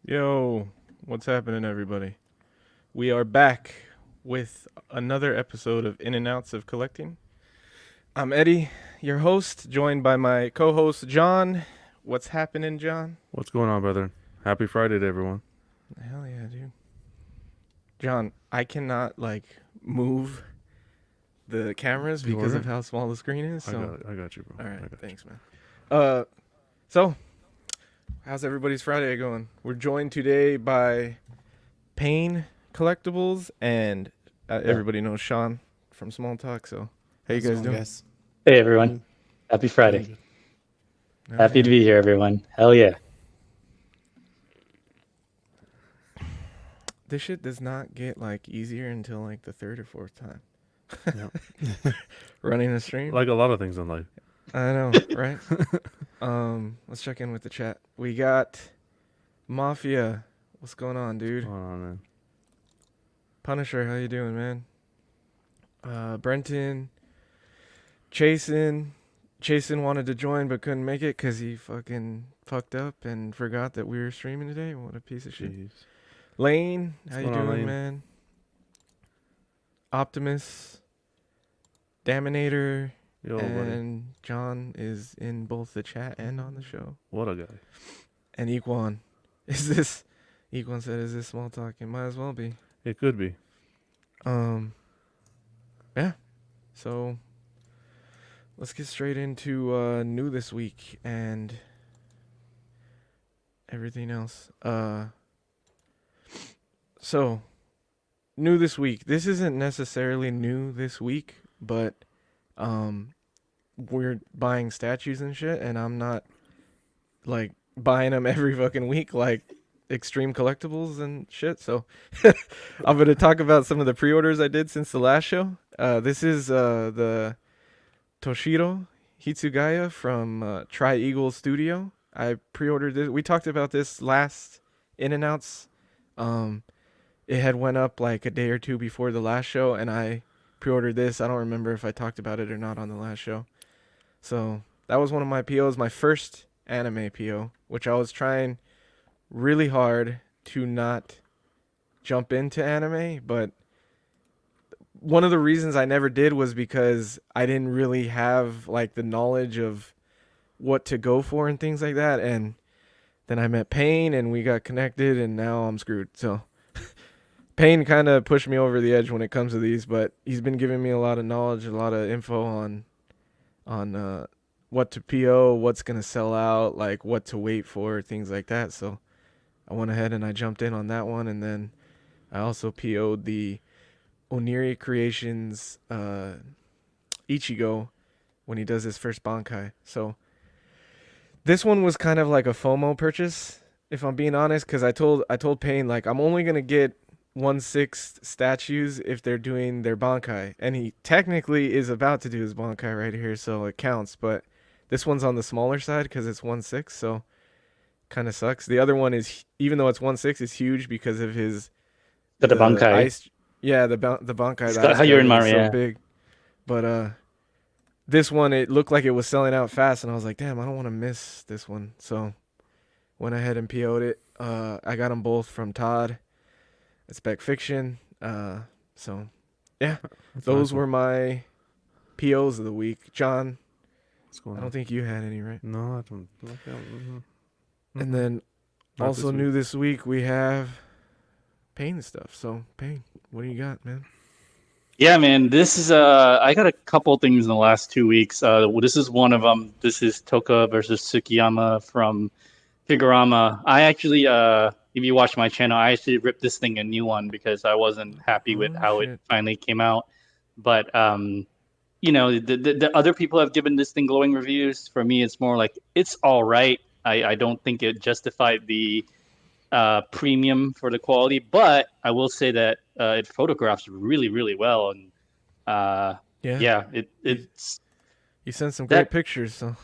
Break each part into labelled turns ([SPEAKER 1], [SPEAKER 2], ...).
[SPEAKER 1] Yo, what's happening, everybody? We are back with another episode of In and Outs of Collecting. I'm Eddie, your host, joined by my co host, John. What's happening, John?
[SPEAKER 2] What's going on, brother? Happy Friday to everyone.
[SPEAKER 1] Hell yeah, dude. John, I cannot, move the cameras
[SPEAKER 2] You
[SPEAKER 1] because of
[SPEAKER 2] ordered?
[SPEAKER 1] how small the screen is. So,
[SPEAKER 2] I got you, bro.
[SPEAKER 1] all right,
[SPEAKER 2] I got
[SPEAKER 1] thanks, man. Uh, so, how's everybody's Friday going? We're joined today by Pain Collectibles, and everybody knows Sean from Small Talk. So, how you
[SPEAKER 3] How's it
[SPEAKER 1] guys
[SPEAKER 3] going,
[SPEAKER 1] doing?
[SPEAKER 3] guys?
[SPEAKER 4] Hey everyone. Happy
[SPEAKER 3] Doing
[SPEAKER 4] Friday.
[SPEAKER 3] good.
[SPEAKER 1] Oh,
[SPEAKER 4] Happy to
[SPEAKER 1] yeah.
[SPEAKER 4] be here, everyone. Hell yeah.
[SPEAKER 1] This shit does not get easier until the third or fourth time
[SPEAKER 2] you.
[SPEAKER 1] running a stream.
[SPEAKER 2] Like a lot of things in life.
[SPEAKER 1] I know, right? Let's check in with the chat. We got Mafia. What's going on, dude?
[SPEAKER 2] What's going on, man?
[SPEAKER 1] Punisher, how you doing, man? Brenton, Chasen wanted to join but couldn't make it because he fucking fucked up and forgot that we were streaming today. What a piece of shit.
[SPEAKER 2] Jeez.
[SPEAKER 1] Lane,
[SPEAKER 2] What's
[SPEAKER 1] how you
[SPEAKER 2] going on,
[SPEAKER 1] doing,
[SPEAKER 2] Lane?
[SPEAKER 1] man? Optimus, Daminator,
[SPEAKER 2] Yo, buddy.
[SPEAKER 1] and John is in both the chat and on the show.
[SPEAKER 2] What a guy.
[SPEAKER 1] And Equan, Equan said, is this small talk? It might as well be.
[SPEAKER 2] It could be.
[SPEAKER 1] Yeah. So let's get straight into new this week and everything else. So new this week. This isn't necessarily new this week, but we're buying statues and shit, and I'm not buying them every fucking week like Extreme Collectibles and shit. So I'm gonna talk about some of the pre-orders I did since the last show. This is the Toshiro Hitsugaya from Tri-Eagle Studio. I pre-ordered this. We talked about this last in and outs. It had went up a day or two before the last show, and I pre-ordered this. I don't remember if I talked about it or not on the last show. So that was one of my POs, my first anime PO, which I was trying really hard to not jump into anime, but one of the reasons I never did was because I didn't really have the knowledge of what to go for and things like that. And then I met Payne and we got connected, and now I'm screwed. So Payne kind of pushed me over the edge when it comes to these, but he's been giving me a lot of knowledge, a lot of info on what to PO, what's gonna sell out, what to wait for, things like that. So I went ahead and I jumped in on that one, and then I also PO'd the Oniri Creations Ichigo when he does his first Bankai. So this one was kind of like a FOMO purchase, if I'm being honest, because I told Payne I'm only gonna get 1/6 statues if they're doing their Bankai, and he technically is about to do his Bankai right here, so it counts. But this one's on the smaller side because it's 1/6, so kind of sucks. The other one is, even though it's 1/6, is huge because of his
[SPEAKER 4] Got the Bankai.
[SPEAKER 1] ice. Yeah, the Bankai.
[SPEAKER 4] It's
[SPEAKER 1] The
[SPEAKER 4] got
[SPEAKER 1] ice
[SPEAKER 4] how you're in
[SPEAKER 1] dragon is
[SPEAKER 4] Mario.
[SPEAKER 1] so big, but this one, it looked like it was selling out fast, and I was like, damn, I don't want to miss this one. So went ahead and PO'd it. I got them both from Todd at Spec Fiction. So yeah,
[SPEAKER 2] That's
[SPEAKER 1] those
[SPEAKER 2] nice
[SPEAKER 1] were
[SPEAKER 2] one.
[SPEAKER 1] my POs of the week. John,
[SPEAKER 2] What's going
[SPEAKER 1] I
[SPEAKER 2] on?
[SPEAKER 1] don't think you had any, right?
[SPEAKER 2] No, I don't. Mhm.
[SPEAKER 1] And then
[SPEAKER 2] Not
[SPEAKER 1] also
[SPEAKER 2] this
[SPEAKER 1] new
[SPEAKER 2] week.
[SPEAKER 1] this week we have Pain stuff. So Pain, what do you got, man?
[SPEAKER 4] Yeah, man. This is I got a couple things in the last 2 weeks. This is one of them. This is Toka versus Tsukiyama from Figurama. I actually if you watch my channel, I actually ripped this thing a new one because I wasn't happy with
[SPEAKER 1] Oh,
[SPEAKER 4] how
[SPEAKER 1] shit.
[SPEAKER 4] it finally came out. But the other people have given this thing glowing reviews. For me, it's more like it's all right. I don't think it justified the premium for the quality, but I will say that it photographs really, really well, and
[SPEAKER 1] Yeah,
[SPEAKER 4] it's
[SPEAKER 1] you sent some great
[SPEAKER 4] that
[SPEAKER 1] pictures. So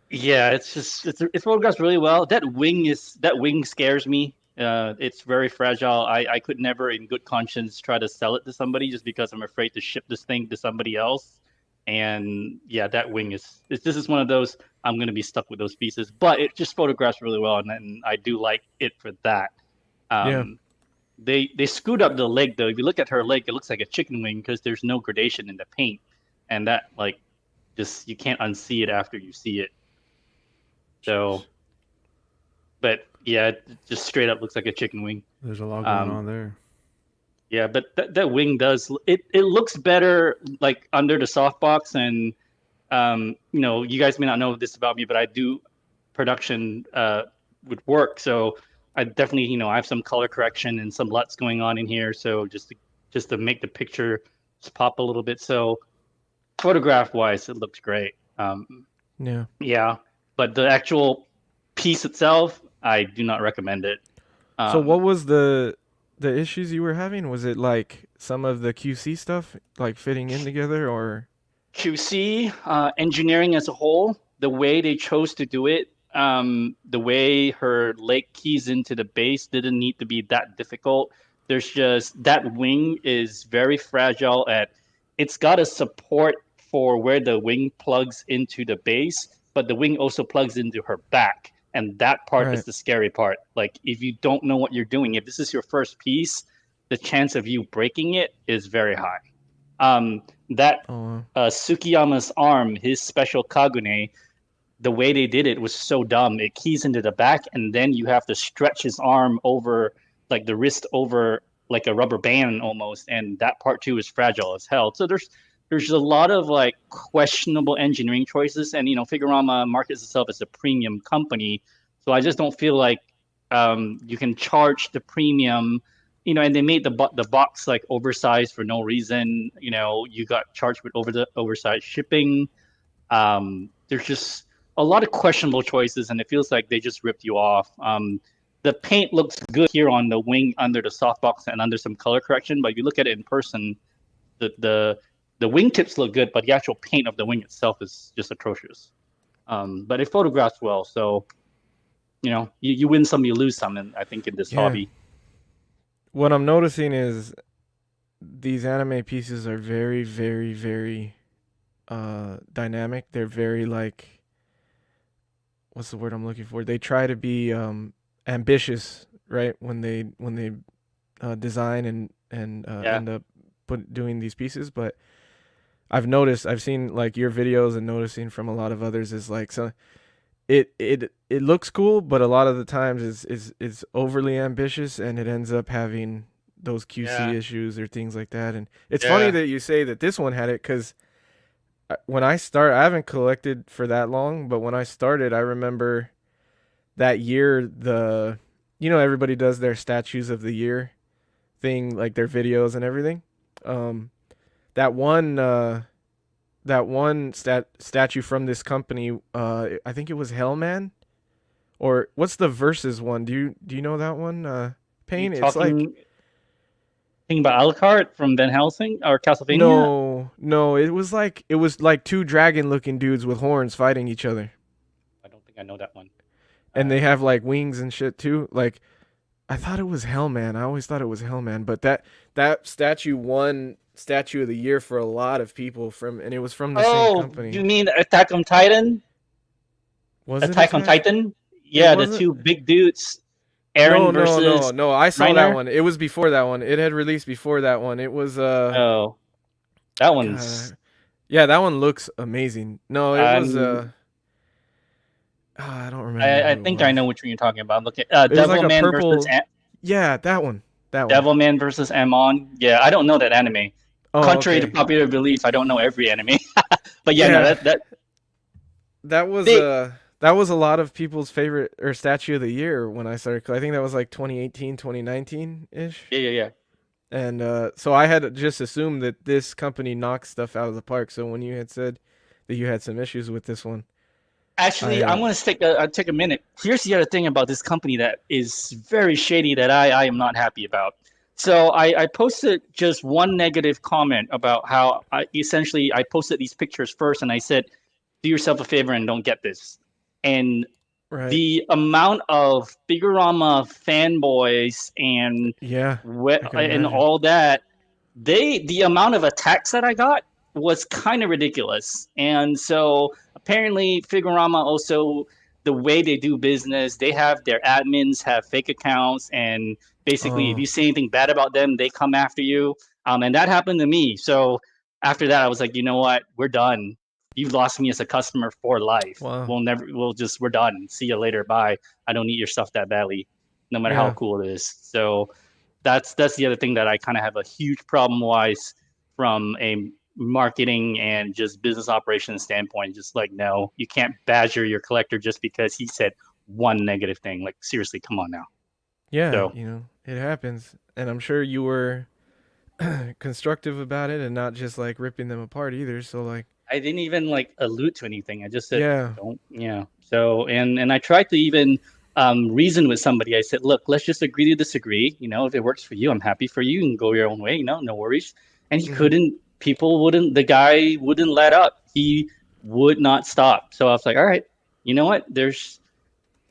[SPEAKER 4] yeah, it's just it photographs really well. That wing scares me. It's very fragile. I could never, in good conscience, try to sell it to somebody just because I'm afraid to ship this thing to somebody else. And yeah, that wing this is one of those I'm going to be stuck with those pieces, but it just photographs really well, and I do like it for that.
[SPEAKER 1] Yeah.
[SPEAKER 4] They screwed up the leg though. If you look at her leg, it looks like a chicken wing because there's no gradation in the paint, and that like just you can't unsee it after you see it. So, but yeah, it just straight up looks like a chicken wing.
[SPEAKER 2] There's a lot going on there.
[SPEAKER 4] Yeah, but that wing does it looks better like under the softbox, and you know, you guys may not know this about me, but I do production with work, so I definitely, you know, I have some color correction and some LUTs going on in here, so just to make the picture just pop a little bit. So photograph wise, it looks great. Yeah, but the actual piece itself, I do not recommend it.
[SPEAKER 1] So what was the issues you were having? Was it like some of the QC stuff like fitting in together, or
[SPEAKER 4] QC, engineering as a whole, the way they chose to do it, the way her leg keys into the base didn't need to be that difficult. There's just that wing is very fragile. It's got a support for where the wing plugs into the base, but the wing also plugs into her back. And that part is the scary part. Like, if you don't know what you're doing, if this is your first piece, the chance of you breaking it is very high. Tsukiyama's arm, his special Kagune, the way they did it was so dumb. It keys into the back, and then you have to stretch his arm over, like the wrist over, like a rubber band almost, and that part too is fragile as hell. So there's a lot of like questionable engineering choices, and you know, Figurama markets itself as a premium company, so I just don't feel like you can charge the premium. You know, and they made the box like oversized for no reason. You know, you got charged with oversized shipping. There's just a lot of questionable choices, and it feels like they just ripped you off. The paint looks good here on the wing under the softbox and under some color correction, but if you look at it in person, the wingtips look good, but the actual paint of the wing itself is just atrocious. But it photographs well, so you know, you win some, you lose some, and I think in this hobby.
[SPEAKER 1] What I'm noticing is these anime pieces are very, very, very dynamic. They're very like, what's the word I'm looking for? They try to be ambitious, right? When they design and end up doing these pieces. But I've seen like your videos and noticing from a lot of others is like, so it looks cool, but a lot of the times is overly ambitious, and it ends up having those QC issues or things like that. And it's funny that you say that this one had it, because when I haven't collected for that long, but when I started, I remember that year, you know, everybody does their statues of the year thing, like their videos and everything. That one statue from this company, I think it was Hellman, or what's the Versus one? Do you know that one? Pain. It's like
[SPEAKER 4] thinking about Alucard from Van Helsing or Castlevania.
[SPEAKER 1] No, it was like two dragon-looking dudes with horns fighting each other.
[SPEAKER 4] I don't think I know that one.
[SPEAKER 1] And they have like wings and shit too. Like, I thought it was Hellman. I always thought it was Hellman, but that statue won Statue of the Year for a lot of people and it was from the same company.
[SPEAKER 4] You mean Attack on Titan?
[SPEAKER 1] Was it
[SPEAKER 4] Attack on Titan? Yeah, the two big dudes. Aaron versus
[SPEAKER 1] No. I saw
[SPEAKER 4] Reiner?
[SPEAKER 1] that one. It was before that one. It had released before that one. It was
[SPEAKER 4] that one's
[SPEAKER 1] yeah, that one looks amazing. No, it was I don't remember.
[SPEAKER 4] I think I know which one you're talking about. Look at Devilman
[SPEAKER 1] like
[SPEAKER 4] versus
[SPEAKER 1] yeah, that one.
[SPEAKER 4] Devilman versus Amon. Yeah, I don't know that anime. Contrary to popular belief, I don't know every anime. But no,
[SPEAKER 1] that was a lot of people's favorite or statue of the year when I started. I think that was like 2018, 2019 ish.
[SPEAKER 4] Yeah.
[SPEAKER 1] And so I had just assumed that this company knocks stuff out of the park. So when you had said that you had some issues with this one,
[SPEAKER 4] actually, I'm going to take a minute. Here's the other thing about this company that is very shady that I am not happy about. So I posted just one negative comment about how I posted these pictures first, and I said, do yourself a favor and don't get this. And the amount of Figurama fanboys and all that, the amount of attacks that I got, was kind of ridiculous. And so apparently Figurama also, the way they do business, they have their admins have fake accounts, and basically if
[SPEAKER 1] Oh,
[SPEAKER 4] you say anything bad about them, they come after you. And that happened to me. So after that, I was like, you know what, we're done. You've lost me as a customer for life.
[SPEAKER 1] wow.
[SPEAKER 4] We're done. See you later. Bye. I don't need your stuff that badly, no matter how
[SPEAKER 1] Yeah.
[SPEAKER 4] cool it is. So that's the other thing that I kind of have a huge problem wise from a marketing and just business operations standpoint. Just like, no, you can't badger your collector just because he said one negative thing. Like, seriously, come on now.
[SPEAKER 1] Yeah,
[SPEAKER 4] So
[SPEAKER 1] it happens. And I'm sure you were constructive about it and not just like ripping them apart either. So like,
[SPEAKER 4] I didn't even like allude to anything. I just said,
[SPEAKER 1] yeah.
[SPEAKER 4] don't, yeah. So, and I tried to even reason with somebody. I said, look, let's just agree to disagree. If it works for you, I'm happy for you. You can go your own way. No worries. And he
[SPEAKER 1] Mhm.
[SPEAKER 4] couldn't. The guy wouldn't let up. He would not stop. So I was like, all right, you know what?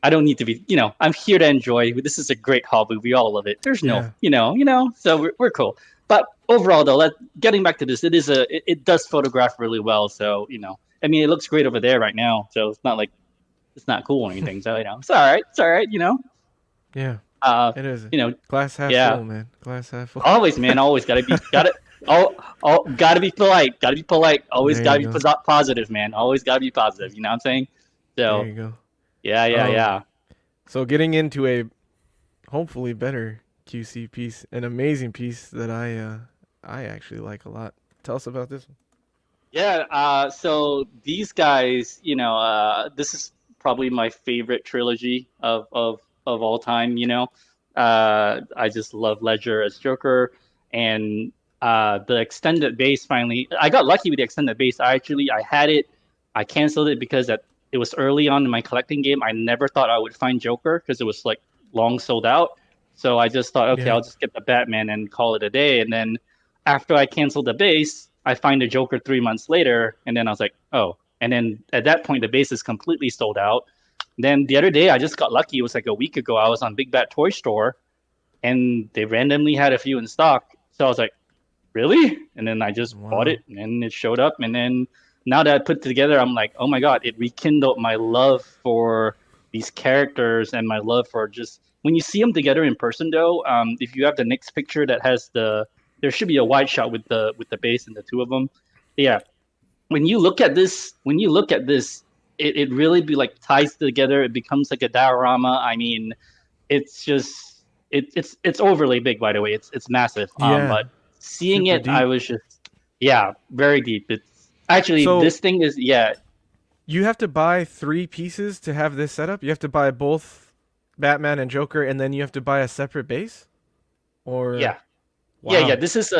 [SPEAKER 4] I don't need to be. I'm here to enjoy. This is a great hobby. We all love it. There's no,
[SPEAKER 1] Yeah.
[SPEAKER 4] So we're cool. But overall, though, getting back to this, it does photograph really well. So I mean, it looks great over there right now. So it's not like it's not cool or anything. So it's all right. It's all right.
[SPEAKER 1] Yeah.
[SPEAKER 4] Uh,
[SPEAKER 1] It is.
[SPEAKER 4] you know,
[SPEAKER 1] Glass half
[SPEAKER 4] yeah.
[SPEAKER 1] full, man. Glass half full.
[SPEAKER 4] Always, man. Always gotta be gotta be polite. Gotta be polite. Always
[SPEAKER 1] There
[SPEAKER 4] gotta
[SPEAKER 1] you
[SPEAKER 4] be
[SPEAKER 1] go.
[SPEAKER 4] positive, man. Always gotta be positive. You know what I'm saying?
[SPEAKER 1] There
[SPEAKER 4] So
[SPEAKER 1] you go.
[SPEAKER 4] yeah.
[SPEAKER 1] So getting into a hopefully better QC piece, an amazing piece that I actually like a lot. Tell us about this one.
[SPEAKER 4] Yeah, so these guys, this is probably my favorite trilogy of all time, I just love Ledger as Joker, and the extended base finally. I got lucky with the extended base. I had it, I canceled it because it was early on in my collecting game. I never thought I would find Joker because it was like long sold out. So I just thought, okay,
[SPEAKER 1] Yeah.
[SPEAKER 4] I'll just get the Batman and call it a day. And then after I canceled the base, I find a Joker 3 months later, and then I was like, oh. And then at that point, the base is completely sold out. Then the other day, I just got lucky. It was like a week ago. I was on Big Bad Toy Store, and they randomly had a few in stock. So I was like, really? And then I just bought
[SPEAKER 1] Wow.
[SPEAKER 4] it, and it showed up. And then now that I put it together, I'm like, oh my god, it rekindled my love for these characters and my love for just when you see them together in person. Though, if you have the next picture that has there should be a wide shot with the base and the two of them. Yeah, when you look at this, it really be like ties together. It becomes like a diorama. I mean, it's just it's overly big. By the way, it's massive.
[SPEAKER 1] Yeah.
[SPEAKER 4] But seeing
[SPEAKER 1] Super
[SPEAKER 4] it, I
[SPEAKER 1] deep.
[SPEAKER 4] was just very deep. It's actually
[SPEAKER 1] So
[SPEAKER 4] this thing is
[SPEAKER 1] you have to buy 3 pieces to have this setup? You have to buy both Batman and Joker and then you have to buy a separate base? Or
[SPEAKER 4] yeah yeah.
[SPEAKER 1] wow.
[SPEAKER 4] This is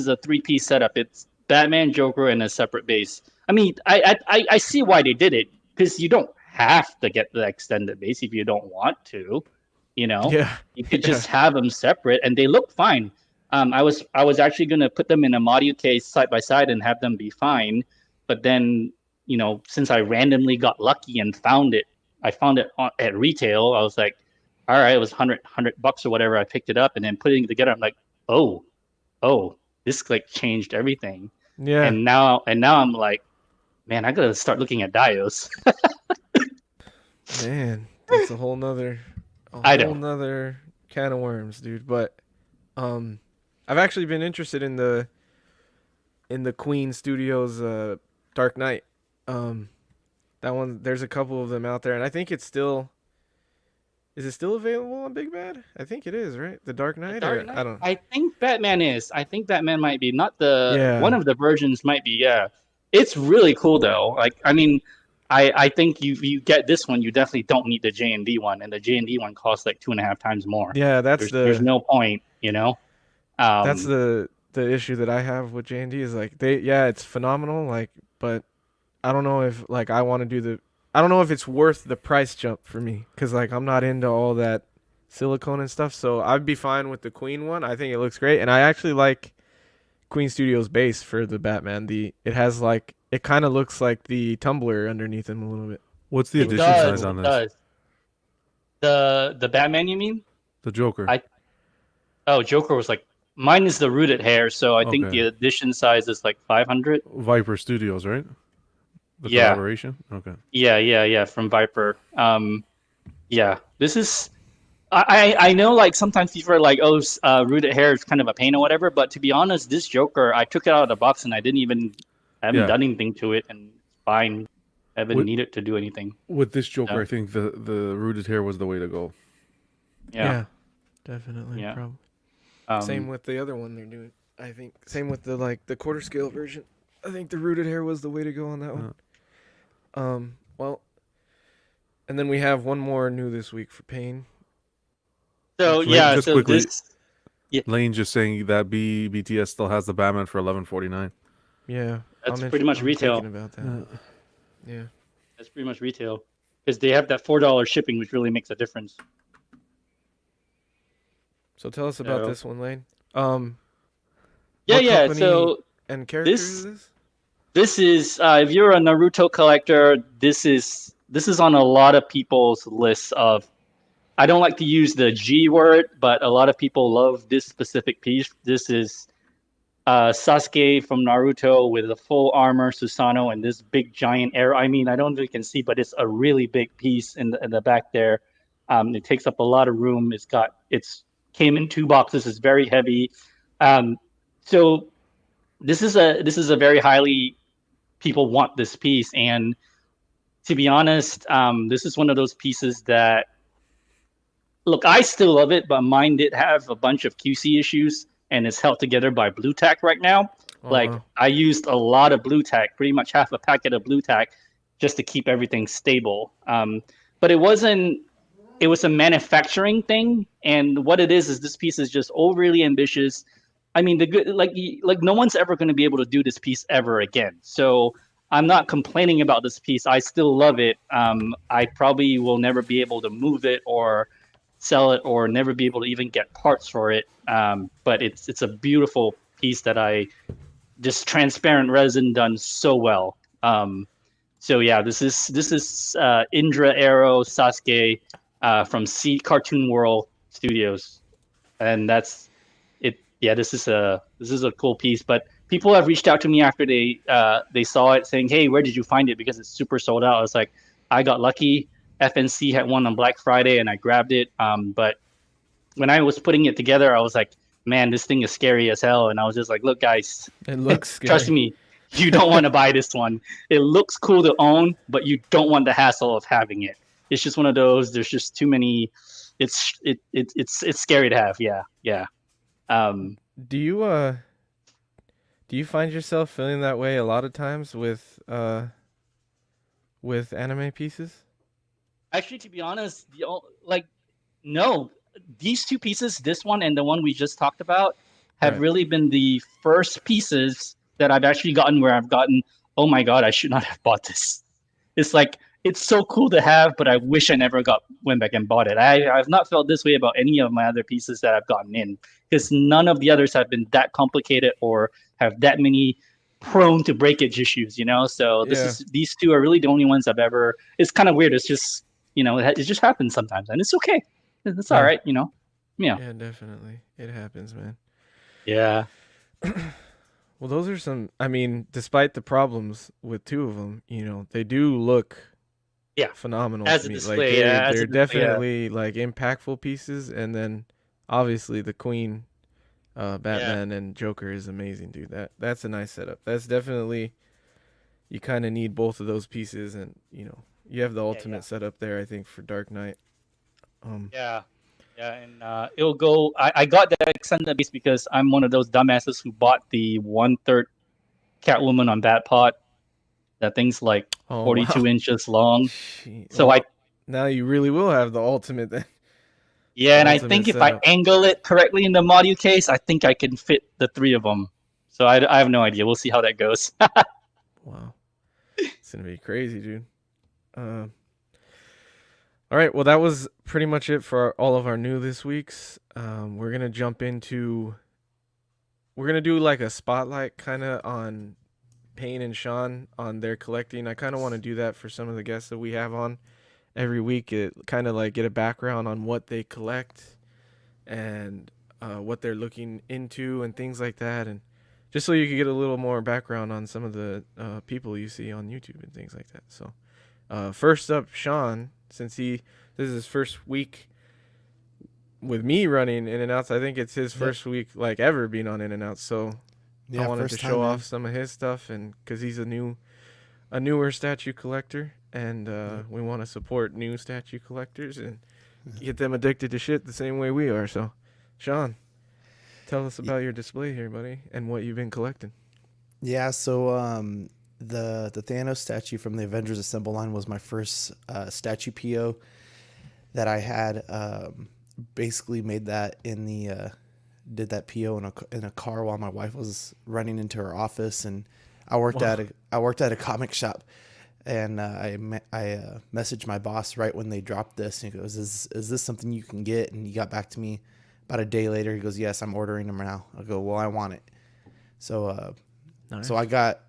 [SPEAKER 4] a three-piece setup. It's Batman, Joker, and a separate base. I mean, I see why they did it because you don't have to get the extended base if you don't want to. You know,
[SPEAKER 1] Yeah.
[SPEAKER 4] you could
[SPEAKER 1] Yeah.
[SPEAKER 4] just have them separate, and they look fine. I was actually gonna put them in a module case side by side and have them be fine, but then since I randomly got lucky and I found it at retail. I was like, all right, it was 100 bucks or whatever. I picked it up and then putting it together. I'm like, oh, this like changed everything.
[SPEAKER 1] Yeah.
[SPEAKER 4] And now I'm like, man, I gotta start looking at Dios.
[SPEAKER 1] Man, that's a
[SPEAKER 4] I
[SPEAKER 1] whole
[SPEAKER 4] know.
[SPEAKER 1] nother can of worms, dude. But um I've actually been interested in the Queen Studios Dark Knight. Um that one, there's a couple of them out there and I think it's still, is it still available on Big Bad? I think it is, right? The Dark
[SPEAKER 4] The
[SPEAKER 1] Knight,
[SPEAKER 4] Dark
[SPEAKER 1] or I
[SPEAKER 4] Knight.
[SPEAKER 1] don't.
[SPEAKER 4] I think Batman is. I think Batman might be. Not one
[SPEAKER 1] Yeah.
[SPEAKER 4] of the versions might be. Yeah, it's really cool though. Like, I mean, I think you get this one, you definitely don't need the J&D one, and the J&D one costs like 2.5 times more.
[SPEAKER 1] Yeah,
[SPEAKER 4] There's no point.
[SPEAKER 1] that's
[SPEAKER 4] Um,
[SPEAKER 1] the issue that I have with J&D is like yeah, it's phenomenal like, but I don't know if like I don't know if it's worth the price jump for me cuz like I'm not into all that silicone and stuff, so I'd be fine with the Queen one. I think it looks great and I actually like Queen Studios base for the Batman. It has like, it kind of looks like the tumbler underneath him a little bit.
[SPEAKER 2] What's the
[SPEAKER 4] it
[SPEAKER 2] edition
[SPEAKER 4] does.
[SPEAKER 2] size
[SPEAKER 1] So
[SPEAKER 2] on
[SPEAKER 4] It
[SPEAKER 2] this?
[SPEAKER 4] does. The Batman, you mean?
[SPEAKER 2] The Joker.
[SPEAKER 4] I Oh, Joker was like Mine is the rooted hair, so I think
[SPEAKER 2] Okay.
[SPEAKER 4] the edition size is like 500.
[SPEAKER 2] Viper Studios, right? The
[SPEAKER 4] Yeah,
[SPEAKER 2] collaboration. Okay.
[SPEAKER 4] yeah, from Viper. Yeah, this is. I know like sometimes people are like, oh, rooted hair is kind of a pain or whatever. But to be honest, this Joker, I took it out of the box and I haven't
[SPEAKER 2] Yeah.
[SPEAKER 4] done anything to it, and it's fine. I haven't
[SPEAKER 2] With
[SPEAKER 4] needed to do anything.
[SPEAKER 2] with this Joker,
[SPEAKER 4] Yeah.
[SPEAKER 2] I think the rooted hair was the way to go.
[SPEAKER 4] Yeah,
[SPEAKER 1] definitely.
[SPEAKER 4] yeah.
[SPEAKER 1] Probably.
[SPEAKER 4] Um,
[SPEAKER 1] Same with the other one they're doing. I think same with the quarter scale version. I think the rooted hair was the way to go on that one. Well, and then we have one more new this week for Pain.
[SPEAKER 4] so
[SPEAKER 2] Wait,
[SPEAKER 4] yeah,
[SPEAKER 2] just
[SPEAKER 4] so
[SPEAKER 2] quickly.
[SPEAKER 4] this.
[SPEAKER 2] Lane just saying that BTS still has the Batman for 11.49.
[SPEAKER 1] Yeah,
[SPEAKER 4] That's pretty much
[SPEAKER 1] I'm
[SPEAKER 4] retail.
[SPEAKER 1] thinking about that. Yeah.
[SPEAKER 4] That's pretty much retail because they have that $4 shipping, which really makes a difference.
[SPEAKER 1] So tell us about
[SPEAKER 4] So-
[SPEAKER 1] this one, Lane.
[SPEAKER 4] Yeah,
[SPEAKER 1] What
[SPEAKER 4] yeah.
[SPEAKER 1] company
[SPEAKER 4] So
[SPEAKER 1] and characters
[SPEAKER 4] this-
[SPEAKER 1] is this?
[SPEAKER 4] this is if you're a Naruto collector, this is on a lot of people's lists of. I don't like to use the G word, but a lot of people love this specific piece. This is Sasuke from Naruto with a full armor Susano and this big giant arrow. I mean, I don't know if you can see, but it's a really big piece in the back there. It takes up a lot of room. Came in 2 boxes. It's very heavy. So this is a very highly people want this piece, and to be honest, this is one of those pieces that. Look, I still love it, but mine did have a bunch of QC issues, and it's held together by blue tack right now.
[SPEAKER 1] Oh,
[SPEAKER 4] Like
[SPEAKER 1] wow.
[SPEAKER 4] I used a lot of blue tack, pretty much half a packet of blue tack, just to keep everything stable. But it wasn't. It was a manufacturing thing, and what it is this piece is just overly ambitious. I mean, the good like no one's ever going to be able to do this piece ever again. So I'm not complaining about this piece. I still love it. I probably will never be able to move it or sell it or never be able to even get parts for it. But it's a beautiful piece that I just transparent resin done so well. So yeah, this is Indra Arrow Sasuke from Cartoon World Studios, and that's it. Yeah, this is a cool piece. But people have reached out to me after they saw it, saying, "Hey, where did you find it?" Because it's super sold out. I was like, I got lucky. FNC had one on Black Friday, and I grabbed it. But when I was putting it together, I was like, man, this thing is scary as hell. And I was just like, look, guys,
[SPEAKER 1] It looks scary.
[SPEAKER 4] trust me, you don't want to buy this one. It looks cool to own, but you don't want the hassle of having it. It's just one of those. There's just too many. It's scary to have. Yeah.
[SPEAKER 1] Do you find yourself feeling that way a lot of times with anime pieces?
[SPEAKER 4] Actually, to be honest, no, these 2 pieces, this one and the one we just talked about, have
[SPEAKER 1] Right.
[SPEAKER 4] really been the first pieces that I've actually gotten where I've gotten, oh my god, I should not have bought this. It's like it's so cool to have, but I wish I never went back and bought it. I've not felt this way about any of my other pieces that I've gotten in, because none of the others have been that complicated or have that many prone to breakage issues, So these 2 are really the only ones I've ever. It's kind of weird. It's just it just happens sometimes, and it's okay. It's all right, Yeah.
[SPEAKER 1] Yeah, definitely. It happens, man.
[SPEAKER 4] Yeah.
[SPEAKER 1] Well, those are some. I mean, despite the problems with 2 of them, they do look phenomenal
[SPEAKER 4] As
[SPEAKER 1] to
[SPEAKER 4] a
[SPEAKER 1] me.
[SPEAKER 4] display,
[SPEAKER 1] Like
[SPEAKER 4] yeah, as
[SPEAKER 1] they're
[SPEAKER 4] a display, yeah.
[SPEAKER 1] definitely like impactful pieces, and then obviously the Queen, Batman and Joker is amazing, dude. That's a nice setup. That's definitely you kind of need both of those pieces, and you have the ultimate setup there. I think for Dark Knight.
[SPEAKER 4] Yeah, and it'll go. I got the extended base because I'm one of those dumbasses who bought the 1/3 Catwoman on Batpot. That thing's like 42 inches long. So
[SPEAKER 1] now you really will have the ultimate then.
[SPEAKER 4] Yeah, and I
[SPEAKER 1] ultimate
[SPEAKER 4] think if
[SPEAKER 1] setup.
[SPEAKER 4] I angle it correctly in the module case, I think I can fit the 3 of them. So I have no idea. We'll see how that goes.
[SPEAKER 1] Wow, it's gonna be crazy, dude. All right, well, that was pretty much it for all of our new this week's. We're gonna jump into. We're gonna do like a spotlight kind of on Payne and Sean on their collecting. I kind of want to do that for some of the guests that we have on every week. It kind of like get a background on what they collect and what they're looking into and things like that, and just so you could get a little more background on some of the people you see on YouTube and things like that. So, first up, Sean, since this is his first week with me running In and Outs, I think it's his first week like ever being on In and Outs. So I wanted to show off some of his stuff, and because he's a newer statue collector, and we want to support new statue collectors and get them addicted to shit the same way we are. So, Sean, tell us about your display here, buddy, and what you've been collecting.
[SPEAKER 3] Yeah, so the Thanos statue from the Avengers Assemble line was my first statue PO that I had. Basically made that in the did that PO in a car while my wife was running into her office, and I worked at a comic shop, and I messaged my boss right when they dropped this, and he goes, "Is this something you can get?" And he got back to me about a day later. He goes, "Yes, I'm ordering them now." I go, "Well, I want it." So
[SPEAKER 1] Nice.
[SPEAKER 3] so I got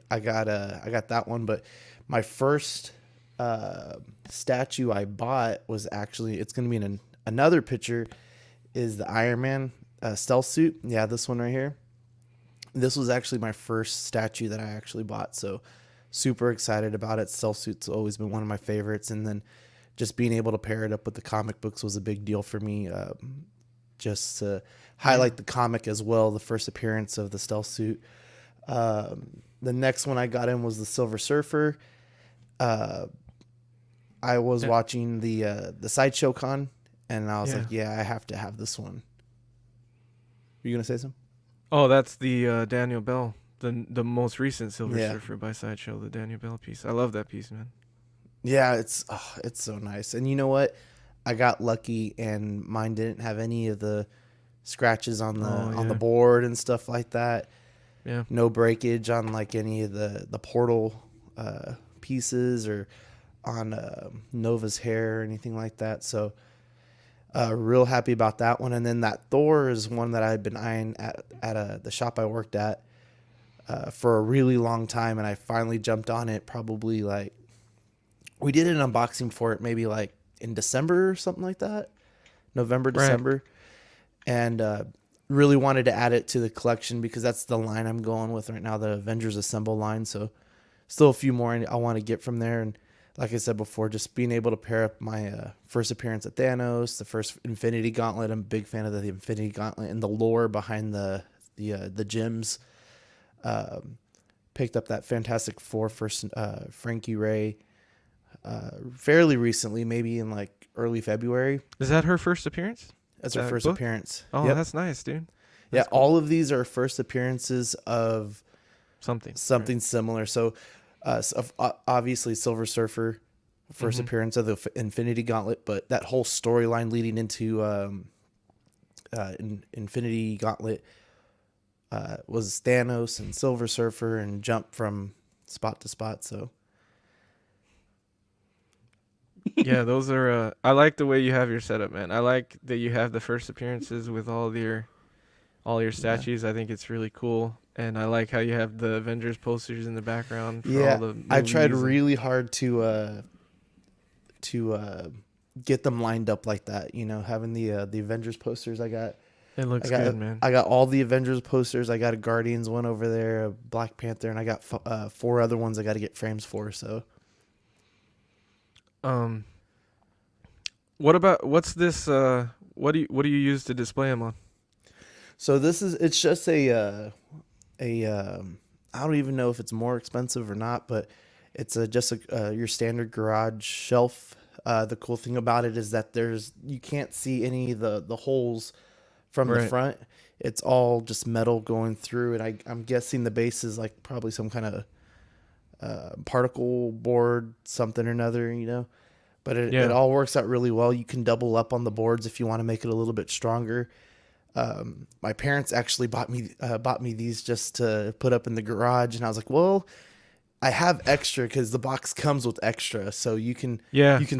[SPEAKER 3] that one, but my first statue I bought was actually, it's going to be in another picture, is the Iron Man stealth suit. Yeah, this one right here. This was actually my first statue that I actually bought, so super excited about it. Stealth suit's always been one of my favorites, and then just being able to pair it up with the comic books was a big deal for me, just to highlight the comic as well, the first appearance of the stealth suit. The next one I got in was the Silver Surfer. I was watching the Sideshow con, and I was like, yeah, I have to have this one. Are you gonna say something?
[SPEAKER 1] Oh, that's the Daniel Bell, the most recent Silver Surfer by Sideshow, the Daniel Bell piece. I love that piece, man.
[SPEAKER 3] Yeah, it's so nice. And you know what? I got lucky, and mine didn't have any of the scratches on the board and stuff like that.
[SPEAKER 1] Yeah.
[SPEAKER 3] No breakage on like any of the portal pieces or on Nova's hair or anything like that. So real happy about that one. And then that Thor is one that I've been eyeing at the shop I worked at for a really long time, and I finally jumped on it. Probably like we did an unboxing for it maybe like in December or something like that, November, December, and really wanted to add it to the collection because that's the line I'm going with right now, the Avengers Assemble line. So still a few more I want to get from there. And like I said before, just being able to pair up my first appearance at Thanos, the first Infinity Gauntlet. I'm a big fan of the Infinity Gauntlet and the lore behind the gems. Picked up that Fantastic Four first, Frankie Ray, fairly recently, maybe in like early February.
[SPEAKER 1] Is that her first appearance?
[SPEAKER 3] That's her first appearance.
[SPEAKER 1] Oh,
[SPEAKER 3] Yep.
[SPEAKER 1] That's nice, dude.
[SPEAKER 3] That's cool. All of these are first appearances of
[SPEAKER 1] something
[SPEAKER 3] similar. So, obviously, Silver Surfer, first appearance of the Infinity Gauntlet, but that whole storyline leading into Infinity Gauntlet was Thanos and Silver Surfer and jump from spot to spot. So.
[SPEAKER 1] Yeah, those are I like the way you have your setup, man. I like that you have the first appearances with all your statues. I think it's really cool, and I like how you have the Avengers posters in the background for all the
[SPEAKER 3] I tried really hard to get them lined up like that, having the Avengers posters. It looks
[SPEAKER 1] good, man.
[SPEAKER 3] I got all the Avengers posters. I got a Guardians one over there, a Black Panther, and I got 4 other ones I got to get frames for, so
[SPEAKER 1] what's this? What do you use to display them on?
[SPEAKER 3] So it's just a I don't even know if it's more expensive or not, but it's just your standard garage shelf. The cool thing about it is that you can't see any of the holes from the front. It's all just metal going through, and I'm guessing the base is like probably some kind of particle board, something or another, but it all works out really well. You can double up on the boards if you want to make it a little bit stronger. My parents actually bought me these just to put up in the garage, and I was like, well, I have extra because the box comes with extra, so you can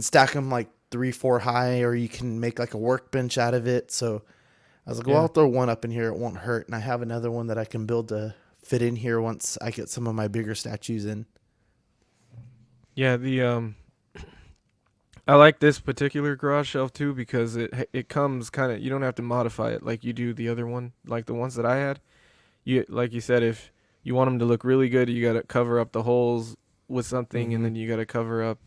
[SPEAKER 3] stack them like 3-4 high, or you can make like a workbench out of it. So I was like, well, I'll throw one up in here, it won't hurt, and I have another one that I can build to fit in here once I get some of my bigger statues in.
[SPEAKER 1] Yeah, I like this particular garage shelf too because it comes kind of, you don't have to modify it like you do the other one, like the ones that I had. You like you said, if you want them to look really good, you got to cover up the holes with something, and
[SPEAKER 3] Mhm.
[SPEAKER 1] then you got to cover up.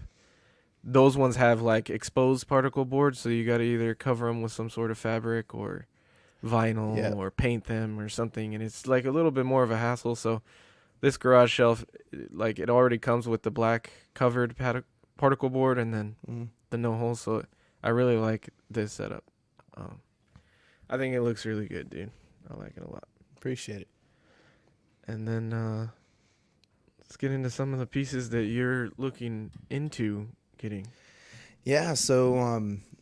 [SPEAKER 1] Those ones have like exposed particle boards, so you got to either cover them with some sort of fabric or vinyl
[SPEAKER 3] Yeah.
[SPEAKER 1] or paint them or something, and it's like a little bit more of a hassle. So this garage shelf, like it already comes with the black covered particle board and then
[SPEAKER 3] Mm.
[SPEAKER 1] the no holes. So I really like this setup. Um, I think it looks really good, dude. I like it a lot.
[SPEAKER 3] Appreciate it.
[SPEAKER 1] And then let's get into some of the pieces that you're looking into getting.
[SPEAKER 3] Yeah, so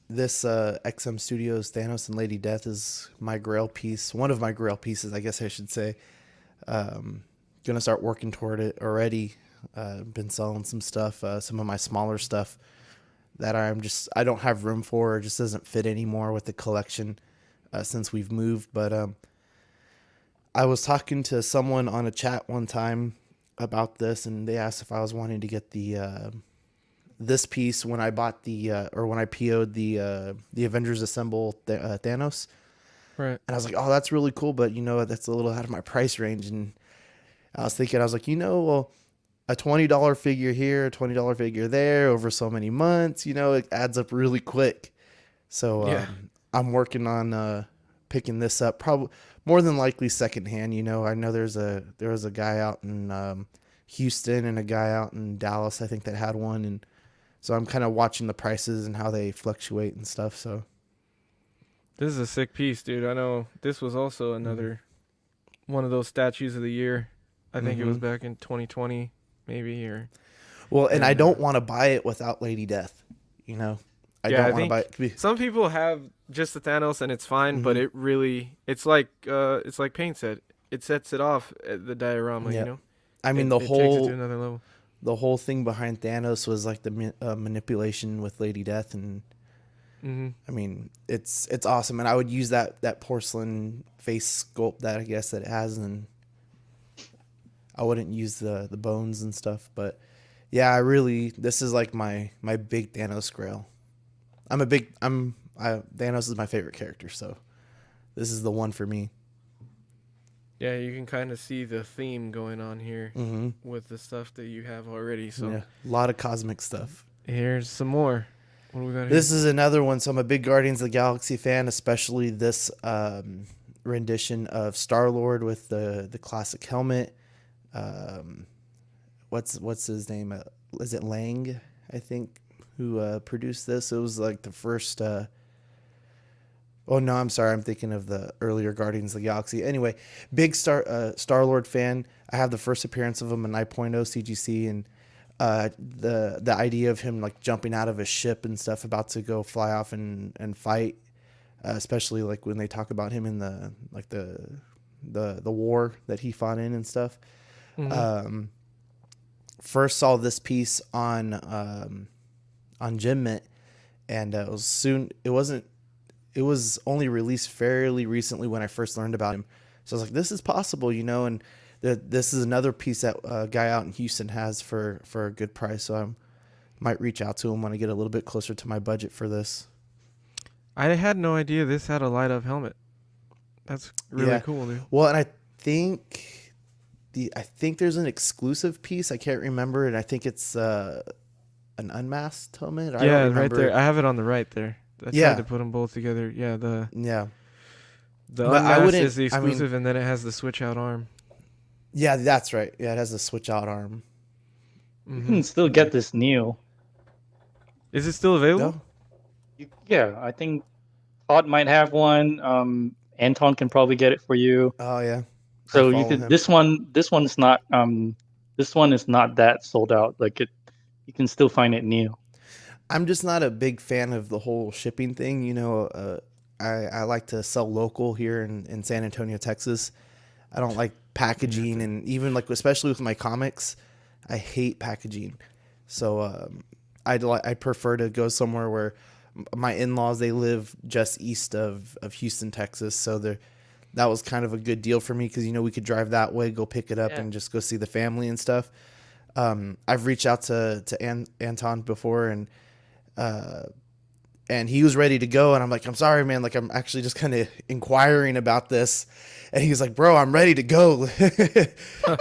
[SPEAKER 3] this XM Studios Thanos and Lady Death is my grail piece. One of my grail pieces, I guess I should say. Gonna start working toward it already. Been selling some stuff, some of my smaller stuff that I don't have room for, or just doesn't fit anymore with the collection since we've moved. But I was talking to someone on a chat one time about this, and they asked if I was wanting to get the this piece when I bought or when I PO'd the Avengers Assemble Thanos.
[SPEAKER 1] Right.
[SPEAKER 3] And I was like, oh, that's really cool, but that's a little out of my price range. And I was thinking, I was like, well, a $20 figure here, a $20 figure there over so many months, it adds up really quick. So
[SPEAKER 1] Yeah.
[SPEAKER 3] I'm working on picking this up, probably more than likely secondhand. I know there was a guy out in Houston and a guy out in Dallas, I think, that had one, and so I'm kind of watching the prices and how they fluctuate and stuff. So
[SPEAKER 1] This is a sick piece, dude. I know this was also another one of those statues of the year. I think it was back in 2020, maybe, or
[SPEAKER 3] well, and I
[SPEAKER 1] And,
[SPEAKER 3] don't want to buy it without Lady Death. I
[SPEAKER 1] Yeah, I
[SPEAKER 3] don't want to
[SPEAKER 1] think
[SPEAKER 3] buy it.
[SPEAKER 1] some people have just the Thanos and it's fine, but it really it's like Paint said, it sets it off at the diorama,
[SPEAKER 3] Yeah.
[SPEAKER 1] you know.
[SPEAKER 3] I mean,
[SPEAKER 1] It takes it to another level.
[SPEAKER 3] the whole thing behind Thanos was like the manipulation with Lady Death, and
[SPEAKER 1] Mm-hmm.
[SPEAKER 3] I mean, it's awesome. And I would use that porcelain face sculpt that I guess that it has, and I wouldn't use the bones and stuff. But yeah, this is like my big Thanos grail. Thanos is my favorite character, so this is the one for me.
[SPEAKER 1] Yeah, you can kind of see the theme going on here
[SPEAKER 3] Mm-hmm.
[SPEAKER 1] with the stuff that you have already. So
[SPEAKER 3] Yeah, a lot of cosmic stuff.
[SPEAKER 1] here's some more. What do we got here?
[SPEAKER 3] This is another one. So I'm a big Guardians of the Galaxy fan, especially this rendition of Star-Lord with the classic helmet. What's his name? Is it Lang, I think, who produced this? It was like the first. Oh no, I'm sorry. I'm thinking of the earlier Guardians of the Galaxy. Anyway, big Star-Lord fan. I have the first appearance of him in 9.0 CGC, and the idea of him like jumping out of a ship and stuff, about to go fly off and fight, especially like when they talk about him in the war that he fought in and stuff. First saw this piece on Gem Mint, and it was only released fairly recently when I first learned about him. So I was like, this is possible, and this is another piece that a guy out in Houston has for a good price. So I might reach out to him when I get a little bit closer to my budget for this.
[SPEAKER 1] I had no idea this had a light up helmet. That's really
[SPEAKER 3] Yeah.
[SPEAKER 1] cool, dude.
[SPEAKER 3] Well, and I think there's an exclusive piece. I can't remember, and I think it's an unmasked helmet. I don't
[SPEAKER 1] Yeah, right
[SPEAKER 3] remember.
[SPEAKER 1] there. I have it on the right there. I
[SPEAKER 3] Yeah.
[SPEAKER 1] tried to put them both together. Yeah, the
[SPEAKER 3] Yeah.
[SPEAKER 1] the
[SPEAKER 3] But I
[SPEAKER 1] unmasked
[SPEAKER 3] wouldn't-
[SPEAKER 1] is the
[SPEAKER 3] I mean-
[SPEAKER 1] exclusive, and then it has the switch out arm.
[SPEAKER 3] Yeah, that's right. Yeah, it has a switch out arm.
[SPEAKER 4] You can still get this new.
[SPEAKER 1] Is it still available?
[SPEAKER 3] No?
[SPEAKER 4] Yeah, I think Todd might have one. Anton can probably get it for you.
[SPEAKER 3] Oh yeah.
[SPEAKER 4] So
[SPEAKER 3] I
[SPEAKER 4] you
[SPEAKER 3] follow
[SPEAKER 4] could
[SPEAKER 3] him.
[SPEAKER 4] this one is not that sold out. Like you can still find it new.
[SPEAKER 3] I'm just not a big fan of the whole shipping thing. I like to sell local here in San Antonio, Texas. I don't like packaging, and even like especially with my comics, I hate packaging. So I prefer to go somewhere where my in-laws, they live just east of Houston, Texas. So that was kind of a good deal for me because we could drive that way, go pick it up, and just go see the family and stuff. I've reached out to Anton before, and And he was ready to go, and I'm like, I'm sorry, man, like I'm actually just kind of inquiring about this. And he was like, bro, I'm ready to go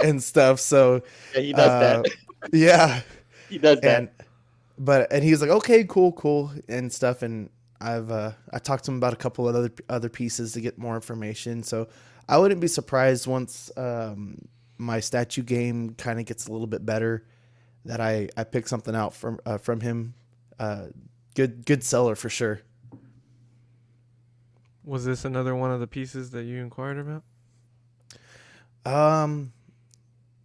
[SPEAKER 3] and stuff. So
[SPEAKER 4] Yeah, he does that.
[SPEAKER 3] yeah.
[SPEAKER 4] He does that.
[SPEAKER 3] And he was like, okay, cool and stuff. And I talked to him about a couple of other pieces to get more information. So I wouldn't be surprised once my statue game kind of gets a little bit better that I pick something out from him. Good seller for sure.
[SPEAKER 1] Was this another one of the pieces that you inquired about?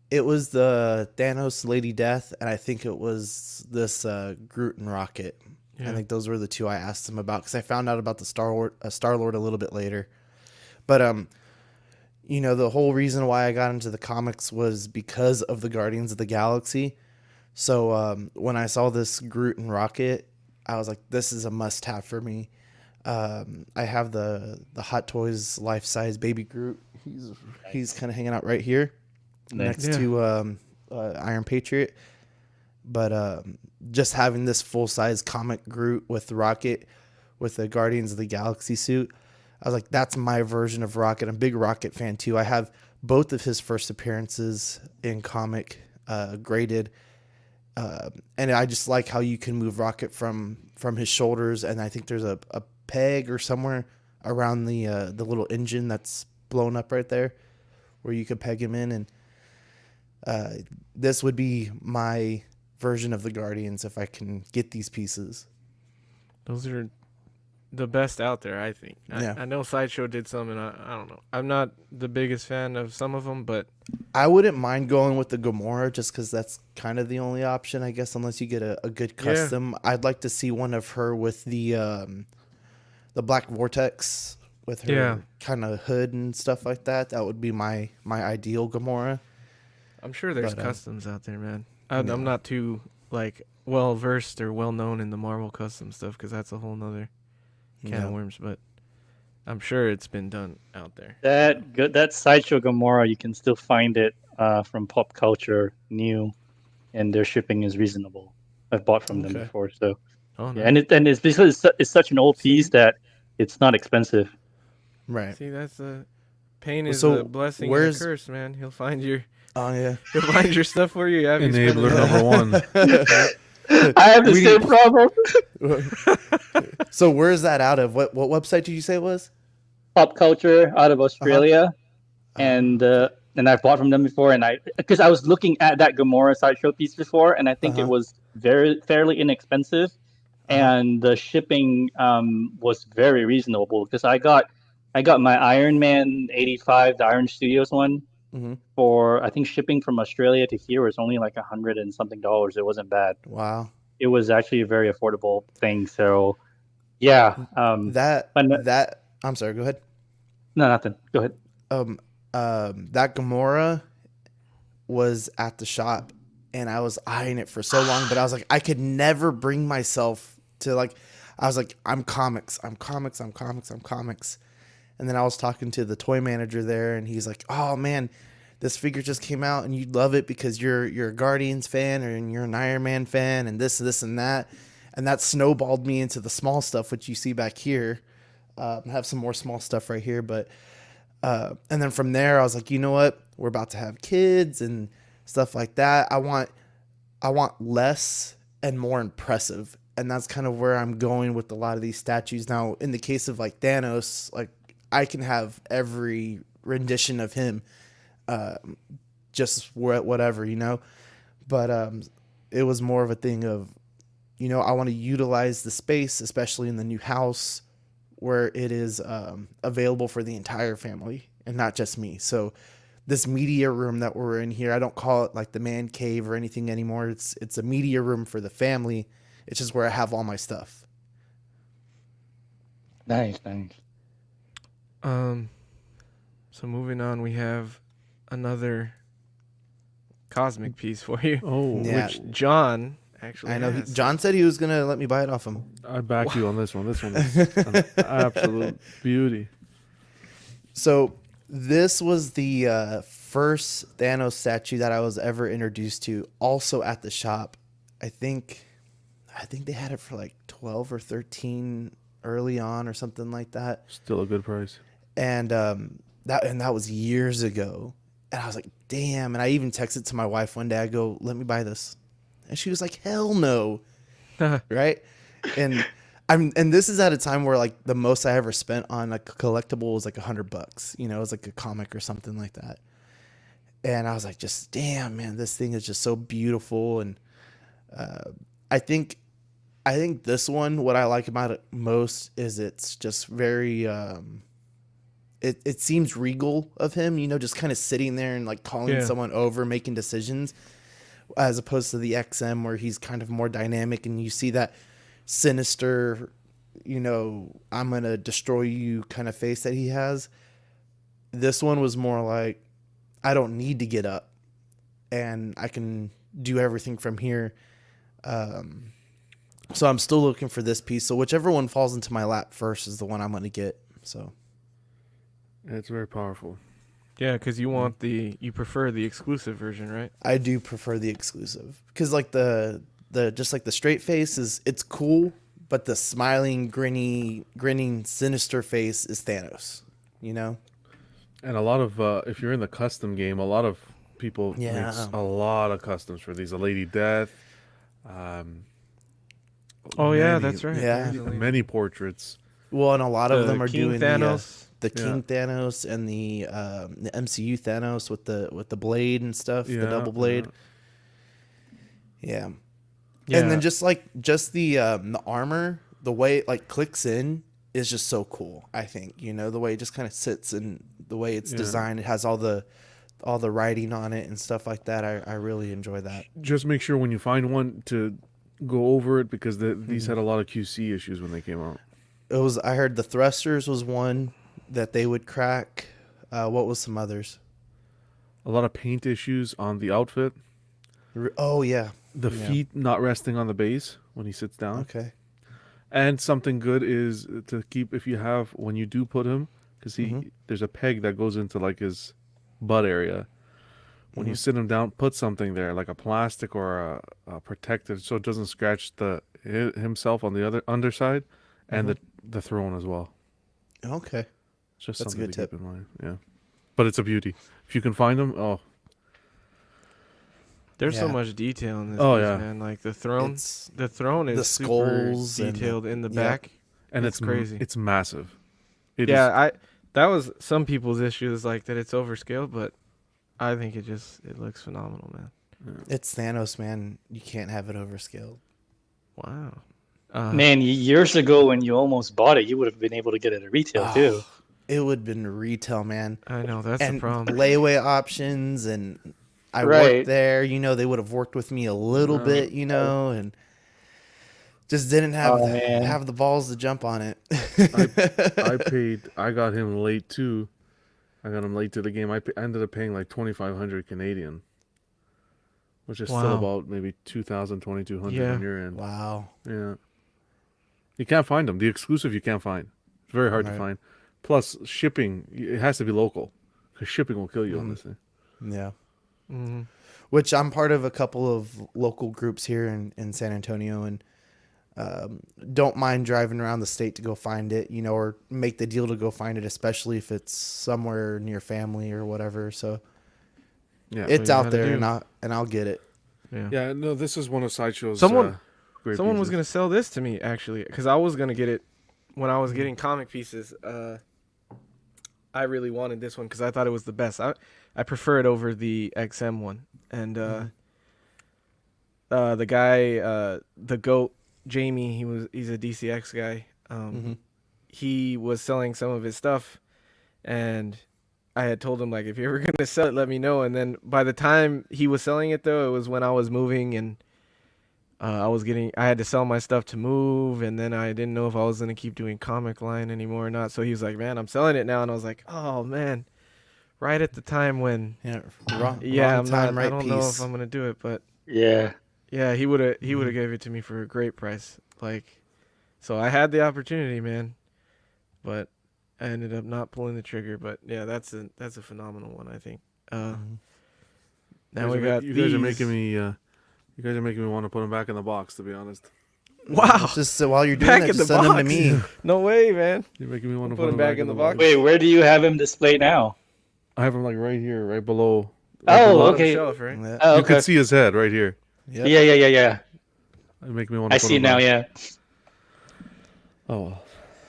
[SPEAKER 3] It was the Thanos Lady Death, and I think it was this Groot and Rocket.
[SPEAKER 1] Yeah.
[SPEAKER 3] I think those were the two I asked him about because I found out about the Star-Lord a little bit later. But you know, the whole reason why I got into the comics was because of the Guardians of the Galaxy. So when I saw this Groot and Rocket, I was like, this is a must-have for me. I have the Hot Toys life-size baby Groot. He's kind of hanging out right here next to Iron Patriot. But just having this full-size comic Groot with Rocket with the Guardians of the Galaxy suit, I was like, that's my version of Rocket. I'm a big Rocket fan too. I have both of his first appearances in comic graded. And I just like how you can move Rocket from his shoulders, and I think there's a peg or somewhere around the little engine that's blown up right there where you could peg him in, and this would be my version of the Guardians if I can get these pieces.
[SPEAKER 1] Those are the best out there, I think. I know Sideshow did some, and I don't know. I'm not the biggest fan of some of them, but
[SPEAKER 3] I wouldn't mind going with the Gamora just because that's kind of the only option, I guess, unless you get a good custom. Yeah. I'd like to see one of her with the Black Vortex with her kind of hood and stuff like that. That would be my ideal Gamora.
[SPEAKER 1] I'm sure there's customs out there, man. I'm not too well versed or well known in the Marvel custom stuff because that's a whole nother can of worms, but I'm sure it's been done out there.
[SPEAKER 4] That Sideshow Gamora, you can still find it from Pop Culture new, and their shipping is reasonable. I've bought from them before, so and it's because it's such an old piece that it's not expensive.
[SPEAKER 3] Right.
[SPEAKER 1] See, that's a pain is a blessing and a curse, man. He'll find your he'll find your stuff for you.
[SPEAKER 2] Enabler number one.
[SPEAKER 4] I have the same problem.
[SPEAKER 3] So where is that out of? What website did you say it was?
[SPEAKER 4] Pop Culture out of Australia, and I've bought from them before, and because I was looking at that Gamora Sideshow piece before, and I think it was fairly inexpensive, and the shipping was very reasonable because I got my Iron Man 85, the Iron Studios one, for I think shipping from Australia to here was only like $100 and something. It wasn't bad.
[SPEAKER 3] Wow. It
[SPEAKER 4] was actually a very affordable thing. So yeah.
[SPEAKER 3] I'm sorry, go ahead.
[SPEAKER 4] No, nothing. Go ahead.
[SPEAKER 3] That Gamora was at the shop and I was eyeing it for so long, but I was like, I could never bring myself to I was like, I'm comics. And then I was talking to the toy manager there, and he's like, "Oh man, this figure just came out, and you'd love it because you're a Guardians fan, and you're an Iron Man fan, and this and that." And that snowballed me into the small stuff, which you see back here. I have some more small stuff right here, but and then from there, I was like, you know what? We're about to have kids and stuff like that. I want less and more impressive, and that's kind of where I'm going with a lot of these statues. Now, in the case of Thanos, I can have every rendition of him, just whatever, but it was more of a thing of, I want to utilize the space, especially in the new house where it is available for the entire family and not just me. So this media room that we're in here, I don't call it the man cave or anything anymore. It's a media room for the family. It's just where I have all my stuff.
[SPEAKER 4] Nice.
[SPEAKER 1] So moving on, we have another cosmic piece for you. Which John actually
[SPEAKER 3] I know
[SPEAKER 1] has.
[SPEAKER 3] John said he was gonna let me buy it off him.
[SPEAKER 2] I back you on this one. This one is an absolute beauty.
[SPEAKER 3] So this was the first Thanos statue that I was ever introduced to, also at the shop. I think I think they had it for like 12 or 13 early on or something like that.
[SPEAKER 2] Still a good price.
[SPEAKER 3] And that was years ago. And I was like, damn. And I even texted to my wife one day. I go, let me buy this. And she was like, hell no. Right. And this is at a time where like the most I ever spent on a collectible was like $100. You know, it was like a comic or something like that. And I was like, just damn, man, this thing is just so beautiful. And I think this one, what I like about it most is it's just very it seems regal of him, you know, just kind of sitting there and like calling someone over, making decisions, as opposed to the XM where he's kind of more dynamic and you see that sinister, you know, I'm going to destroy you kind of face that he has. This one was more like, I don't need to get up and I can do everything from here. So I'm still looking for this piece. So whichever one falls into my lap first is the one I'm going to get. So
[SPEAKER 2] It's very powerful.
[SPEAKER 1] Yeah, because you prefer the exclusive version, right?
[SPEAKER 3] I do prefer the exclusive because like the just like the straight face it's cool, but the smiling, grinning, sinister face is Thanos, you know?
[SPEAKER 2] And a lot of, if you're in the custom game, a lot of people make
[SPEAKER 3] Yeah.
[SPEAKER 2] a lot of customs for these. A Lady Death.
[SPEAKER 1] Oh yeah,
[SPEAKER 2] many-
[SPEAKER 1] that's right.
[SPEAKER 3] Yeah.
[SPEAKER 1] There's a lady.
[SPEAKER 2] Many portraits.
[SPEAKER 3] Well, and a lot of
[SPEAKER 1] The
[SPEAKER 3] them are
[SPEAKER 1] King
[SPEAKER 3] doing
[SPEAKER 1] Thanos.
[SPEAKER 3] the King Thanos and the MCU Thanos with the blade and stuff, the double blade. Yeah.
[SPEAKER 1] Yeah.
[SPEAKER 3] And then just the armor, the way it like clicks in is just so cool. I think, you know, the way it just kind of sits and the way it's designed, it has all the writing on it and stuff like that. I really enjoy that.
[SPEAKER 2] Just make sure when you find one to go over it because these had a lot of QC issues when they came out.
[SPEAKER 3] I heard the thrusters was one that they would crack. What was some others?
[SPEAKER 2] A lot of paint issues on the outfit.
[SPEAKER 3] Oh yeah.
[SPEAKER 2] The
[SPEAKER 3] Yeah.
[SPEAKER 2] feet not resting on the base when he sits down.
[SPEAKER 3] Okay.
[SPEAKER 2] And something good is to keep if you have when you do put him because there's a peg that goes into like his butt area. When you sit him down, put something there like a plastic or a protective so it doesn't scratch himself on the other underside and the throne as well.
[SPEAKER 3] Okay.
[SPEAKER 2] It's just
[SPEAKER 3] That's a
[SPEAKER 2] something
[SPEAKER 3] good
[SPEAKER 2] to
[SPEAKER 3] tip.
[SPEAKER 2] keep in mind. Yeah, but it's a beauty if you can find them. Oh,
[SPEAKER 1] There's so
[SPEAKER 3] Yeah.
[SPEAKER 1] much detail in this
[SPEAKER 2] Oh,
[SPEAKER 1] piece,
[SPEAKER 2] yeah.
[SPEAKER 1] man. Like the throne,
[SPEAKER 3] It's
[SPEAKER 1] the throne is
[SPEAKER 3] the
[SPEAKER 1] super
[SPEAKER 3] skulls and
[SPEAKER 1] detailed in the
[SPEAKER 3] yep.
[SPEAKER 1] back.
[SPEAKER 2] and
[SPEAKER 1] It's crazy.
[SPEAKER 2] It's massive. It
[SPEAKER 1] Yeah,
[SPEAKER 2] is-
[SPEAKER 1] that was some people's issues, like that it's overscaled, but I think it looks phenomenal, man.
[SPEAKER 3] it's Thanos, man. You can't have it overscaled.
[SPEAKER 1] Wow.
[SPEAKER 4] Man, years ago when you almost bought it, you would have been able to get it at retail too.
[SPEAKER 3] It would have been retail, man.
[SPEAKER 1] I know that's
[SPEAKER 3] And
[SPEAKER 1] the problem.
[SPEAKER 3] layaway options, and I
[SPEAKER 4] Right.
[SPEAKER 3] worked there. You know, they would have worked with me a little bit, you know, and just didn't have
[SPEAKER 4] Oh, man.
[SPEAKER 3] have the balls to jump on it.
[SPEAKER 2] I got him late too. I got him late to the game. I ended up paying like 2,500 Canadian, which is still
[SPEAKER 1] Wow.
[SPEAKER 2] about maybe 2,000, 2,200
[SPEAKER 1] Yeah.
[SPEAKER 2] on your end.
[SPEAKER 3] Wow.
[SPEAKER 2] Yeah. You can't find them. The exclusive you can't find. It's very hard to
[SPEAKER 3] Right.
[SPEAKER 2] find. Plus shipping, it has to be local because shipping will kill you on this thing.
[SPEAKER 3] Yeah.
[SPEAKER 1] Mhm.
[SPEAKER 3] Which I'm part of a couple of local groups here in San Antonio, and don't mind driving around the state to go find it, you know, or make the deal to go find it, especially if it's somewhere near family or whatever. So
[SPEAKER 2] Yeah.
[SPEAKER 3] it's
[SPEAKER 1] you
[SPEAKER 3] out
[SPEAKER 1] gotta
[SPEAKER 3] there,
[SPEAKER 1] do.
[SPEAKER 3] and I'll get it.
[SPEAKER 1] Yeah.
[SPEAKER 2] Yeah, no, this is one of Sideshow's
[SPEAKER 1] Someone
[SPEAKER 2] great
[SPEAKER 1] was
[SPEAKER 2] pieces.
[SPEAKER 1] gonna sell this to me actually, because I was gonna get it when I was getting comic pieces. I really wanted this one because I thought it was the best. I prefer it over the XM one, and the guy, the goat Jamie, he's a DCX guy. He was selling some of his stuff, and I had told him like, if you're ever gonna sell it, let me know. And then by the time he was selling it, though, it was when I was moving, and I had to sell my stuff to move, and then I didn't know if I was gonna keep doing comic line anymore or not. So he was like, "Man, I'm selling it now," and I was like, "Oh man," right at the time when,
[SPEAKER 3] Yeah,
[SPEAKER 1] wrong
[SPEAKER 3] wrong time,
[SPEAKER 1] I
[SPEAKER 3] right
[SPEAKER 1] don't know
[SPEAKER 3] piece.
[SPEAKER 1] if I'm gonna do it, but
[SPEAKER 4] Yeah.
[SPEAKER 1] yeah, he would have gave it to me for a great price. Like, so I had the opportunity, man, but I ended up not pulling the trigger. But yeah, that's a phenomenal one, I think. Now we got
[SPEAKER 2] you guys are
[SPEAKER 1] these.
[SPEAKER 2] making me. You guys are making me want to put them back in the box. To be honest.
[SPEAKER 1] Wow.
[SPEAKER 3] Just while you're doing
[SPEAKER 1] Back
[SPEAKER 3] that,
[SPEAKER 1] in
[SPEAKER 3] just
[SPEAKER 1] the
[SPEAKER 3] send them to
[SPEAKER 1] box.
[SPEAKER 3] me.
[SPEAKER 1] No way, man.
[SPEAKER 2] You're making me want to
[SPEAKER 1] Put him back in the box.
[SPEAKER 4] Wait, where do you have him displayed now?
[SPEAKER 2] I have him like right here, right below.
[SPEAKER 4] Oh,
[SPEAKER 2] below.
[SPEAKER 4] okay.
[SPEAKER 1] Shelf, right?
[SPEAKER 3] Yeah.
[SPEAKER 4] Oh,
[SPEAKER 2] You
[SPEAKER 4] okay.
[SPEAKER 2] can see his head right here.
[SPEAKER 3] Yep.
[SPEAKER 4] Yeah.
[SPEAKER 2] You make me want to
[SPEAKER 4] I see it now. Yeah.
[SPEAKER 2] Oh,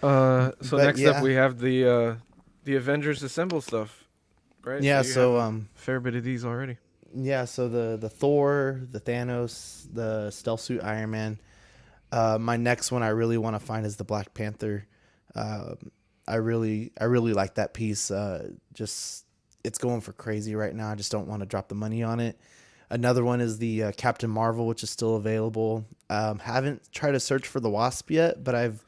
[SPEAKER 1] So
[SPEAKER 3] But
[SPEAKER 1] next
[SPEAKER 3] yeah.
[SPEAKER 1] up we have the Avengers Assemble stuff, right?
[SPEAKER 3] Yeah,
[SPEAKER 1] you
[SPEAKER 3] so,
[SPEAKER 1] have a fair bit of these already.
[SPEAKER 3] Yeah, so the Thor, the Thanos, the Stealth Suit Iron Man. My next one I really want to find is the Black Panther. I really like that piece. Just it's going for crazy right now. I just don't want to drop the money on it. Another one is the Captain Marvel, which is still available. Haven't tried to search for the Wasp yet, but I've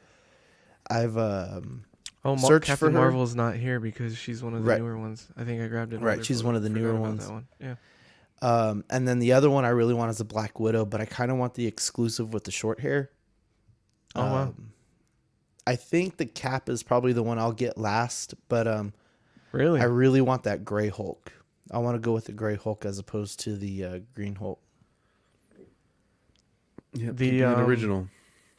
[SPEAKER 3] searched
[SPEAKER 1] Captain
[SPEAKER 3] for her.
[SPEAKER 1] Marvel's not here because she's one of the
[SPEAKER 3] Right.
[SPEAKER 1] newer ones. I think I grabbed it.
[SPEAKER 3] Right, she's one of the newer
[SPEAKER 1] Forgot about
[SPEAKER 3] ones.
[SPEAKER 1] that one. Yeah.
[SPEAKER 3] And then the other one I really want is the Black Widow, but I kind of want the exclusive with the short hair.
[SPEAKER 1] Oh wow.
[SPEAKER 3] I think the Cap is probably the one I'll get last, but
[SPEAKER 1] Really?
[SPEAKER 3] I really want that Gray Hulk. I want to go with the Gray Hulk as opposed to the Green Hulk.
[SPEAKER 2] yeah.
[SPEAKER 1] The,
[SPEAKER 2] The original.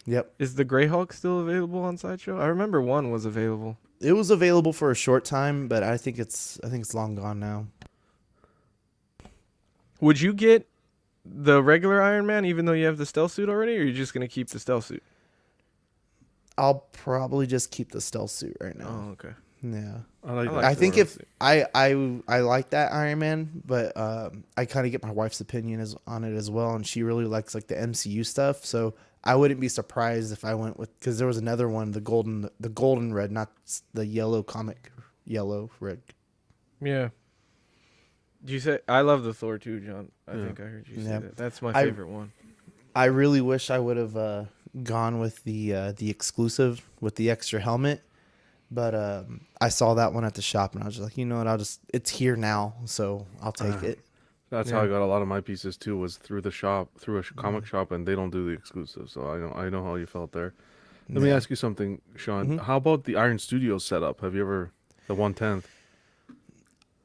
[SPEAKER 3] Yep.
[SPEAKER 1] Is the Grey Hulk still available on Sideshow? I remember one was available.
[SPEAKER 3] It was available for a short time, but I think it's long gone now.
[SPEAKER 1] Would you get the regular Iron Man even though you have the stealth suit already, or are you just gonna keep the stealth suit?
[SPEAKER 3] I'll probably just keep the stealth suit right now.
[SPEAKER 1] Oh, okay.
[SPEAKER 3] Yeah.
[SPEAKER 2] I like
[SPEAKER 1] I
[SPEAKER 2] that.
[SPEAKER 1] like
[SPEAKER 3] I think
[SPEAKER 1] stealth
[SPEAKER 3] if
[SPEAKER 1] suit.
[SPEAKER 3] I like that Iron Man, but I kind of get my wife's opinion on it as well, and she really likes like the MCU stuff. So I wouldn't be surprised if I went with, because there was another one, the golden red, not the yellow comic yellow red.
[SPEAKER 1] Yeah. Did you say I love the Thor too, John? I
[SPEAKER 2] Yeah.
[SPEAKER 1] think I heard you say
[SPEAKER 3] Yeah.
[SPEAKER 1] that. That's my
[SPEAKER 3] I-
[SPEAKER 1] favorite one.
[SPEAKER 3] I really wish I would have gone with the exclusive with the extra helmet, but I saw that one at the shop and I was just like, you know what, it's here now, so I'll take it.
[SPEAKER 2] That's
[SPEAKER 1] Yeah.
[SPEAKER 2] how I got a lot of my pieces too. Was through the shop, through a comic shop, and they don't do the exclusive. So I know how you felt there. Let me
[SPEAKER 3] Yeah.
[SPEAKER 2] ask you something, Sean.
[SPEAKER 3] Mhm.
[SPEAKER 2] How about the Iron Studios setup? Have you ever the 1/10?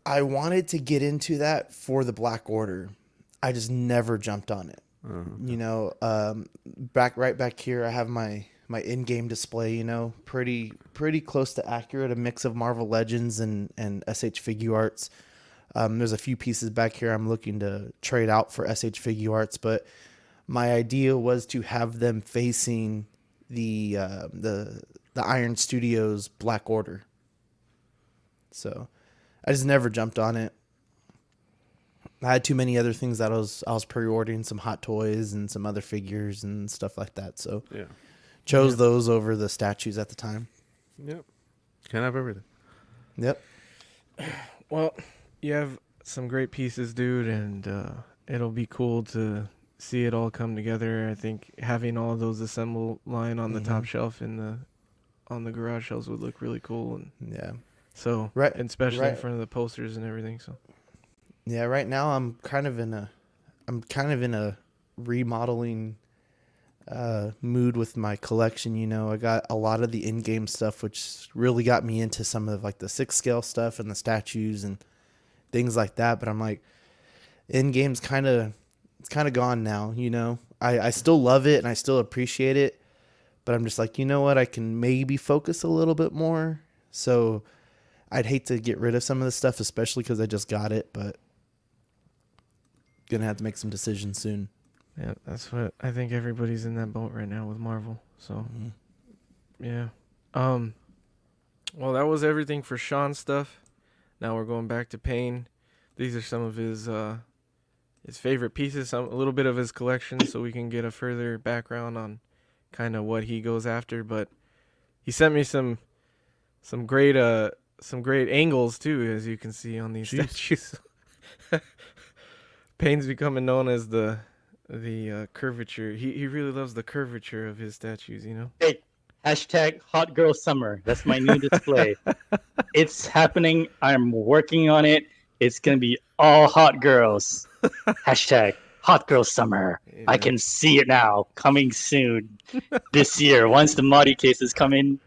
[SPEAKER 3] I wanted to get into that for the Black Order. I just never jumped on it. You know, right back here, I have my in-game display. You know, pretty close to accurate. A mix of Marvel Legends and SH Figure Arts. There's a few pieces back here I'm looking to trade out for SH Figure Arts, but my idea was to have them facing the Iron Studios Black Order. So I just never jumped on it. I had too many other things that I was pre-ordering, some Hot Toys and some other figures and stuff like that. So
[SPEAKER 2] Yeah.
[SPEAKER 3] chose those over the statues at the time.
[SPEAKER 2] Yep. Can't have everything.
[SPEAKER 3] Yep.
[SPEAKER 1] Well, you have some great pieces, dude, and it'll be cool to see it all come together. I think having all those assemble line on the top shelf on the garage shelves would look really cool, and
[SPEAKER 3] Yeah.
[SPEAKER 1] so
[SPEAKER 3] Right-
[SPEAKER 1] and especially in
[SPEAKER 3] right.
[SPEAKER 1] front of the posters and everything. So
[SPEAKER 3] Yeah, right now I'm kind of in a remodeling mood with my collection. You know, I got a lot of the in-game stuff, which really got me into some of like the 6 scale stuff and the statues and things like that. But I'm like, in-game's kind of gone now. You know, I still love it and I still appreciate it, but I'm just like, you know what, I can maybe focus a little bit more. So I'd hate to get rid of some of the stuff, especially because I just got it, but gonna have to make some decisions soon.
[SPEAKER 1] yeah, that's what I think. Everybody's in that boat right now with Marvel. So yeah. Well, that was everything for Sean's stuff. Now we're going back to Payne. These are some of his favorite pieces, a little bit of his collection, so we can get a further background on kind of what he goes after. But he sent me some great angles too, as you can see on these statues. Payne's becoming known as the curvature. He really loves the curvature of his statues, you know.
[SPEAKER 4] Hey, hashtag Hot Girl Summer. That's my new display. It's happening. I'm working on it. It's gonna be all hot girls. Hashtag Hot Girl Summer. I can see it now. Coming soon this year. Once the Muddy cases come in,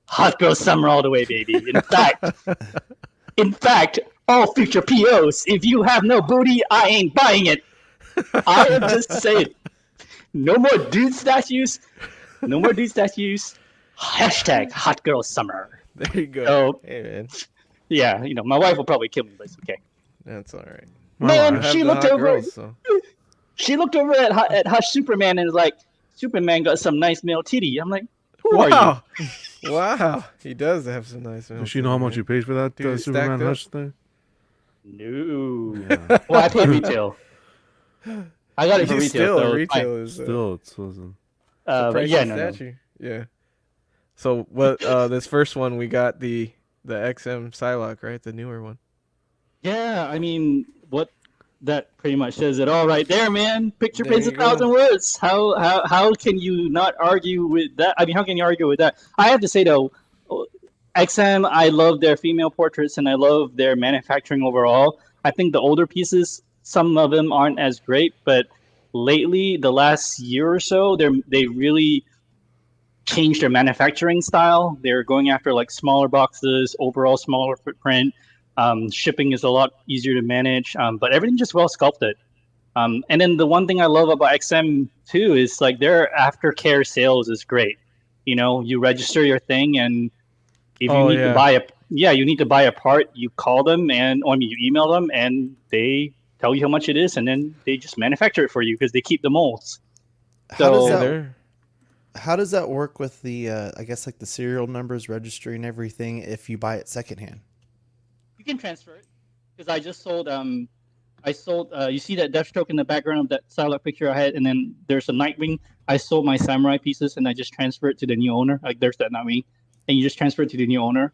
[SPEAKER 4] Hot Girl Summer all the way, baby. In fact, all future POs. If you have no booty, I ain't buying it. I am just saying. No more dude statues. No more dude statues. Hashtag hot girl summer.
[SPEAKER 1] There you go.
[SPEAKER 4] So
[SPEAKER 1] Hey man,
[SPEAKER 4] yeah, my wife will probably kill me, but it's okay.
[SPEAKER 1] that's all right.
[SPEAKER 4] Man,
[SPEAKER 1] I have
[SPEAKER 4] she
[SPEAKER 1] the
[SPEAKER 4] looked
[SPEAKER 1] hot
[SPEAKER 4] over.
[SPEAKER 1] girls, so
[SPEAKER 4] She looked over at Hush Superman and was like, Superman got some nice male titty. I'm like, who are you?
[SPEAKER 1] wow, wow, he does have some nice.
[SPEAKER 2] Does she know how much you paid for that
[SPEAKER 1] Dude, it's
[SPEAKER 2] Superman
[SPEAKER 1] stacked up.
[SPEAKER 2] Hush thing?
[SPEAKER 4] No.
[SPEAKER 2] Yeah.
[SPEAKER 4] Well, I paid retail. I got it for
[SPEAKER 1] You
[SPEAKER 4] retail.
[SPEAKER 1] still
[SPEAKER 4] So
[SPEAKER 1] retail is
[SPEAKER 2] Still, it wasn't.
[SPEAKER 4] but yeah, no.
[SPEAKER 1] statue. Yeah. So what? This first one we got the XM Psylocke, right? The newer one.
[SPEAKER 4] Yeah, I mean, what that pretty much says it all right there, man. Picture
[SPEAKER 1] There
[SPEAKER 4] paints
[SPEAKER 1] you
[SPEAKER 4] 1,000 words. How can you not argue with that? I mean, how can you argue with that? I have to say though, XM, I love their female portraits and I love their manufacturing overall. I think the older pieces, some of them aren't as great, but lately, the last year or so, they really changed their manufacturing style. They're going after like smaller boxes, overall smaller footprint. Shipping is a lot easier to manage, but everything just well sculpted. And then the one thing I love about XM too is like their aftercare sales is great. You register your thing, and if you need to buy you need to buy a part, you call them you email them, and they tell you how much it is, and then they just manufacture it for you because they keep the molds.
[SPEAKER 3] How does that work with the I guess like the serial numbers, registering everything if you buy it secondhand?
[SPEAKER 4] You can transfer it because I just sold. I sold. You see that Deathstroke in the background of that Psylocke picture I had, and then there's a Nightwing. I sold my samurai pieces and I just transfer it to the new owner. Like there's that Nightwing, and you just transfer it to the new owner.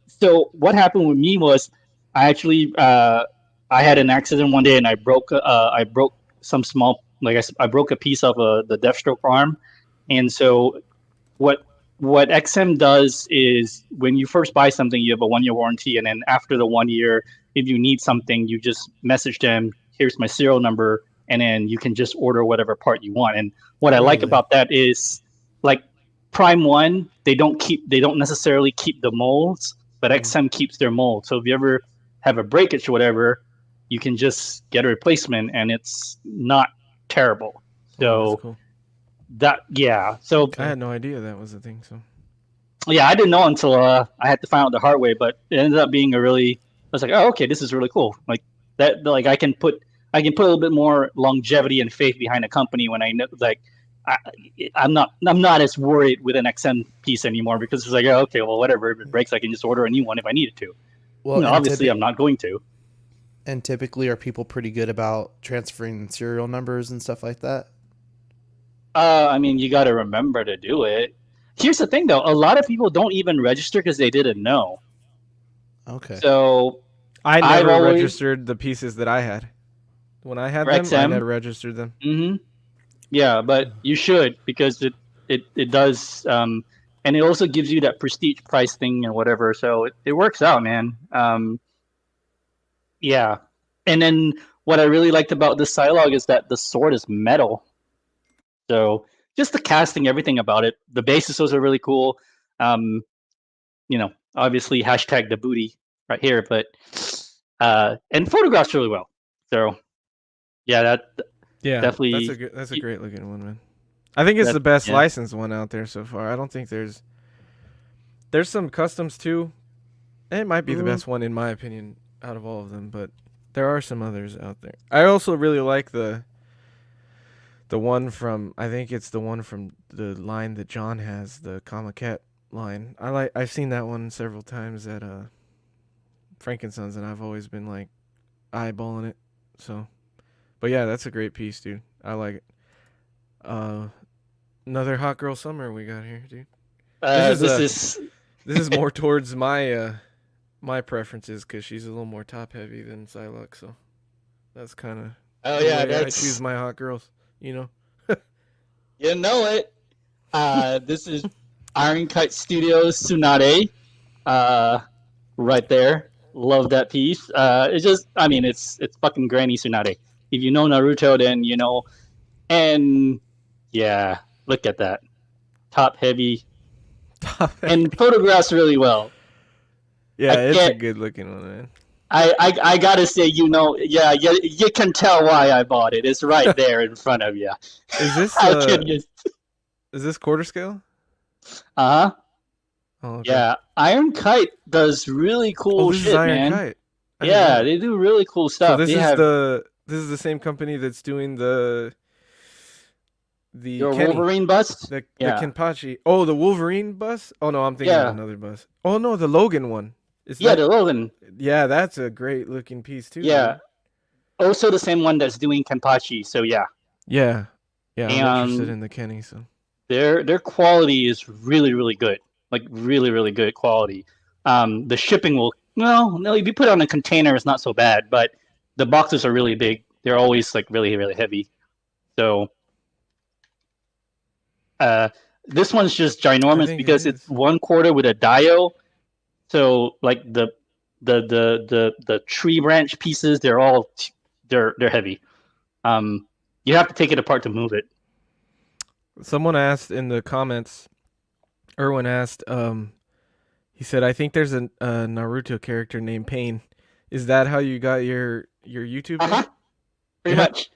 [SPEAKER 4] So what happened with me was I actually I had an accident one day and I broke some small I broke a piece of the Deathstroke arm, and so what XM does is when you first buy something, you have a 1-year warranty, and then after the 1 year, if you need something, you just message them, here's my serial number, and then you can just order whatever part you want. And what I like about that is like Prime 1, they don't necessarily keep the molds, but XM keeps their mold. So if you ever have a breakage or whatever, you can just get a replacement and it's not terrible. So
[SPEAKER 1] that's cool.
[SPEAKER 4] So
[SPEAKER 1] I had no idea that was a thing. So
[SPEAKER 4] yeah, I didn't know until I had to find out the hard way. But it ended up being I was like, oh, okay, this is really cool. Like that, like I can put a little bit more longevity and faith behind a company when I know, like I'm not as worried with an XM piece anymore because it's like, oh, okay, well, whatever, if it breaks, I can just order a new one if I needed to. Well, obviously, I'm not going to.
[SPEAKER 3] And typically, are people pretty good about transferring serial numbers and stuff like that?
[SPEAKER 4] I mean, you got to remember to do it. Here's the thing, though. A lot of people don't even register because they didn't know.
[SPEAKER 3] Okay.
[SPEAKER 4] So
[SPEAKER 1] I never registered the pieces that I had. When I had them, I never registered them.
[SPEAKER 4] Mm-hmm. Yeah, but you should because it does, and it also gives you that prestige price thing and whatever. So it works out, man. Yeah. And then what I really liked about this Psylocke is that the sword is metal. So just the casting, everything about it. The bases are really cool. Obviously hashtag the booty right here, but and photographs really well. So yeah, definitely
[SPEAKER 1] that's a great looking one, man. I think it's the best licensed one out there so far. I don't think there's some customs too. It might be the best one in my opinion out of all of them, but there are some others out there. I also really like the one from, I think it's the one from the line that John has, the Maquette line. I've seen that one several times at Frankensons, and I've always been like eyeballing it. So, but yeah, that's a great piece, dude. I like it. Another hot girl summer we got here, dude. This is more towards my my preferences because she's a little more top heavy than Psylocke, so that's kind of I choose my hot girls. You know
[SPEAKER 4] it. This is Iron Kite Studios Tsunade. Right there. Love that piece. It's just, I mean, it's fucking Granny Tsunade. If you know Naruto, then you know. And yeah, look at that. Top heavy. And photographs really well.
[SPEAKER 1] Yeah, it's a good looking one, man.
[SPEAKER 4] I gotta say, yeah, you can tell why I bought it. It's right there in front of you.
[SPEAKER 1] Is this
[SPEAKER 4] How can you?
[SPEAKER 1] is this quarter scale?
[SPEAKER 4] Uh huh.
[SPEAKER 1] Oh, okay.
[SPEAKER 4] Yeah, Iron Kite does really
[SPEAKER 1] Oh,
[SPEAKER 4] cool
[SPEAKER 1] this is
[SPEAKER 4] shit,
[SPEAKER 1] Iron
[SPEAKER 4] man.
[SPEAKER 1] Kite. I didn't know
[SPEAKER 4] Yeah,
[SPEAKER 1] that.
[SPEAKER 4] they do really cool
[SPEAKER 1] So
[SPEAKER 4] stuff. They
[SPEAKER 1] this is the same company that's doing the
[SPEAKER 4] your
[SPEAKER 1] Kenny,
[SPEAKER 4] Wolverine bust.
[SPEAKER 1] the
[SPEAKER 4] Yeah,
[SPEAKER 1] Kenpachi. Oh, the Wolverine bus? Oh no, I'm thinking of
[SPEAKER 4] yeah,
[SPEAKER 1] another bus. Oh no, the Logan one. Is
[SPEAKER 4] yeah.
[SPEAKER 1] that
[SPEAKER 4] The Logan.
[SPEAKER 1] Yeah, that's a great looking piece too,
[SPEAKER 4] Yeah,
[SPEAKER 1] dude.
[SPEAKER 4] also the same one that's doing Kenpachi. So yeah,
[SPEAKER 1] Yeah. Yeah, I'm interested
[SPEAKER 4] and
[SPEAKER 1] in the Kenny, so.
[SPEAKER 4] their quality is really really good, like really really good quality. The shipping will no if you put it on a container, it's not so bad, but the boxes are really big. They're always like really really heavy. So uh, this one's just
[SPEAKER 1] I
[SPEAKER 4] ginormous
[SPEAKER 1] think it
[SPEAKER 4] because it's
[SPEAKER 1] is.
[SPEAKER 4] 1/4 with a dio. So like the tree branch pieces, they're heavy. You have to take it apart to move it.
[SPEAKER 1] Someone asked in the comments, Erwin asked, he said, I think there's a Naruto character named Pain. Is that how you got your YouTube
[SPEAKER 4] Uh
[SPEAKER 1] name?
[SPEAKER 4] huh. Pretty
[SPEAKER 1] Yeah.
[SPEAKER 4] much.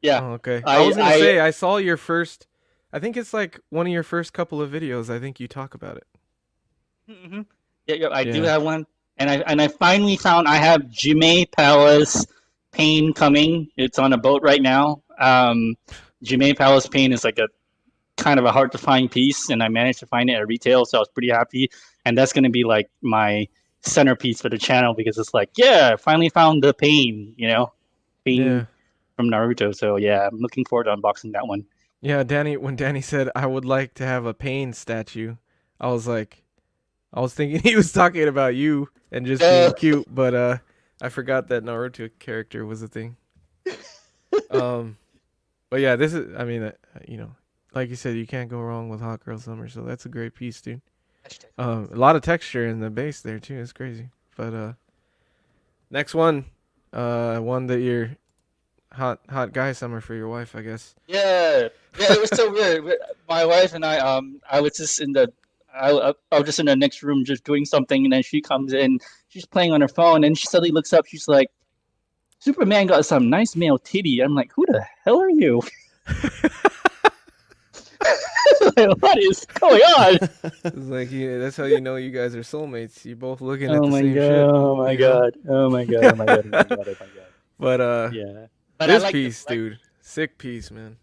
[SPEAKER 4] Yeah.
[SPEAKER 1] Oh, okay. I
[SPEAKER 4] I
[SPEAKER 1] was gonna say I saw your first. I think it's like one of your first couple of videos. I think you talk about it.
[SPEAKER 4] Mhm. Yeah, I do
[SPEAKER 1] Yeah.
[SPEAKER 4] have one, and I finally found I have Jime Palace Pain coming. It's on a boat right now. Jime Palace Pain is like a kind of a hard to find piece, and I managed to find it at retail, so I was pretty happy. And that's going to be like my centerpiece for the channel because it's like, yeah, I finally found the Pain, Pain
[SPEAKER 1] Yeah.
[SPEAKER 4] from Naruto. So yeah, I'm looking forward to unboxing that one.
[SPEAKER 1] Yeah. When Danny said I would like to have a Pain statue, I was like, I was thinking he was talking about you and just
[SPEAKER 4] Uh,
[SPEAKER 1] being cute, but I forgot that Naruto character was a thing. Um, but yeah, this is. I mean, like you said, you can't go wrong with Hot Girl Summer, so that's a great piece, dude. A lot of texture in the base there too. It's crazy. But next one, one that you're hot guy summer for your wife, I guess.
[SPEAKER 4] Yeah, yeah, it was so weird. My wife and I was just I was just in the next room just doing something, and then she comes in, she's playing on her phone, and she suddenly looks up, she's like, "Superman got some nice male titty." I'm like, "Who the hell are you?" Like, what is going on?
[SPEAKER 1] It's like, yeah, that's how you know you guys are soulmates. You're both looking at
[SPEAKER 4] Oh
[SPEAKER 1] the
[SPEAKER 4] my
[SPEAKER 1] same
[SPEAKER 4] god!
[SPEAKER 1] shit,
[SPEAKER 4] Oh my
[SPEAKER 1] you know.
[SPEAKER 4] god! Oh my god! Oh my god! Oh my god! Oh my god!
[SPEAKER 1] But
[SPEAKER 4] Yeah, but I
[SPEAKER 1] this
[SPEAKER 4] like the
[SPEAKER 1] piece, dude, sick piece, man.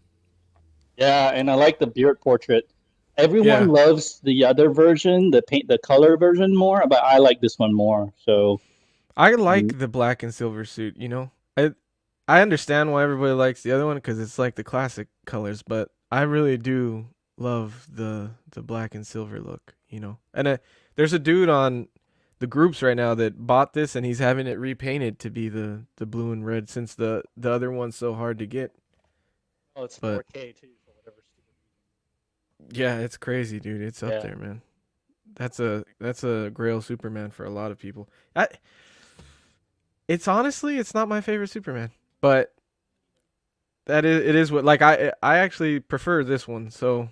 [SPEAKER 4] yeah, and I like the beard portrait. Everyone
[SPEAKER 1] Yeah,
[SPEAKER 4] loves the other version, the color version more, but I like this one more. So,
[SPEAKER 1] I
[SPEAKER 4] um,
[SPEAKER 1] like the black and silver suit. You know, I understand why everybody likes the other one because it's like the classic colors, but I really do love the black and silver look. You know, and there's a dude on the groups right now that bought this and he's having it repainted to be the blue and red since the other one's so hard to get.
[SPEAKER 4] oh, it's
[SPEAKER 1] But
[SPEAKER 4] 4K too, for whatever stupid
[SPEAKER 1] yeah, it's crazy, dude. It's up
[SPEAKER 4] reason.
[SPEAKER 1] there, man. That's a Grail Superman for a lot of people. It's not my favorite Superman, but it is what like I actually prefer this one. So,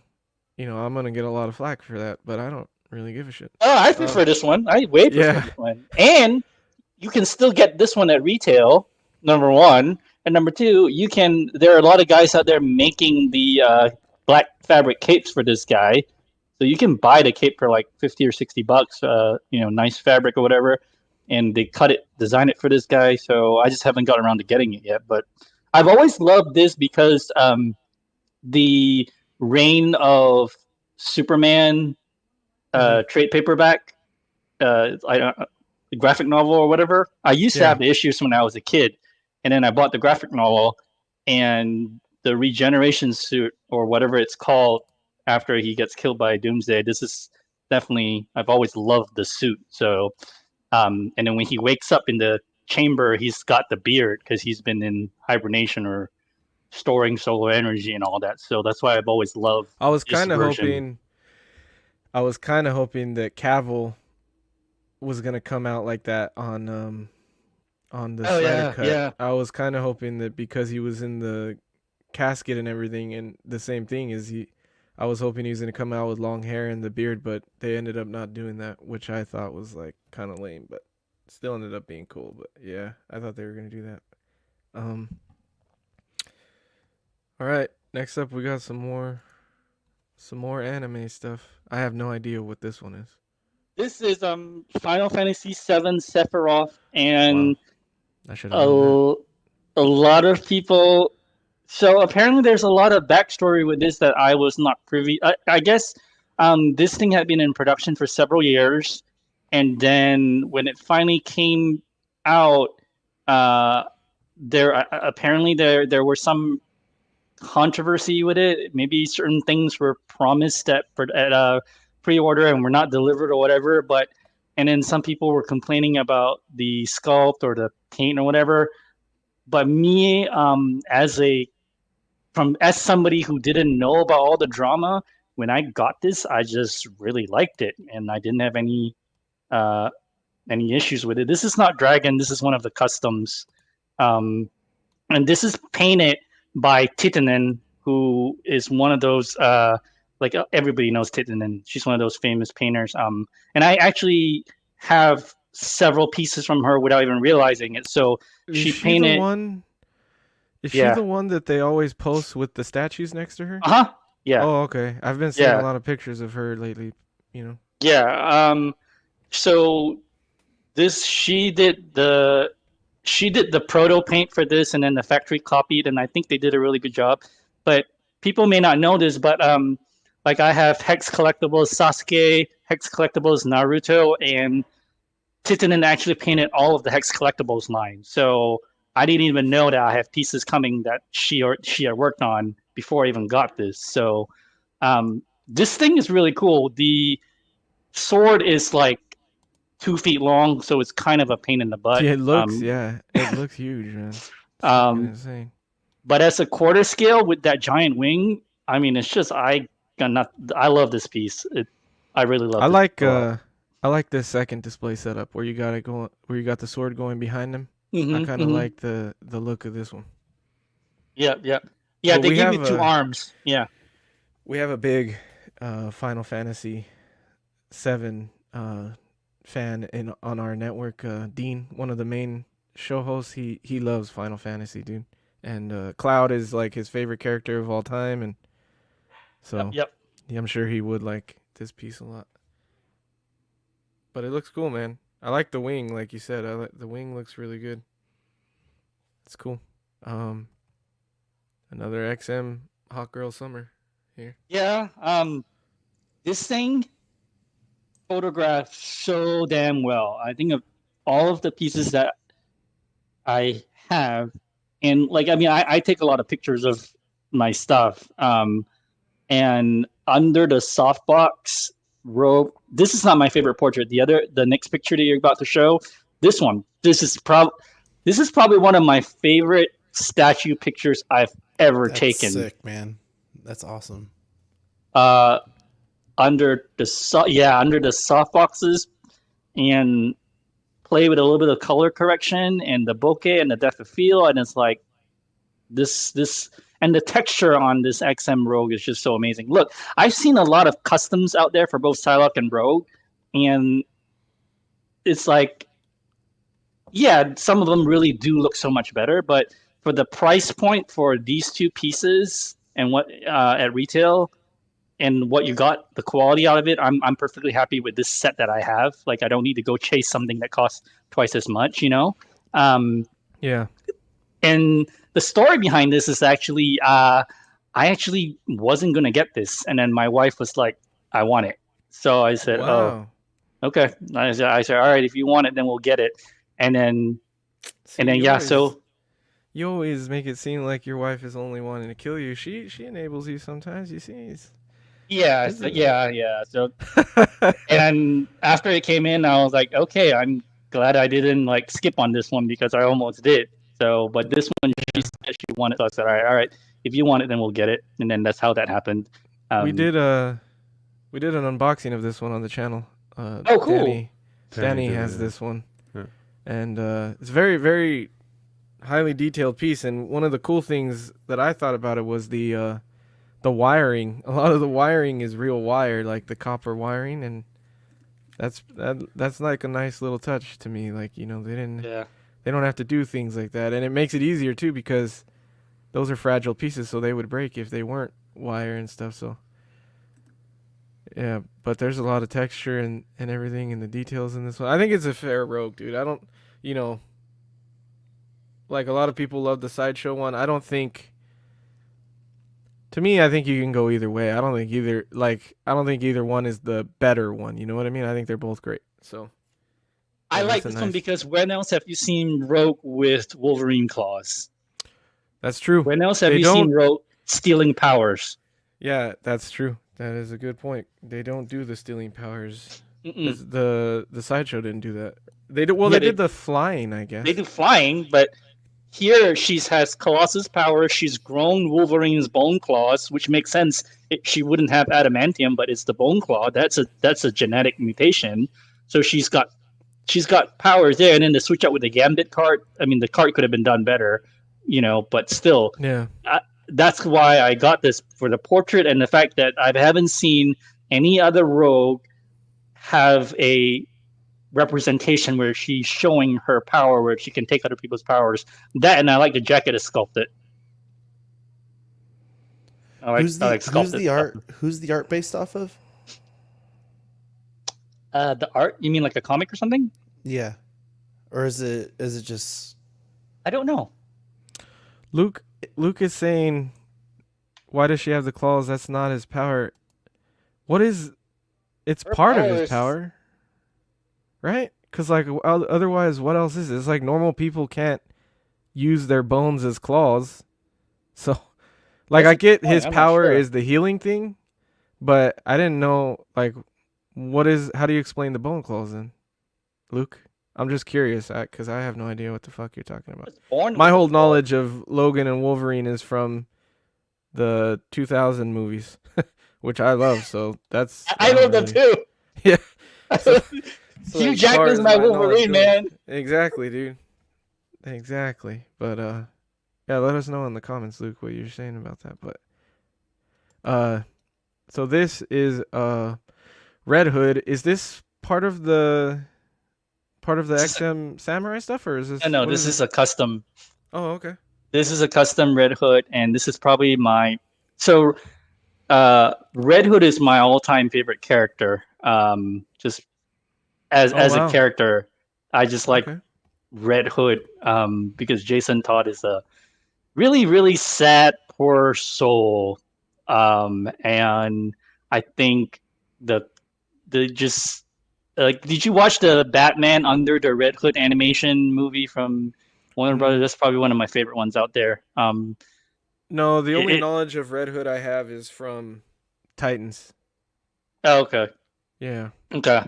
[SPEAKER 1] I'm gonna get a lot of flack for that, but I don't really give a shit.
[SPEAKER 4] Oh, I
[SPEAKER 1] Uh,
[SPEAKER 4] prefer this one. I way prefer
[SPEAKER 1] yeah,
[SPEAKER 4] this one. And you can still get this one at retail, number one. And number two, there are a lot of guys out there making the black fabric capes for this guy. So you can buy the cape for like 50 or $60, nice fabric or whatever. And they design it for this guy. So I just haven't gotten around to getting it yet. But I've always loved this because the reign of Superman
[SPEAKER 1] hmm
[SPEAKER 4] trade paperback, the graphic novel or whatever. I used to
[SPEAKER 1] yeah.
[SPEAKER 4] have the issues when I was a kid, and then I bought the graphic novel and the regeneration suit or whatever it's called after he gets killed by Doomsday. This is definitely I've always loved the suit. So, and then when he wakes up in the chamber, he's got the beard because he's been in hibernation or storing solar energy and all that. So that's why I've always loved
[SPEAKER 1] I was
[SPEAKER 4] this
[SPEAKER 1] kind of
[SPEAKER 4] version.
[SPEAKER 1] hoping I was kind of hoping that Cavill was gonna come out like that on the
[SPEAKER 4] Oh
[SPEAKER 1] Snyder
[SPEAKER 4] yeah,
[SPEAKER 1] cut.
[SPEAKER 4] yeah.
[SPEAKER 1] I was kind of hoping that because he was in the casket and everything, and the same thing is I was hoping he was gonna come out with long hair and the beard, but they ended up not doing that, which I thought was like kind of lame. But still ended up being cool. But yeah, I thought they were gonna do that. All right. Next up, we got some more anime stuff. I have no idea what this one is.
[SPEAKER 4] This is Final Fantasy VII Sephiroth, and
[SPEAKER 1] Wow. I should have known
[SPEAKER 4] a lot of people. So apparently, there's a lot of backstory with this that I was not privy. I guess this thing had been in production for several years, and then when it finally came out, there were some controversy with it. Maybe certain things were promised at pre-order and were not delivered or whatever. And then some people were complaining about the sculpt or the paint or whatever. But me, as somebody who didn't know about all the drama, when I got this, I just really liked it, and I didn't have any issues with it. This is not Dragon. This is one of the customs, and this is painted by Titanen, who is one of those everybody knows Titanen. She's one of those famous painters. And I actually have several pieces from her without even realizing it. So she painted.
[SPEAKER 1] Is she the one that they always post with the statues next to her?
[SPEAKER 4] Yeah.
[SPEAKER 1] Oh, okay. I've been seeing a lot of pictures of her lately.
[SPEAKER 4] Yeah. So she did the proto paint for this, and then the factory copied, and I think they did a really good job. But people may not know this, but like I have Hex Collectibles Sasuke, Hex Collectibles Naruto, and Titanen actually painted all of the Hex Collectibles line. So I didn't even know that I have pieces coming that she had worked on before I even got this. So this thing is really cool. The sword is like 2 feet long, so it's kind of a pain in the butt.
[SPEAKER 1] Yeah, it looks huge, man. It's insane.
[SPEAKER 4] But as a quarter scale with that giant wing, I mean, it's just I love this piece. I really love it.
[SPEAKER 1] I like this second display setup where you got the sword going behind him.
[SPEAKER 4] Mm-hmm,
[SPEAKER 1] I kind of like the look of this one.
[SPEAKER 4] Yeah. They give you 2 arms. Yeah.
[SPEAKER 1] We have a big Final Fantasy VII fan on our network. Dean, one of the main show hosts, he loves Final Fantasy, dude. And Cloud is like his favorite character of all time, and so
[SPEAKER 4] Yep.
[SPEAKER 1] I'm sure he would like this piece a lot. But it looks cool, man. I like the wing, like you said. The wing looks really good. It's cool. Another XM Hot Girl Summer here.
[SPEAKER 4] Yeah. This thing photographed so damn well. I think of all of the pieces that I have, and I take a lot of pictures of my stuff. And under the softbox robe, this is not my favorite portrait. The next picture that you're about to show, this is probably one of my favorite statue pictures I've ever taken.
[SPEAKER 3] Sick, man. That's awesome.
[SPEAKER 4] Under the softboxes, and play with a little bit of color correction and the bokeh and the depth of field, and it's like this and the texture on this XM Rogue is just so amazing. Look, I've seen a lot of customs out there for both Psylocke and Rogue, and it's like, yeah, some of them really do look so much better, but for the price point for these 2 pieces and what at retail and what you got, the quality out of it, I'm perfectly happy with this set that I have. Like, I don't need to go chase something that costs twice as much,
[SPEAKER 1] Yeah.
[SPEAKER 4] And the story behind this is actually, I actually wasn't going to get this. And then my wife was like, I want it. So I said,
[SPEAKER 1] wow.
[SPEAKER 4] Oh, okay. I said, all right, if you want it, then we'll get it. And then, so.
[SPEAKER 1] You always make it seem like your wife is only wanting to kill you. She enables you sometimes, you see.
[SPEAKER 4] Yeah. So, and after it came in, I was like, okay, I'm glad I didn't skip on this one because I almost did. So, but this one, she said she wanted, so I said, all right, if you want it, then we'll get it. And then that's how that happened.
[SPEAKER 1] We did an unboxing of this one on the channel.
[SPEAKER 4] Oh, cool.
[SPEAKER 1] Danny has this one. Yeah. And it's very, very highly detailed piece. And one of the cool things that I thought about it was the wiring. A lot of the wiring is real wire, like the copper wiring. And That's like a nice little touch to me. Like, you know,
[SPEAKER 4] Yeah.
[SPEAKER 1] they don't have to do things like that, and it makes it easier too because those are fragile pieces, so they would break if they weren't wire and stuff. So yeah, but there's a lot of texture and everything and the details in this one. I think it's a fair Rogue, dude. I don't, you know, like a lot of people love the Sideshow one. I don't think. To me, I think you can go either way. I don't think either one is the better one. You know what I mean? I think they're both great. So
[SPEAKER 4] I
[SPEAKER 1] yeah,
[SPEAKER 4] like
[SPEAKER 1] that's a
[SPEAKER 4] this one
[SPEAKER 1] nice-
[SPEAKER 4] because when else have you seen Rogue with Wolverine claws?
[SPEAKER 1] That's true.
[SPEAKER 4] When else have
[SPEAKER 1] They
[SPEAKER 4] you
[SPEAKER 1] don't-
[SPEAKER 4] seen Rogue stealing powers?
[SPEAKER 1] Yeah, that's true. That is a good point. They don't do the stealing powers.
[SPEAKER 4] Mm-mm.
[SPEAKER 1] The Sideshow didn't do that. They did. Well,
[SPEAKER 4] Yeah,
[SPEAKER 1] they did the flying, I guess.
[SPEAKER 4] They do flying, but here she has Colossus power. She's grown Wolverine's bone claws, which makes sense. She wouldn't have adamantium, but it's the bone claw. That's a genetic mutation. So she's got powers there, and then to switch out with the Gambit card. I mean, the card could have been done better, you know, but still.
[SPEAKER 1] Yeah.
[SPEAKER 4] That's why I got this for the portrait and the fact that I haven't seen any other Rogue have a representation where she's showing her power, where she can take other people's powers. That, and I like the jacket is sculpted.
[SPEAKER 3] Who's the art based off of?
[SPEAKER 4] The art? You mean like a comic or something?
[SPEAKER 3] Yeah, or is it just?
[SPEAKER 4] I don't know.
[SPEAKER 1] Luke is saying, why does she have the claws? That's not his power. What is? It's
[SPEAKER 4] Her
[SPEAKER 1] part of
[SPEAKER 4] power
[SPEAKER 1] his
[SPEAKER 4] is-
[SPEAKER 1] power, right? Because like otherwise, what else is it? It's like normal people can't use their bones as claws. So, like,
[SPEAKER 4] That's
[SPEAKER 1] I
[SPEAKER 4] a
[SPEAKER 1] get
[SPEAKER 4] good point.
[SPEAKER 1] his
[SPEAKER 4] I'm not
[SPEAKER 1] power
[SPEAKER 4] sure.
[SPEAKER 1] is the healing thing, but I didn't know like what is. How do you explain the bone claws then, Luke? I'm just curious because I have no idea what the fuck you're talking about.
[SPEAKER 4] It's born
[SPEAKER 1] My
[SPEAKER 4] with
[SPEAKER 1] whole
[SPEAKER 4] the claw.
[SPEAKER 1] knowledge of Logan and Wolverine is from the 2000 movies, which I love. So that's
[SPEAKER 4] I love them too.
[SPEAKER 1] Yeah. So
[SPEAKER 4] Hugh
[SPEAKER 1] as far
[SPEAKER 4] Jackman's
[SPEAKER 1] as
[SPEAKER 4] my
[SPEAKER 1] knowledge
[SPEAKER 4] Wolverine,
[SPEAKER 1] goes-
[SPEAKER 4] man.
[SPEAKER 1] Exactly, dude. Exactly. But yeah, let us know in the comments, Luke, what you're saying about that. But so this is Red Hood. Is this part of the XM Samurai stuff, or is this?
[SPEAKER 4] No,
[SPEAKER 1] what
[SPEAKER 4] this
[SPEAKER 1] it?
[SPEAKER 4] is a custom.
[SPEAKER 1] Oh, okay.
[SPEAKER 4] This is a custom Red Hood, and this is probably my Red Hood is my all-time favorite character. Just as
[SPEAKER 1] wow.
[SPEAKER 4] a character, I just like
[SPEAKER 1] Okay.
[SPEAKER 4] Red Hood because Jason Todd is a really, really sad, poor soul, and I think the just like, did you watch the Batman Under the Red Hood animation movie from Warner Brothers? That's probably one of my favorite ones out there.
[SPEAKER 1] No, the only
[SPEAKER 4] it-
[SPEAKER 1] knowledge of Red Hood I have is from Titans.
[SPEAKER 4] Oh, okay.
[SPEAKER 1] Yeah.
[SPEAKER 4] Okay.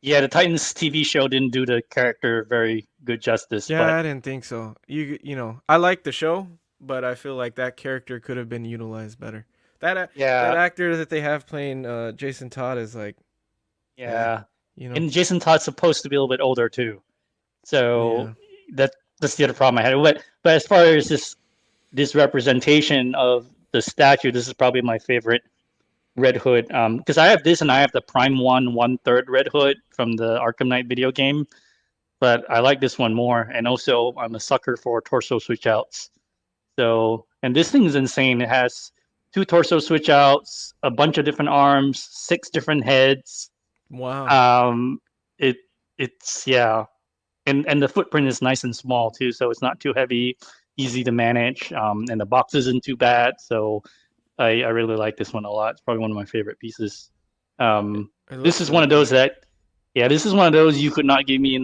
[SPEAKER 4] Yeah, the Titans TV show didn't do the character very good justice.
[SPEAKER 1] Yeah,
[SPEAKER 4] but
[SPEAKER 1] I didn't think so. You know, I like the show, but I feel like that character could have been utilized better. That
[SPEAKER 4] yeah,
[SPEAKER 1] actor that they have playing Jason Todd is like,
[SPEAKER 4] yeah.
[SPEAKER 1] you know,
[SPEAKER 4] And Jason Todd's supposed to be a little bit older too, so
[SPEAKER 1] Yeah.
[SPEAKER 4] that's the other problem I had. But as far as this representation of the statue, this is probably my favorite Red Hood. Because I have this and I have the Prime 1/3 Red Hood from the Arkham Knight video game, but I like this one more. And also, I'm a sucker for torso switch outs. So, and this thing is insane. It has 2 torso switch outs, a bunch of different arms, 6 different heads.
[SPEAKER 1] wow.
[SPEAKER 4] It's yeah, and the footprint is nice and small too, so it's not too heavy, easy to manage. And the box isn't too bad, so I really like this one a lot. It's probably one of my favorite pieces.
[SPEAKER 1] It
[SPEAKER 4] This
[SPEAKER 1] looks
[SPEAKER 4] is one of
[SPEAKER 1] really
[SPEAKER 4] those that, yeah, this is one of those you could not give me.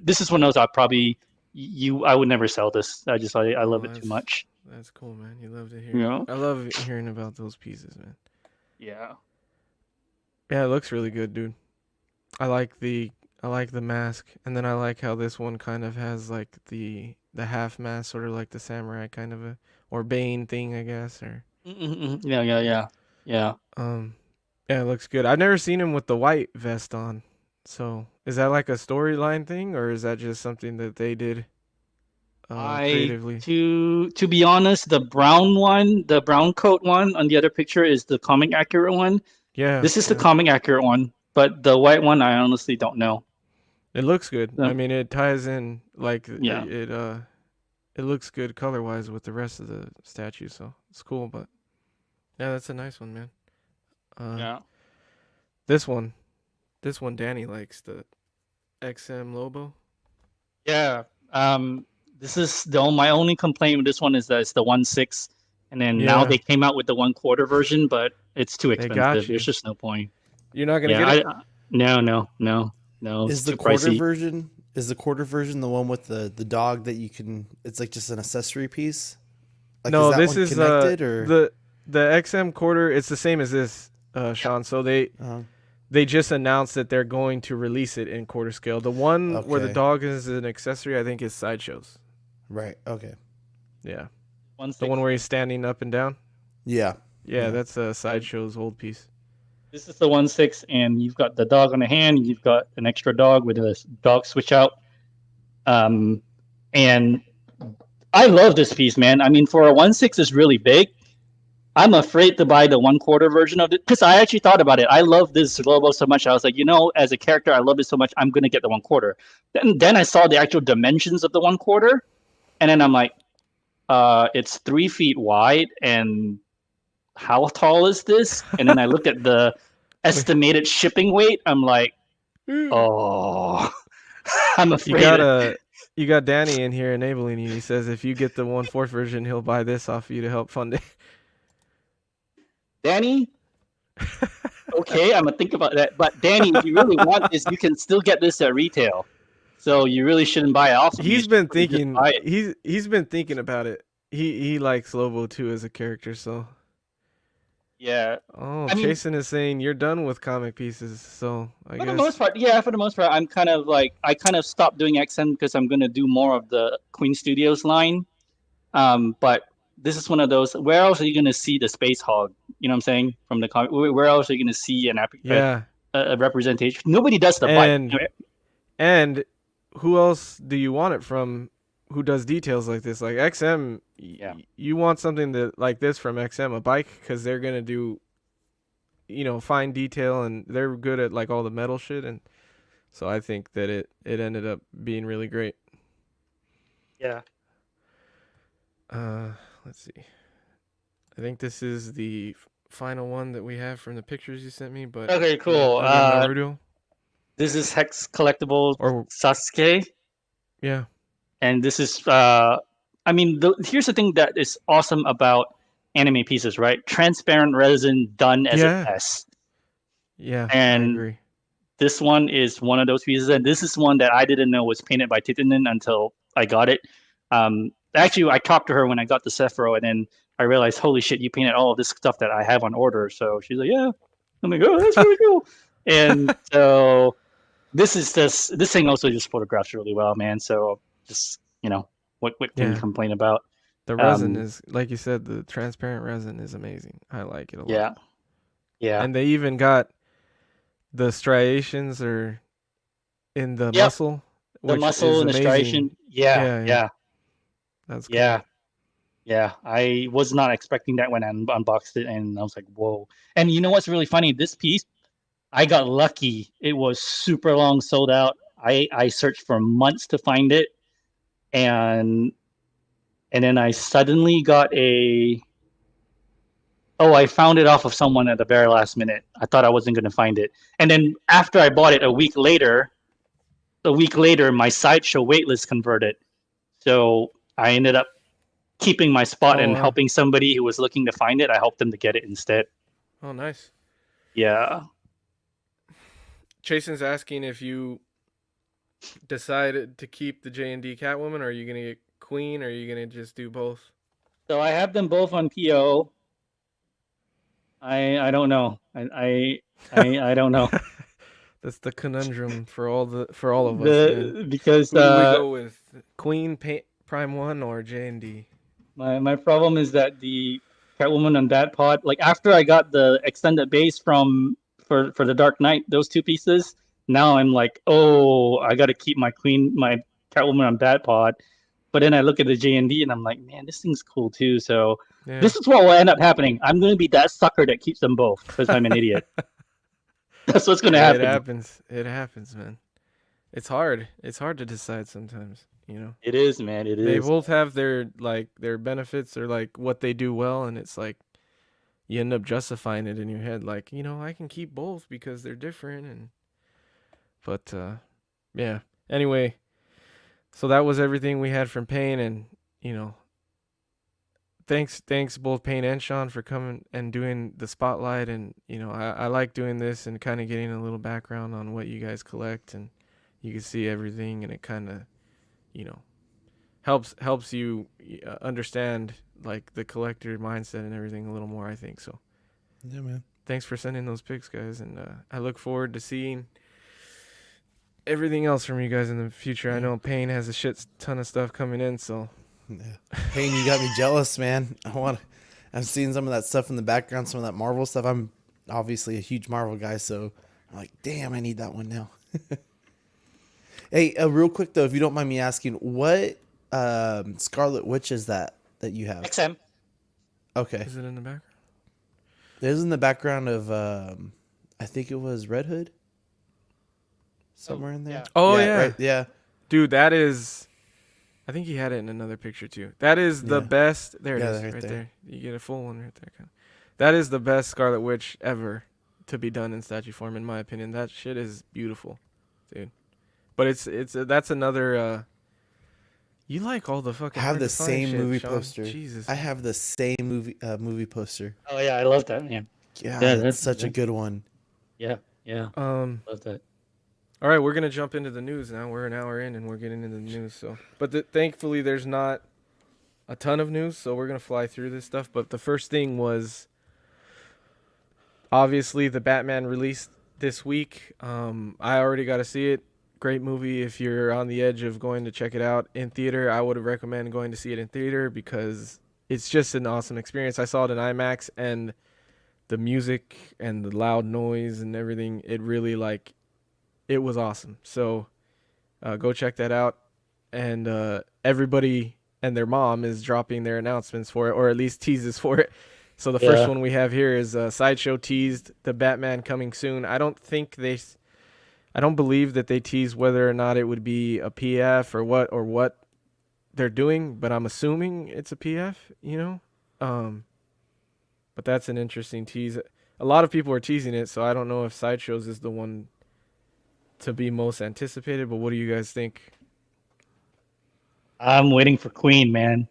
[SPEAKER 4] This is one of those I would never sell this. I love it too
[SPEAKER 1] that's-
[SPEAKER 4] much.
[SPEAKER 1] That's cool, man. You love to hear.
[SPEAKER 4] Yeah.
[SPEAKER 1] I love hearing about those pieces, man.
[SPEAKER 4] Yeah.
[SPEAKER 1] Yeah, it looks really good, dude. I like the mask, and then I like how this one kind of has like the half mask, sort of like the samurai kind of or Bane thing, I guess, or
[SPEAKER 4] Yeah.
[SPEAKER 1] yeah, it looks good. I've never seen him with the white vest on. So, is that like a storyline thing, or is that just something that they did creatively?
[SPEAKER 4] To be honest, the brown coat one on the other picture is the comic accurate one.
[SPEAKER 1] Yeah.
[SPEAKER 4] This is the
[SPEAKER 1] yeah.
[SPEAKER 4] comic accurate one. but the white one, I honestly don't know.
[SPEAKER 1] It looks good. I
[SPEAKER 4] Um,
[SPEAKER 1] mean, it ties in like
[SPEAKER 4] Yeah.
[SPEAKER 1] it looks good color wise with the rest of the statue, so it's cool. But yeah, that's a nice one, man.
[SPEAKER 4] Yeah.
[SPEAKER 1] This one, Danny likes the XM Lobo.
[SPEAKER 4] Yeah. This is my only complaint with this one is that it's the 1/6, and then now
[SPEAKER 1] Yeah.
[SPEAKER 4] they came out with the 1/4 version, but it's too
[SPEAKER 1] They got
[SPEAKER 4] expensive.
[SPEAKER 1] you.
[SPEAKER 4] There's just no point.
[SPEAKER 1] You're not gonna
[SPEAKER 4] Yeah.
[SPEAKER 1] get it.
[SPEAKER 4] No.
[SPEAKER 3] Is
[SPEAKER 4] It's
[SPEAKER 3] the
[SPEAKER 4] too
[SPEAKER 3] quarter
[SPEAKER 4] pricey.
[SPEAKER 3] version? Is the quarter version the one with the dog that you can? It's like just an accessory piece. Like,
[SPEAKER 1] No,
[SPEAKER 3] is that
[SPEAKER 1] this
[SPEAKER 3] one
[SPEAKER 1] is
[SPEAKER 3] connected or?
[SPEAKER 1] the XM quarter. It's the same as this, Sean. So they just announced that they're going to release it in quarter scale. The one where the
[SPEAKER 3] Okay.
[SPEAKER 1] dog is an accessory, I think, is Sideshow's.
[SPEAKER 3] Right. Okay.
[SPEAKER 1] Yeah,
[SPEAKER 4] 1/6.
[SPEAKER 1] the one where he's standing up and down.
[SPEAKER 3] Yeah.
[SPEAKER 1] Yeah,
[SPEAKER 3] Yeah.
[SPEAKER 1] that's Sideshow's old piece.
[SPEAKER 4] This is the 1/6, and you've got the dog on the hand. You've got an extra dog with a dog switch out. And I love this piece, man. I mean, for a 1/6 is really big. I'm afraid to buy the 1/4 version of it because I actually thought about it. I love this Lobo so much. I was like, as a character, I love it so much. I'm gonna get the 1/4. Then I saw the actual dimensions of the 1/4, and then I'm like, it's 3 feet wide, and how tall is this? And then I looked at the estimated shipping weight. I'm like, oh, I'm afraid.
[SPEAKER 1] You got Danny in here enabling you. He says if you get the 1/4 version, he'll buy this off you to help fund it.
[SPEAKER 4] Danny, okay, I'm gonna think about that. But Danny, if you really want this, you can still get this at retail. So you really shouldn't buy it off. of me.
[SPEAKER 1] He's
[SPEAKER 4] You
[SPEAKER 1] been
[SPEAKER 4] should just
[SPEAKER 1] thinking.
[SPEAKER 4] buy it.
[SPEAKER 1] He's been thinking about it. He likes Lobo too as a character. So
[SPEAKER 4] Yeah.
[SPEAKER 1] oh,
[SPEAKER 4] I mean-
[SPEAKER 1] Jason is saying you're done with comic pieces. So I
[SPEAKER 4] For
[SPEAKER 1] guess
[SPEAKER 4] the most part, yeah. For the most part, I'm kind of like I kind of stopped doing XM because I'm gonna do more of the Queen Studios line. But this is one of those. Where else are you gonna see the Space Hog? You know what I'm saying? From the comic, where else are you gonna see
[SPEAKER 1] yeah.
[SPEAKER 4] a representation? Nobody does the bike.
[SPEAKER 1] And who else do you want it from? Who does details like this? Like XM,
[SPEAKER 4] Yeah.
[SPEAKER 1] you want something that like this from XM, a bike, because they're gonna do, fine detail, and they're good at like all the metal shit, and so I think that it ended up being really great.
[SPEAKER 4] Yeah.
[SPEAKER 1] Let's see. I think this is the final one that we have from the pictures you sent me. But
[SPEAKER 4] Okay, cool.
[SPEAKER 1] Naruto.
[SPEAKER 4] This is Hex Collectible
[SPEAKER 1] Or
[SPEAKER 4] Sasuke.
[SPEAKER 1] yeah,
[SPEAKER 4] And this is here's the thing that is awesome about anime pieces, right? Transparent resin done as
[SPEAKER 1] Yeah.
[SPEAKER 4] a test.
[SPEAKER 1] yeah.
[SPEAKER 4] And-
[SPEAKER 1] I agree.
[SPEAKER 4] This one is one of those pieces, and this is one that I didn't know was painted by Titanen until I got it. Actually, I talked to her when I got the Sephiroth, and then I realized, holy shit, you painted all of this stuff that I have on order. So she's like, yeah. I'm like, oh, that's really cool. And so this thing also just photographs really well, man. So just what can you
[SPEAKER 1] Yeah.
[SPEAKER 4] complain about?
[SPEAKER 1] The resin is, like you said, the transparent resin is amazing. I like it a lot.
[SPEAKER 4] Yeah.
[SPEAKER 1] And they even got the striations are in the
[SPEAKER 4] Yep.
[SPEAKER 1] muscle.
[SPEAKER 4] The
[SPEAKER 1] which
[SPEAKER 4] muscle
[SPEAKER 1] is
[SPEAKER 4] and the
[SPEAKER 1] amazing.
[SPEAKER 4] striation. Yeah.
[SPEAKER 1] That's cool.
[SPEAKER 4] Yeah. I was not expecting that when I unboxed it, and I was like, whoa. And you know what's really funny? This piece, I got lucky. It was super long sold out. I searched for months to find it, and then I suddenly got I found it off of someone at the very last minute. I thought I wasn't going to find it. And then after I bought it a week later, my Sideshow waitlist converted. So I ended up keeping my spot and
[SPEAKER 1] wow.
[SPEAKER 4] helping somebody who was looking to find it. I helped them to get it instead.
[SPEAKER 1] Oh, nice.
[SPEAKER 4] Yeah.
[SPEAKER 1] Jason's asking if you decided to keep the J&D Catwoman, or are you gonna get Queen, or are you gonna just do both?
[SPEAKER 4] So I have them both on PO. I don't know. I don't know.
[SPEAKER 1] That's the conundrum for all of us. Man.
[SPEAKER 4] Because
[SPEAKER 1] Who do we go with? Queen, Prime 1, or J&D?
[SPEAKER 4] my problem is that the Catwoman on that pod, like after I got the extended base for the Dark Knight, those two pieces, now I'm like, oh, I got to keep my Catwoman on that pod. But then I look at the J&D and I'm like, man, this thing's cool too. So
[SPEAKER 1] Yeah.
[SPEAKER 4] this is what will end up happening. I'm going to be that sucker that keeps them both because I'm an idiot. That's what's gonna
[SPEAKER 1] Yeah,
[SPEAKER 4] happen.
[SPEAKER 1] It happens, man. It's hard. It's hard to decide sometimes, you know.
[SPEAKER 4] It is, man. It
[SPEAKER 1] They
[SPEAKER 4] is.
[SPEAKER 1] both have their benefits or like what they do well, and it's like you end up justifying it in your head, like, you know, I can keep both because they're different, and but yeah. Anyway, so that was everything we had from Payne, and you know, thanks both Payne and Sean for coming and doing the spotlight, and you know, I like doing this and kind of getting a little background on what you guys collect, and you can see everything, and it kind of, you know, helps you understand like the collector mindset and everything a little more, I think. So
[SPEAKER 3] Yeah, man.
[SPEAKER 1] thanks for sending those pics, guys, and I look forward to seeing everything else from you guys in the future. I know Payne has a shit ton of stuff coming in, so
[SPEAKER 3] Yeah. Payne, you got me jealous, man. I'm seeing some of that stuff in the background, some of that Marvel stuff. I'm obviously a huge Marvel guy, so I'm like, damn, I need that one now. Hey, real quick though, if you don't mind me asking, what Scarlet Witch is that you have?
[SPEAKER 4] XM.
[SPEAKER 3] Okay,
[SPEAKER 1] is it in the background?
[SPEAKER 3] there's in the background of I think it was Red Hood, somewhere in there.
[SPEAKER 4] yeah.
[SPEAKER 1] Oh yeah,
[SPEAKER 3] right, yeah.
[SPEAKER 1] dude, that is. I think he had it in another picture too. That is the
[SPEAKER 3] Yeah.
[SPEAKER 1] best. There it
[SPEAKER 3] Yeah,
[SPEAKER 1] is,
[SPEAKER 3] right
[SPEAKER 1] right
[SPEAKER 3] there.
[SPEAKER 1] there. You get a full one right there. Kind of. That is the best Scarlet Witch ever to be done in statue form, in my opinion. That shit is beautiful, dude. But that's another. You like all the fucking.
[SPEAKER 3] I have
[SPEAKER 1] hard
[SPEAKER 3] the
[SPEAKER 1] to find
[SPEAKER 3] same
[SPEAKER 1] shit,
[SPEAKER 3] movie
[SPEAKER 1] Sean.
[SPEAKER 3] poster.
[SPEAKER 1] Jesus.
[SPEAKER 3] I have the same movie poster.
[SPEAKER 4] Oh yeah, I love that. Yeah.
[SPEAKER 3] Yeah,
[SPEAKER 4] Yeah,
[SPEAKER 3] that's
[SPEAKER 4] that's-
[SPEAKER 3] such a good one.
[SPEAKER 4] Yeah. Yeah.
[SPEAKER 1] Um.
[SPEAKER 4] Love that.
[SPEAKER 1] All right, we're gonna jump into the news now. We're an hour in, and we're getting into the news. So, but thankfully, there's not a ton of news, so we're gonna fly through this stuff. But the first thing was obviously the Batman released this week. I already got to see it. Great movie. If you're on the edge of going to check it out in theater, I would recommend going to see it in theater because it's just an awesome experience. I saw it in IMAX, and the music and the loud noise and everything, it really it was awesome. So go check that out. And everybody and their mom is dropping their announcements for it, or at least teases for it. So the first one we have here is Sideshow teased the Batman coming soon. I don't believe that they teased whether or not it would be a PF or what they're doing, but I'm assuming it's a PF, you know? But that's an interesting tease. A lot of people are teasing it, so I don't know if Sideshow's is the one to be most anticipated, but what do you guys think?
[SPEAKER 4] I'm waiting for Queen, man.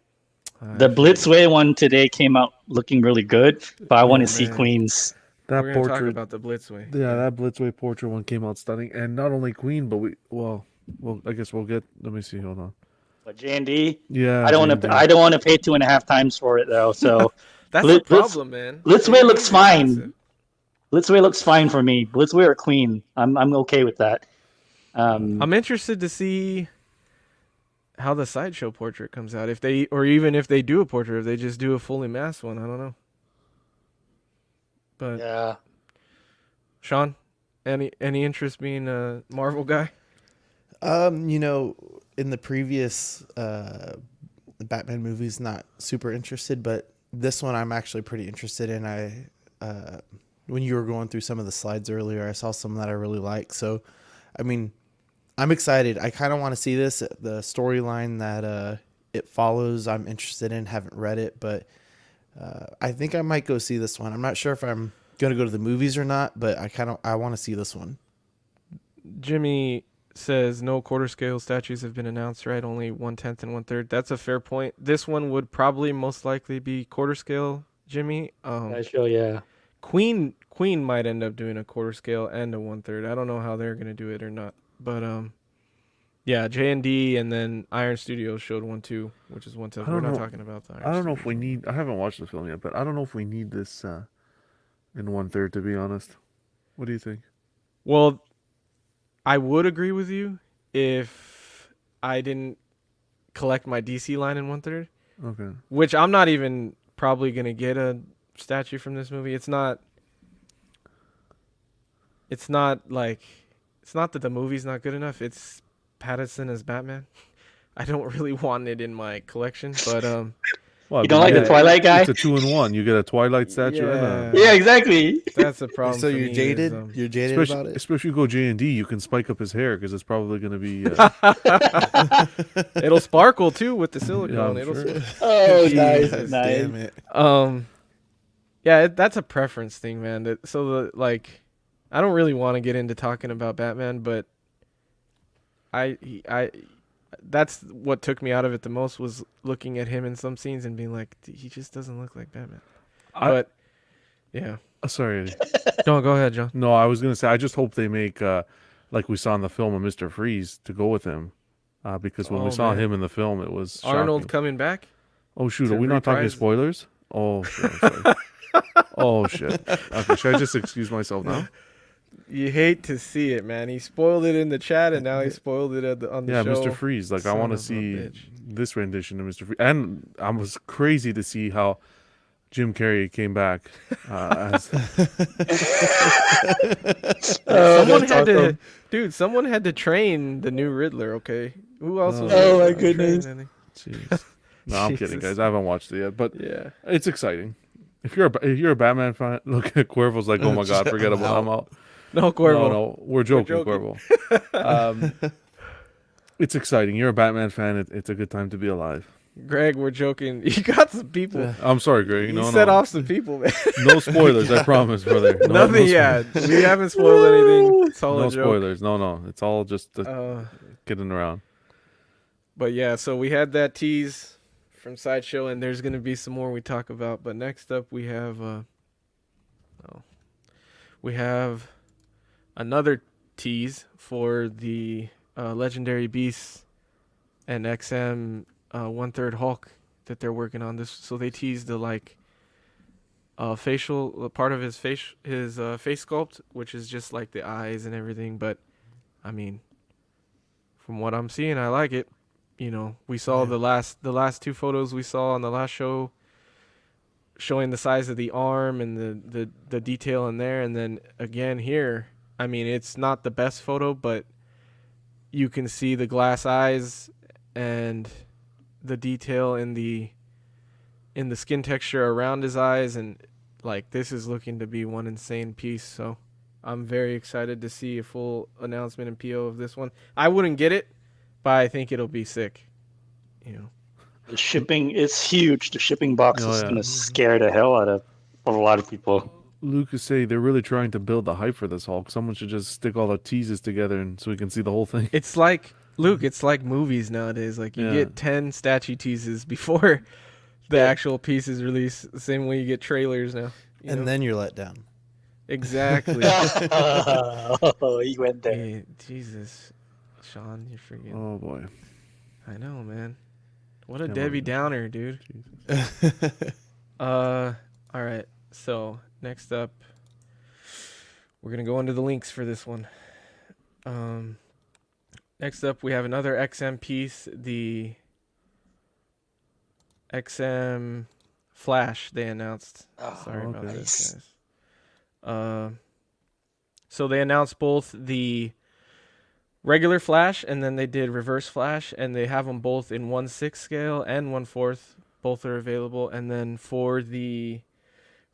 [SPEAKER 4] The Blitzway one today came out looking really good, but I want to see
[SPEAKER 1] man.
[SPEAKER 4] Queen's.
[SPEAKER 2] That
[SPEAKER 1] We're going to talk
[SPEAKER 2] portrait,
[SPEAKER 1] about the Blitzway.
[SPEAKER 2] yeah, that Blitzway portrait one came out stunning, and not only Queen, but I guess we'll get. Let me see. Hold on.
[SPEAKER 4] But J&D,
[SPEAKER 2] Yeah,
[SPEAKER 4] I don't want
[SPEAKER 2] J&D.
[SPEAKER 4] to. I don't want to pay 2.5 times for it though. So
[SPEAKER 1] That's
[SPEAKER 4] Blitz-
[SPEAKER 1] the problem, man.
[SPEAKER 4] Blitzway looks
[SPEAKER 1] It's
[SPEAKER 4] fine.
[SPEAKER 1] expensive.
[SPEAKER 4] Blitzway looks fine for me. Blitzway or Queen, I'm okay with that.
[SPEAKER 1] I'm interested to see how the Sideshow portrait comes out. If they do a portrait, if they just do a fully masked one, I don't know. But
[SPEAKER 4] Yeah.
[SPEAKER 1] Sean, any interest being a Marvel guy?
[SPEAKER 3] You know, in the previous Batman movies, not super interested, but this one I'm actually pretty interested in. When you were going through some of the slides earlier, I saw some that I really like. So, I mean, I'm excited. I kind of want to see this. The storyline that it follows, I'm interested in. Haven't read it, but I think I might go see this one. I'm not sure if I'm gonna go to the movies or not, but I want to see this one.
[SPEAKER 1] Jimmy says no quarter scale statues have been announced, right? Only 1/10 and 1/3. That's a fair point. This one would probably most likely be quarter scale, Jimmy.
[SPEAKER 4] Yeah.
[SPEAKER 1] Queen might end up doing a quarter scale and a 1/3. I don't know how they're gonna do it or not, but yeah, J&D and then Iron Studios showed one too, which is 1/10.
[SPEAKER 2] I
[SPEAKER 1] We're
[SPEAKER 2] don't
[SPEAKER 1] not
[SPEAKER 2] know.
[SPEAKER 1] talking about the Iron
[SPEAKER 2] I don't know if
[SPEAKER 1] Studios
[SPEAKER 2] we
[SPEAKER 1] one.
[SPEAKER 2] need. I haven't watched the film yet, but I don't know if we need this in 1/3. To be honest, what do you think?
[SPEAKER 1] Well, I would agree with you if I didn't collect my DC line in 1/3,
[SPEAKER 2] Okay.
[SPEAKER 1] which I'm not even probably gonna get a statue from this movie. It's not that the movie's not good enough. It's Pattinson as Batman. I don't really want it in my collection, but
[SPEAKER 2] Well,
[SPEAKER 4] You don't like the Twilight guy?
[SPEAKER 2] It's a 2-in-1. You get a Twilight statue and a.
[SPEAKER 4] Yeah, exactly.
[SPEAKER 1] That's a problem.
[SPEAKER 3] So
[SPEAKER 1] for
[SPEAKER 3] you're
[SPEAKER 1] me
[SPEAKER 3] jaded.
[SPEAKER 1] is,
[SPEAKER 3] You're jaded about it.
[SPEAKER 2] Especially if you go J&D, you can spike up his hair because it's probably going to be.
[SPEAKER 1] it'll sparkle too with the silicone.
[SPEAKER 2] I'm
[SPEAKER 1] It'll
[SPEAKER 2] sure.
[SPEAKER 4] Oh,
[SPEAKER 3] Jesus,
[SPEAKER 4] nice.
[SPEAKER 3] damn it.
[SPEAKER 1] Yeah, that's a preference thing, man. I don't really want to get into talking about Batman, but I that's what took me out of it the most was looking at him in some scenes and being like, he just doesn't look like Batman. But yeah,
[SPEAKER 2] Sorry.
[SPEAKER 1] don't go ahead, John.
[SPEAKER 2] No, I was going to say, I just hope they make, like we saw in the film of Mr. Freeze, to go with him. Because when we saw him in the film, it was
[SPEAKER 1] Arnold
[SPEAKER 2] shocking.
[SPEAKER 1] coming back.
[SPEAKER 2] Oh, shoot.
[SPEAKER 1] to
[SPEAKER 2] Are we not talking
[SPEAKER 1] reprise-
[SPEAKER 2] spoilers? Oh, shit. I'm sorry. Oh, shit. Okay, should I just excuse myself now?
[SPEAKER 1] You hate to see it, man. He spoiled it in the chat, and now he spoiled it on the
[SPEAKER 2] Yeah,
[SPEAKER 1] show.
[SPEAKER 2] Mr. Freeze. Like, I
[SPEAKER 1] Son
[SPEAKER 2] want to
[SPEAKER 1] of a
[SPEAKER 2] see
[SPEAKER 1] bitch.
[SPEAKER 2] this rendition of Mr. Freeze. And I was crazy to see how Jim Carrey came back as
[SPEAKER 1] someone had to train the new Riddler. Okay, who else was?
[SPEAKER 4] Oh, my
[SPEAKER 1] training
[SPEAKER 4] goodness.
[SPEAKER 1] any-
[SPEAKER 2] Jeez. No, I'm kidding,
[SPEAKER 1] Jesus.
[SPEAKER 2] guys. I haven't watched it yet, but
[SPEAKER 1] Yeah,
[SPEAKER 2] it's exciting. If you're a Batman fan, look at Cuervo's like, oh my god, forget about it. I'm out.
[SPEAKER 1] no Cuervo.
[SPEAKER 2] No, we're joking,
[SPEAKER 1] joking.
[SPEAKER 2] Cuervo. It's exciting. You're a Batman fan. It's a good time to be alive.
[SPEAKER 1] Greg, we're joking. You got some people.
[SPEAKER 2] I'm sorry, Greg.
[SPEAKER 1] You set off some people, man.
[SPEAKER 2] No spoilers, I promise, brother. No,
[SPEAKER 1] Nothing.
[SPEAKER 2] no
[SPEAKER 1] Yeah, we haven't spoiled anything. It's all
[SPEAKER 2] No
[SPEAKER 1] a joke.
[SPEAKER 2] spoilers. No. It's all just
[SPEAKER 1] Uh,
[SPEAKER 2] kidding around.
[SPEAKER 1] But yeah, so we had that tease from Sideshow, and there's gonna be some more we talk about. But next up, we have another tease for the Legendary Beasts and XM 1/3 Hulk that they're working on. This, so they teased the facial part of his face sculpt, which is just like the eyes and everything. But I mean, from what I'm seeing, I like it. You know, we saw the last two photos we saw on the last show showing the size of the arm and the detail in there, and then again here, I mean, it's not the best photo, but you can see the glass eyes and the detail in the skin texture around his eyes, and like this is looking to be one insane piece. So I'm very excited to see a full announcement and PO of this one. I wouldn't get it, but I think it'll be sick. You know,
[SPEAKER 4] The shipping is huge. The shipping box
[SPEAKER 2] Oh,
[SPEAKER 4] is
[SPEAKER 2] yeah.
[SPEAKER 4] gonna scare the hell out of a lot of people.
[SPEAKER 2] Lucas say they're really trying to build the hype for this Hulk. Someone should just stick all the teases together and so we can see the whole thing.
[SPEAKER 1] it's like Luke. It's like movies nowadays. Like you
[SPEAKER 2] Yeah.
[SPEAKER 1] get 10 statue teases before the actual piece is released. The same way you get trailers now. You know?
[SPEAKER 3] And then you're let down.
[SPEAKER 1] Exactly.
[SPEAKER 4] Oh, he went there.
[SPEAKER 1] Hey, Jesus, Sean, you're freaking.
[SPEAKER 2] Oh boy.
[SPEAKER 1] I know, man. What a
[SPEAKER 2] Yeah,
[SPEAKER 1] Debbie
[SPEAKER 2] man.
[SPEAKER 1] Downer, dude. All right. So next up, we're gonna go into the links for this one. Next up, we have another XM piece, the XM Flash. They announced. Sorry about
[SPEAKER 2] okay.
[SPEAKER 1] this, guys. So they announced both the regular Flash, and then they did reverse Flash, and they have them both in 1/6 scale and 1/4. Both are available, and then for the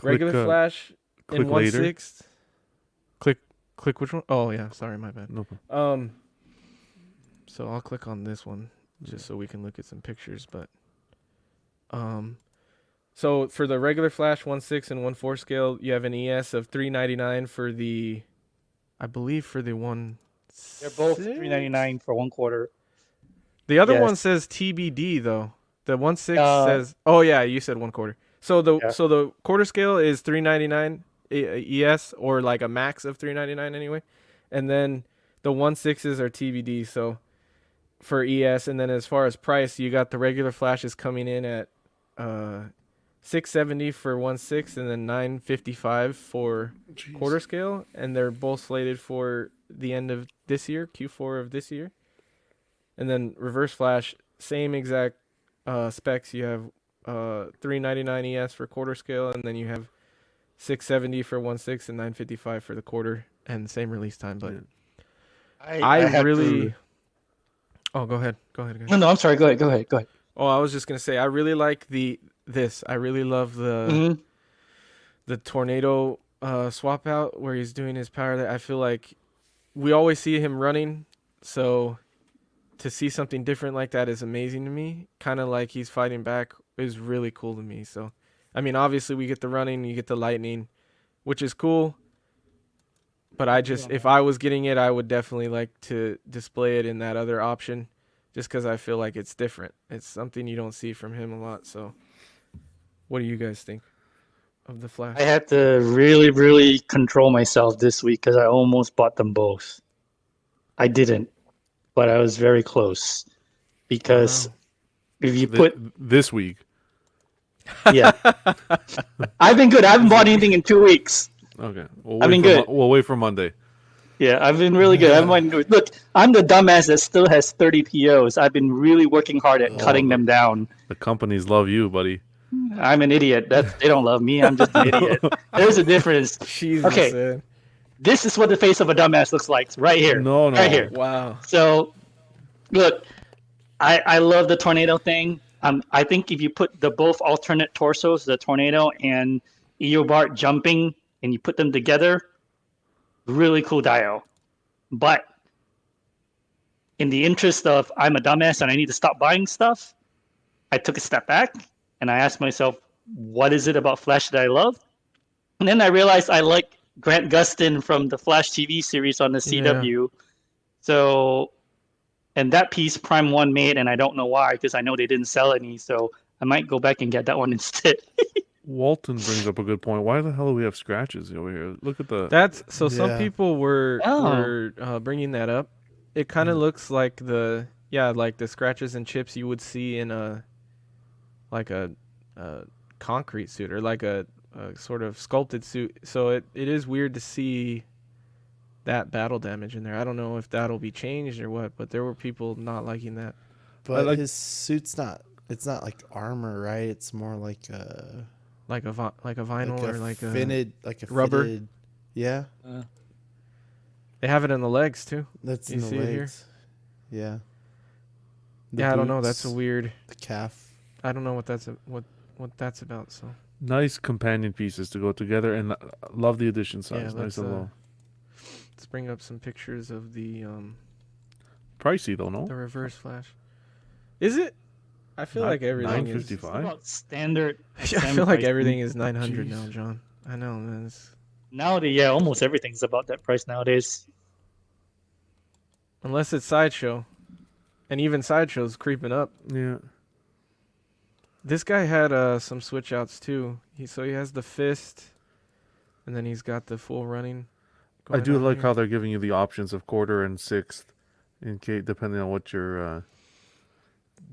[SPEAKER 1] regular Flash in
[SPEAKER 2] click later.
[SPEAKER 1] 1/6. Click which one? Oh yeah, sorry, my bad.
[SPEAKER 2] No problem.
[SPEAKER 1] So I'll click on this one just so we can look at some pictures. But so for the regular Flash 1/6 and 1/4 scale, you have an ES of $399 for the, I believe for the one.
[SPEAKER 4] They're both $3.99 for 1/4.
[SPEAKER 1] The other
[SPEAKER 4] Yes.
[SPEAKER 1] one says TBD though. The 1/6
[SPEAKER 4] Uh,
[SPEAKER 1] says. Oh yeah, you said 1/4. So the
[SPEAKER 4] Yeah.
[SPEAKER 1] so the quarter scale is $399 ES, or like a max of $399 anyway, and then the 1/6s are TBD. So for ES, and then as far as price, you got the regular Flashes coming in at $670 for 1/6, and then $955 for quarter scale, and they're both slated for the end of this year, Q4 of this year. And then reverse Flash, same exact specs. You have $399 ES for quarter scale, and then you have $670 for 1/6 and $955 for the quarter, and same release time. But I
[SPEAKER 4] have
[SPEAKER 1] really.
[SPEAKER 4] to-
[SPEAKER 1] Oh, go ahead. Go ahead.
[SPEAKER 4] No, I'm sorry. Go ahead.
[SPEAKER 1] Oh, I was just gonna say I really like the this. I really love
[SPEAKER 4] Mhm.
[SPEAKER 1] the tornado swap out where he's doing his power. That I feel like we always see him running, so to see something different like that is amazing to me. Kind of like he's fighting back is really cool to me. So, I mean, obviously we get the running, you get the lightning, which is cool. But I just, if I was getting it, I would definitely like to display it in that other option, just because I feel like it's different. It's something you don't see from him a lot. So, what do you guys think of the Flash?
[SPEAKER 4] I had to really, really control myself this week because I almost bought them both. I didn't, but I was very close because
[SPEAKER 1] Wow.
[SPEAKER 4] if you put,
[SPEAKER 2] This week.
[SPEAKER 4] yeah, I've been good. I haven't bought anything in 2 weeks.
[SPEAKER 2] Okay.
[SPEAKER 4] I mean, good.
[SPEAKER 2] We'll wait for Monday.
[SPEAKER 4] Yeah, I've been really good. I haven't bought anything. Look, I'm the dumbass that still has 30 POs. I've been really working hard at cutting them down.
[SPEAKER 2] The companies love you, buddy.
[SPEAKER 4] I'm an idiot. They don't love me. I'm just an idiot. There's a difference.
[SPEAKER 1] Jesus,
[SPEAKER 4] Okay.
[SPEAKER 1] man.
[SPEAKER 4] This is what the face of a dumbass looks like, right here.
[SPEAKER 2] No.
[SPEAKER 4] Right here.
[SPEAKER 1] Wow.
[SPEAKER 4] So, look, I love the tornado thing. I think if you put the both alternate torsos, the tornado and Eobard jumping, and you put them together, really cool dio. But in the interest of I'm a dumbass and I need to stop buying stuff, I took a step back and I asked myself, what is it about Flash that I love? And then I realized I like Grant Gustin from the Flash TV series on the CW. So, and that piece Prime 1 made, and I don't know why, because I know they didn't sell any, so I might go back and get that one instead.
[SPEAKER 2] Walton brings up a good point. Why the hell do we have scratches over here? Look at the...
[SPEAKER 1] That's so.
[SPEAKER 3] Yeah.
[SPEAKER 1] Some people were bringing that up. It kind of looks like the scratches and chips you would see in a concrete suit or like a sort of sculpted suit. So it is weird to see that battle damage in there. I don't know if that'll be changed or what, but there were people not liking that.
[SPEAKER 3] But his suit's not. It's not like armor, right? It's more like a
[SPEAKER 1] vinyl or like a
[SPEAKER 3] fitted,
[SPEAKER 1] rubber.
[SPEAKER 3] Fitted, yeah,
[SPEAKER 1] They have it in the legs too.
[SPEAKER 3] that's
[SPEAKER 1] You
[SPEAKER 3] in the
[SPEAKER 1] see it here?
[SPEAKER 3] legs. Yeah. The
[SPEAKER 1] Yeah, I don't know. That's a
[SPEAKER 3] boots,
[SPEAKER 1] weird.
[SPEAKER 3] The calf.
[SPEAKER 1] I don't know what that's about. So
[SPEAKER 2] Nice companion pieces to go together, and love the edition size.
[SPEAKER 1] Yeah,
[SPEAKER 2] Nice and low.
[SPEAKER 1] let's bring up some pictures of the
[SPEAKER 2] Pricey though, no?
[SPEAKER 1] reverse Flash. Is it? I feel like everything is.
[SPEAKER 4] It's
[SPEAKER 2] $9.55.
[SPEAKER 4] about standard.
[SPEAKER 1] I feel like
[SPEAKER 4] price.
[SPEAKER 1] everything is 900 now,
[SPEAKER 2] Jeez.
[SPEAKER 1] John. I know, man.
[SPEAKER 4] Nowadays, yeah, almost everything's about that price nowadays.
[SPEAKER 1] Unless it's Sideshow, and even Sideshow's creeping up.
[SPEAKER 2] Yeah.
[SPEAKER 1] This guy had some switch outs too. He has the fist, and then he's got the full running.
[SPEAKER 2] I do
[SPEAKER 1] going on
[SPEAKER 2] like
[SPEAKER 1] here.
[SPEAKER 2] how they're giving you the options of quarter and sixth, in case depending on what your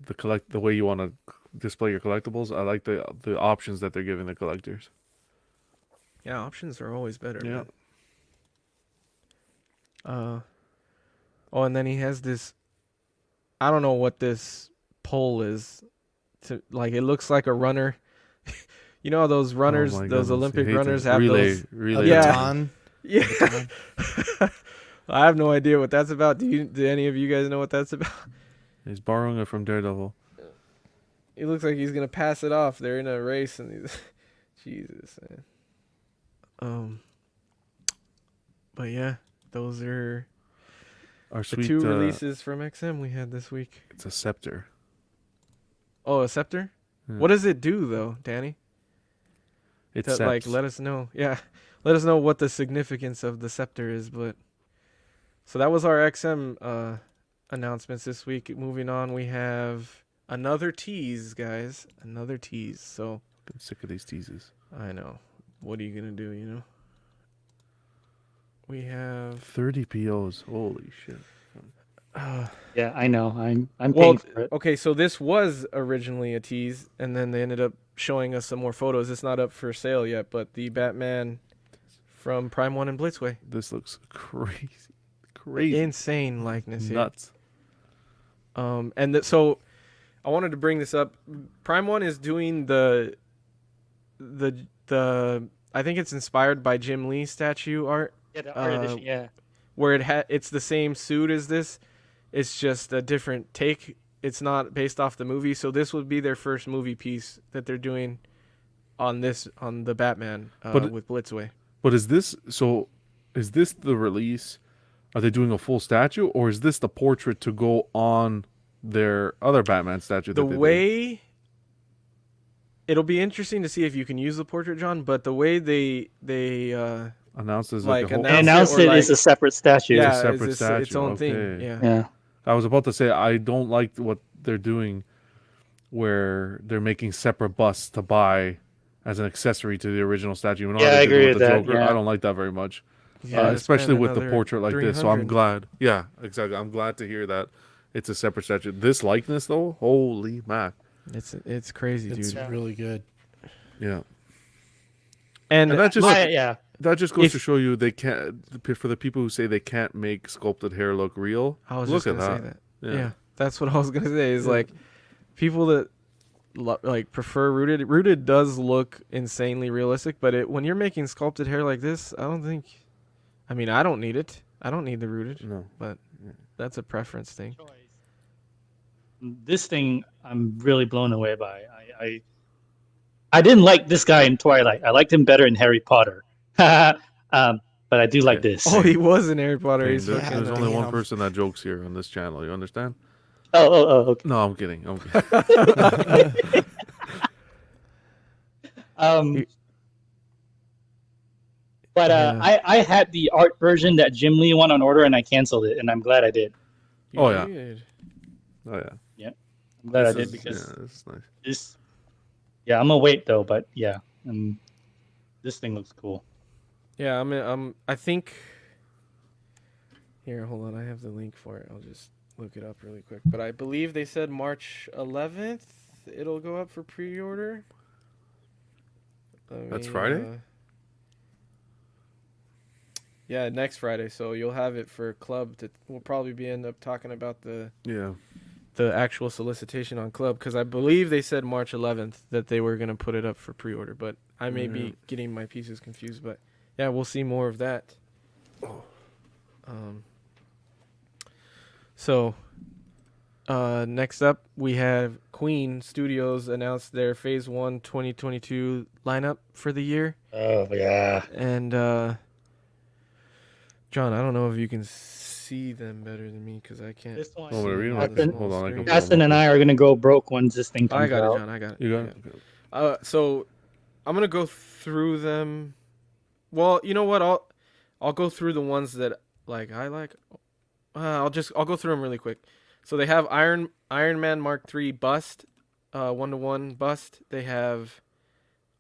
[SPEAKER 2] the way you want to display your collectibles. I like the options that they're giving the collectors.
[SPEAKER 1] Yeah, options are always better.
[SPEAKER 2] Yeah.
[SPEAKER 1] Man. Oh, and then he has this. I don't know what this pole is. It looks like a runner. You know those runners,
[SPEAKER 2] Oh my
[SPEAKER 1] those
[SPEAKER 2] goodness,
[SPEAKER 1] Olympic
[SPEAKER 2] I hate
[SPEAKER 1] runners
[SPEAKER 2] this.
[SPEAKER 1] have
[SPEAKER 2] relay,
[SPEAKER 1] those.
[SPEAKER 2] relay.
[SPEAKER 1] Yeah.
[SPEAKER 3] Baton.
[SPEAKER 1] Yeah. I have no idea what that's about. Do any of you guys know what that's about?
[SPEAKER 2] He's borrowing it from Daredevil.
[SPEAKER 1] He looks like he's gonna pass it off. They're in a race, and he's Jesus, man. But yeah, those are
[SPEAKER 2] Our
[SPEAKER 1] the
[SPEAKER 2] sweet
[SPEAKER 1] two releases from XM we had this week.
[SPEAKER 2] It's a scepter.
[SPEAKER 1] Oh, a scepter.
[SPEAKER 2] Yeah.
[SPEAKER 1] What does it do though, Danny?
[SPEAKER 2] It's
[SPEAKER 1] Let us know. Yeah, let us know what the significance of the scepter is. But so that was our XM announcements this week. Moving on, we have another tease, guys. Another tease. So
[SPEAKER 2] I'm sick of these teases.
[SPEAKER 1] I know. What are you gonna do? You know. We have
[SPEAKER 2] 30 POs. Holy shit.
[SPEAKER 4] Yeah, I know. I'm
[SPEAKER 1] well,
[SPEAKER 4] paying for it.
[SPEAKER 1] okay. So this was originally a tease, and then they ended up showing us some more photos. It's not up for sale yet, but the Batman from Prime 1 and Blitzway.
[SPEAKER 2] This looks crazy. Crazy.
[SPEAKER 1] Insane likeness here.
[SPEAKER 2] Nuts.
[SPEAKER 1] So I wanted to bring this up. Prime 1 is doing the I think it's inspired by Jim Lee statue art,
[SPEAKER 4] Yeah, the art edition,
[SPEAKER 1] where it's the same suit as this. It's just a different take it's not based off the movie, so this would be their first movie piece that they're doing on the Batman with Blitzway.
[SPEAKER 2] But is this the release? Are they doing a full statue, or is this the portrait to go on their other Batman statue?
[SPEAKER 1] The way it'll be interesting to see if you can use the portrait, John. But the way they
[SPEAKER 2] announced as
[SPEAKER 1] like
[SPEAKER 2] a whole...
[SPEAKER 4] announced it as a separate statue.
[SPEAKER 1] Yeah,
[SPEAKER 2] It's a separate
[SPEAKER 1] its
[SPEAKER 2] statue.
[SPEAKER 1] own
[SPEAKER 2] Okay.
[SPEAKER 1] thing. Yeah.
[SPEAKER 4] Yeah.
[SPEAKER 2] I was about to say I don't like what they're doing, where they're making separate busts to buy as an accessory to the original statue. You know how
[SPEAKER 4] Yeah,
[SPEAKER 2] they
[SPEAKER 4] I
[SPEAKER 2] did
[SPEAKER 4] agree
[SPEAKER 2] with
[SPEAKER 4] with
[SPEAKER 2] the
[SPEAKER 4] that,
[SPEAKER 2] Joker?
[SPEAKER 4] yeah.
[SPEAKER 2] I don't like that very much,
[SPEAKER 1] Yeah,
[SPEAKER 2] especially
[SPEAKER 1] spend
[SPEAKER 2] with the
[SPEAKER 1] another
[SPEAKER 2] portrait like this. So I'm
[SPEAKER 1] 300.
[SPEAKER 2] glad. Yeah, exactly. I'm glad to hear that it's a separate statue. This likeness, though, holy mac!
[SPEAKER 1] It's crazy,
[SPEAKER 3] It's
[SPEAKER 1] dude.
[SPEAKER 3] really good.
[SPEAKER 2] Yeah,
[SPEAKER 1] And
[SPEAKER 2] and that just
[SPEAKER 4] Yeah.
[SPEAKER 2] that just goes
[SPEAKER 1] If-
[SPEAKER 2] to show you they can't. For the people who say they can't make sculpted hair look real,
[SPEAKER 1] I was
[SPEAKER 2] look
[SPEAKER 1] just
[SPEAKER 2] at
[SPEAKER 1] gonna
[SPEAKER 2] that.
[SPEAKER 1] say that. Yeah, that's what I was gonna say. Is like people that like prefer rooted. Rooted does look insanely realistic, but when you're making sculpted hair like this, I don't think. I mean, I don't need it. I don't need the rooted,
[SPEAKER 2] No.
[SPEAKER 1] but that's a preference thing.
[SPEAKER 4] This thing I'm really blown away by. I didn't like this guy in Twilight. I liked him better in Harry Potter. But I do like this.
[SPEAKER 1] Oh, he was in Harry Potter.
[SPEAKER 2] Hey,
[SPEAKER 1] He's
[SPEAKER 2] there's
[SPEAKER 1] fucking.
[SPEAKER 2] only one
[SPEAKER 3] damn.
[SPEAKER 2] person that jokes here on this channel. You understand?
[SPEAKER 4] Oh, okay.
[SPEAKER 2] No, I'm kidding. I'm kidding.
[SPEAKER 4] But
[SPEAKER 1] Yeah.
[SPEAKER 4] I had the art version that Jim Lee won on order, and I canceled it, and I'm glad I did.
[SPEAKER 2] Oh, yeah.
[SPEAKER 1] Did.
[SPEAKER 2] Oh yeah.
[SPEAKER 4] I'm glad I
[SPEAKER 2] This
[SPEAKER 4] did
[SPEAKER 2] is-
[SPEAKER 4] because
[SPEAKER 2] yeah, this is nice.
[SPEAKER 4] this. Yeah, I'm gonna wait though, but yeah, this thing looks cool.
[SPEAKER 1] Yeah, I think. Here, hold on. I have the link for it. I'll just look it up really quick. But I believe they said March 11th. It'll go up for pre-order.
[SPEAKER 2] That's Friday?
[SPEAKER 1] Yeah, next Friday. So you'll have it for club. We'll probably end up talking about the
[SPEAKER 2] Yeah.
[SPEAKER 1] actual solicitation on club, because I believe they said March 11th that they were gonna put it up for pre-order. But I may be getting my pieces confused. But yeah, we'll see more of that. So, next up, we have Queen Studios announced their Phase 1 2022 lineup for the year.
[SPEAKER 4] Oh yeah.
[SPEAKER 1] And, John, I don't know if you can see them better than me, because I can't.
[SPEAKER 4] This one.
[SPEAKER 2] Oh, read
[SPEAKER 1] on
[SPEAKER 2] it.
[SPEAKER 1] the
[SPEAKER 4] Hold
[SPEAKER 1] small
[SPEAKER 2] on, I
[SPEAKER 1] screen.
[SPEAKER 2] can-
[SPEAKER 4] Aston and I are gonna go broke once this thing comes
[SPEAKER 1] I got
[SPEAKER 4] out.
[SPEAKER 1] it, John. I got it.
[SPEAKER 2] You
[SPEAKER 1] I
[SPEAKER 2] got
[SPEAKER 1] got
[SPEAKER 2] it?
[SPEAKER 1] it. So, I'm going to go through them. Well, you know what? I'll go through the ones that I like. I'll go through them really quick. So they have Iron Man Mark III bust, 1-to-1 bust. They have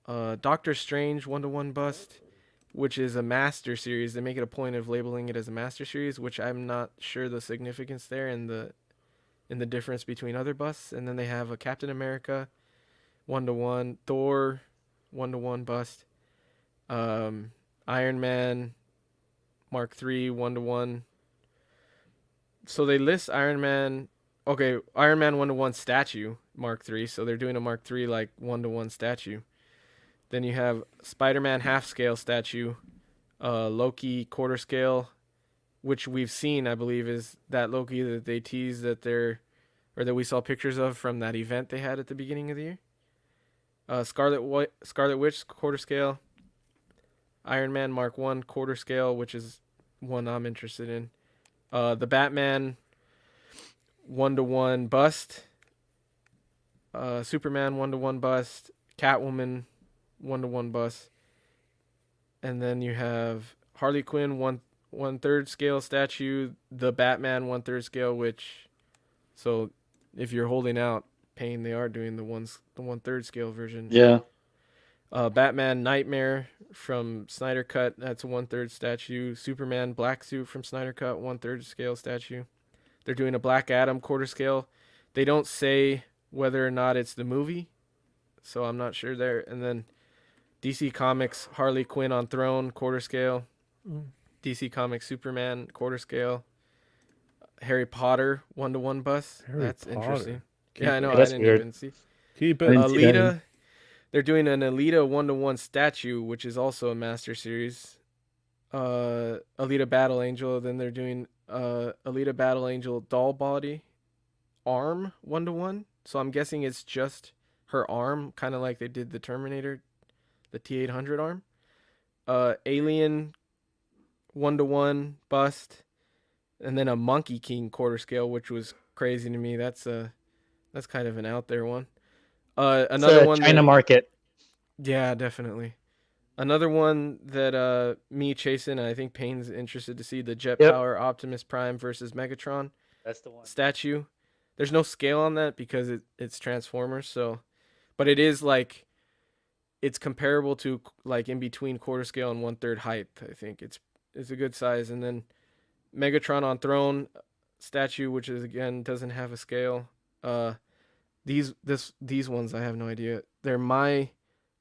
[SPEAKER 1] Doctor Strange 1-to-1 bust, which is a master series. They make it a point of labeling it as a master series, which I'm not sure the significance there and the difference between other busts. And then they have a Captain America 1-to-1, Thor 1-to-1 bust, Iron Man Mark III 1-to-1. So they list Iron Man 1-to-1 statue Mark III. So they're doing a Mark III 1-to-1 statue. Then you have Spider-Man half scale statue, Loki quarter scale, which we've seen, I believe, is that Loki that they teased that that we saw pictures of from that event they had at the beginning of the year. Scarlet Witch quarter scale, Iron Man Mark I quarter scale, which is one I'm interested in. The Batman 1-to-1 bust, Superman 1-to-1 bust, Catwoman 1-to-1 bust, and then you have Harley Quinn 1/3 scale statue, the Batman 1/3 scale, which, so if you're holding out pain, they are doing the 1/3 scale version.
[SPEAKER 4] Yeah.
[SPEAKER 1] Batman Nightmare from Snyder Cut, that's a 1/3 statue. Superman Black Suit from Snyder Cut, 1/3 scale statue. They're doing a Black Adam quarter scale. They don't say whether or not it's the movie, so I'm not sure there. And then DC Comics Harley Quinn on Throne quarter scale. DC Comics Superman quarter scale. Harry Potter 1-to-1 bust.
[SPEAKER 2] Harry
[SPEAKER 1] That's
[SPEAKER 2] Potter.
[SPEAKER 1] interesting. Yeah, I know. I
[SPEAKER 4] That's
[SPEAKER 1] didn't
[SPEAKER 4] weird.
[SPEAKER 1] even see.
[SPEAKER 2] Keep
[SPEAKER 4] I
[SPEAKER 2] it.
[SPEAKER 4] didn't see that
[SPEAKER 1] Alita. They're doing an Alita 1-to-1 statue, which is also a master series. Alita Battle Angel. Then they're doing Alita Battle Angel doll body. arm 1-to-1. So I'm guessing it's just her arm, kind of like they did the Terminator, the T-800 arm. Alien 1-to-1 bust, and then a Monkey King quarter scale, which was crazy to me. That's kind of an out there one. Another
[SPEAKER 4] It's a
[SPEAKER 1] one
[SPEAKER 4] China
[SPEAKER 1] that,
[SPEAKER 4] market.
[SPEAKER 1] yeah, definitely. Another one that me chasing, and I think Payne's interested to see, the Jet
[SPEAKER 4] Yep.
[SPEAKER 1] Power Optimus Prime versus Megatron
[SPEAKER 4] That's the one.
[SPEAKER 1] statue. There's no scale on that because it's Transformers, so, but it is like, it's comparable to like in between quarter scale and 1/3 height. I think it's a good size. And then Megatron on throne statue, which is again doesn't have a scale. These ones I have no idea. They're my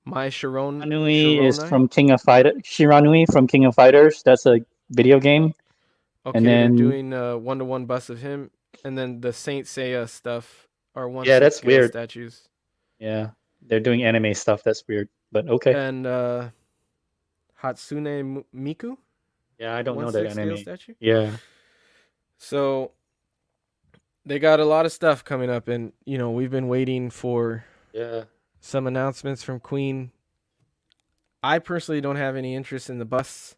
[SPEAKER 4] Shiranui is
[SPEAKER 1] Shironai.
[SPEAKER 4] from King of Fighter. Shiranui from King of Fighters. That's a video game.
[SPEAKER 1] Okay,
[SPEAKER 4] and
[SPEAKER 1] they're
[SPEAKER 4] then-
[SPEAKER 1] doing 1-to-1 bust of him, and then the Saint Seiya stuff are 1/6
[SPEAKER 4] Yeah, that's
[SPEAKER 1] scale
[SPEAKER 4] weird.
[SPEAKER 1] statues.
[SPEAKER 4] Yeah, they're doing anime stuff. That's weird, but okay.
[SPEAKER 1] And Hatsune Miku,
[SPEAKER 4] Yeah, I don't know
[SPEAKER 1] 1/6
[SPEAKER 4] that
[SPEAKER 1] scale
[SPEAKER 4] anime.
[SPEAKER 1] statue.
[SPEAKER 4] Yeah.
[SPEAKER 1] So they got a lot of stuff coming up, and we've been waiting for
[SPEAKER 4] Yeah.
[SPEAKER 1] some announcements from Queen. I personally don't have any interest in the busts.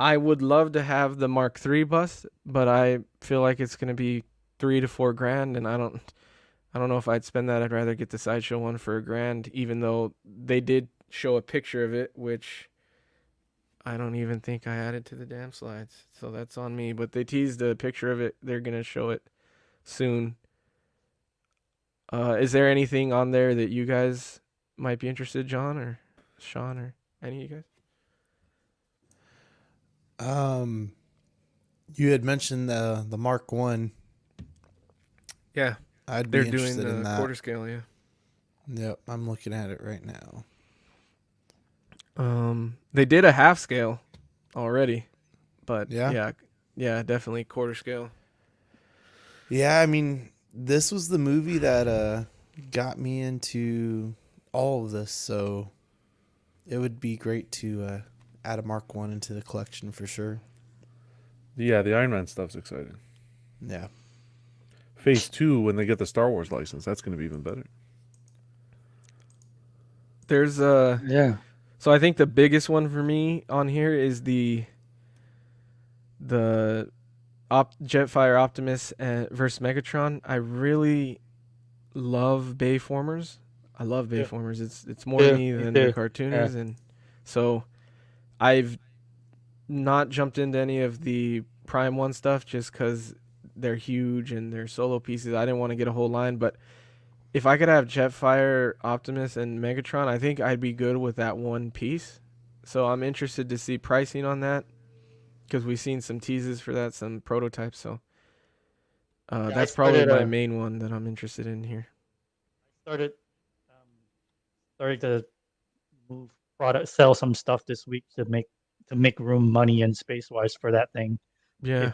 [SPEAKER 1] I would love to have the Mark III bust, but I feel like it's going to be $3 to $4 grand, and I don't know if I'd spend that. I'd rather get the Sideshow one for $1,000, even though they did show a picture of it, which I don't even think I added to the damn slides, so that's on me. But they teased a picture of it. They're going to show it soon. Is there anything on there that you guys might be interested, John or Sean or any of you guys?
[SPEAKER 3] You had mentioned the Mark 1.
[SPEAKER 1] Yeah,
[SPEAKER 3] I'd be
[SPEAKER 1] they're doing
[SPEAKER 3] interested in
[SPEAKER 1] the
[SPEAKER 3] that.
[SPEAKER 1] quarter scale, yeah.
[SPEAKER 3] Yep, I'm looking at it right now.
[SPEAKER 1] They did a half scale already, but
[SPEAKER 3] Yeah?
[SPEAKER 1] yeah, definitely quarter scale.
[SPEAKER 3] Yeah, I mean, this was the movie that got me into all of this, so it would be great to add a Mark 1 into the collection for sure.
[SPEAKER 2] Yeah, the Iron Man stuff's exciting.
[SPEAKER 3] Yeah.
[SPEAKER 2] Phase 2, when they get the Star Wars license, that's going to be even better.
[SPEAKER 1] There's
[SPEAKER 4] Yeah.
[SPEAKER 1] so I think the biggest one for me on here is the Jetfire Optimus versus Megatron. I really love Bayformers. I love Bayformers. It's more
[SPEAKER 4] Yeah,
[SPEAKER 1] me
[SPEAKER 4] me
[SPEAKER 1] than
[SPEAKER 4] too.
[SPEAKER 1] the cartooners, and so I've not jumped into any of the Prime 1 stuff just because they're huge and they're solo pieces. I didn't want to get a whole line, but if I could have Jetfire, Optimus, and Megatron, I think I'd be good with that one piece. So I'm interested to see pricing on that because we've seen some teases for that, some prototypes. So
[SPEAKER 4] I
[SPEAKER 1] that's probably
[SPEAKER 4] started,
[SPEAKER 1] my main one that I'm interested in here.
[SPEAKER 4] Started to sell some stuff this week to make room, money, and space wise for that thing.
[SPEAKER 1] Yeah.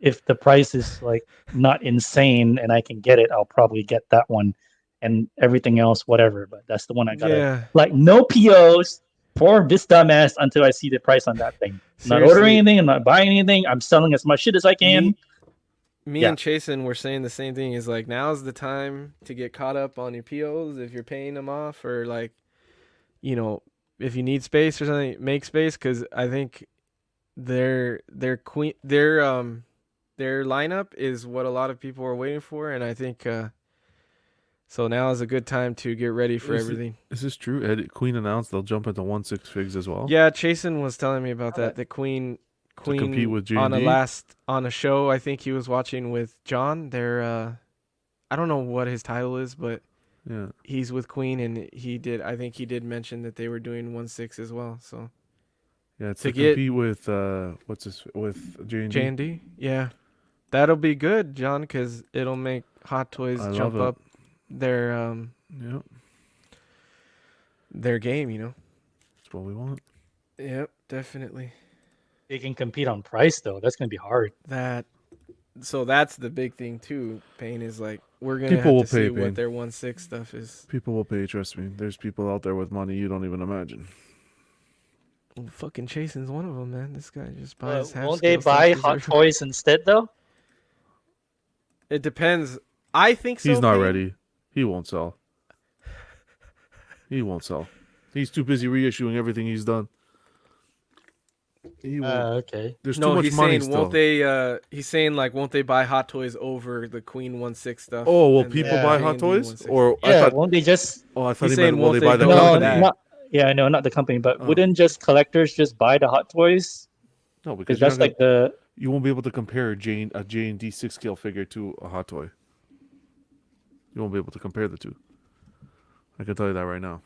[SPEAKER 4] If the price is like not insane and I can get it, I'll probably get that one, and everything else whatever. But that's the one I gotta like no POs for this dumbass until I see the price on that thing. I'm not ordering anything. I'm not buying anything. I'm selling as much shit as I can.
[SPEAKER 1] Me and Chasen were saying the same thing. Is like now's the time to get caught up on your POs if you're paying them off, or like, if you need space or something, make space, because I think their lineup is what a lot of people are waiting for, and I think so now is a good time to get ready for everything.
[SPEAKER 2] Is this true? Queen announced they'll jump into 1/6 figs as well.
[SPEAKER 1] Yeah, Chasen was telling me about that. The Queen
[SPEAKER 2] to compete with G&D?
[SPEAKER 1] on a show I think he was watching with John. They're I don't know what his title is, but
[SPEAKER 2] yeah,
[SPEAKER 1] he's with Queen, and I think he did mention that they were doing 1/6 as well. So
[SPEAKER 2] yeah, it's to compete with with J&D.
[SPEAKER 1] J&D, yeah, that'll be good, John, because it'll make Hot Toys jump up their their game.
[SPEAKER 2] That's what we want.
[SPEAKER 1] Yep, definitely.
[SPEAKER 4] They can compete on price though. That's gonna be hard.
[SPEAKER 1] So that's the big thing too. Payne is like we're gonna
[SPEAKER 2] People
[SPEAKER 1] have to
[SPEAKER 2] will
[SPEAKER 1] see
[SPEAKER 2] pay,
[SPEAKER 1] what their 1/6 stuff is.
[SPEAKER 2] People will pay. Trust me. There's people out there with money you don't even imagine.
[SPEAKER 1] Well, fucking Chasen's one of them, man. This guy just buys half.
[SPEAKER 4] Won't they buy Hot Toys instead though?
[SPEAKER 1] It depends. I think so.
[SPEAKER 2] He's not
[SPEAKER 1] Pete.
[SPEAKER 2] ready. He won't sell. He won't sell. He's too busy reissuing everything he's done. He won't.
[SPEAKER 4] Okay.
[SPEAKER 2] There's
[SPEAKER 1] No,
[SPEAKER 2] too much
[SPEAKER 1] he's
[SPEAKER 2] money
[SPEAKER 1] saying
[SPEAKER 2] still.
[SPEAKER 1] won't they? He's saying like won't they buy Hot Toys over the Queen 1/6 stuff?
[SPEAKER 2] Oh, will
[SPEAKER 1] and
[SPEAKER 2] people
[SPEAKER 1] the
[SPEAKER 2] buy
[SPEAKER 1] J&D
[SPEAKER 2] Hot Toys?
[SPEAKER 1] 1/6?
[SPEAKER 2] Or I
[SPEAKER 4] Yeah,
[SPEAKER 2] thought.
[SPEAKER 4] won't they just?
[SPEAKER 2] Oh, I thought
[SPEAKER 1] He's
[SPEAKER 2] he
[SPEAKER 1] saying
[SPEAKER 2] meant will
[SPEAKER 1] won't
[SPEAKER 2] they
[SPEAKER 1] they
[SPEAKER 2] buy the
[SPEAKER 1] go
[SPEAKER 4] No,
[SPEAKER 1] over
[SPEAKER 2] company?
[SPEAKER 1] that?
[SPEAKER 4] not. Yeah, no, not the company, but
[SPEAKER 2] Oh.
[SPEAKER 4] wouldn't just collectors just buy the Hot Toys?
[SPEAKER 2] No,
[SPEAKER 4] Because
[SPEAKER 2] because you're
[SPEAKER 4] that's
[SPEAKER 2] not
[SPEAKER 4] like the.
[SPEAKER 2] you won't be able to compare a J&D 6-scale figure to a Hot Toy. You won't be able to compare the two. I can tell you that right now.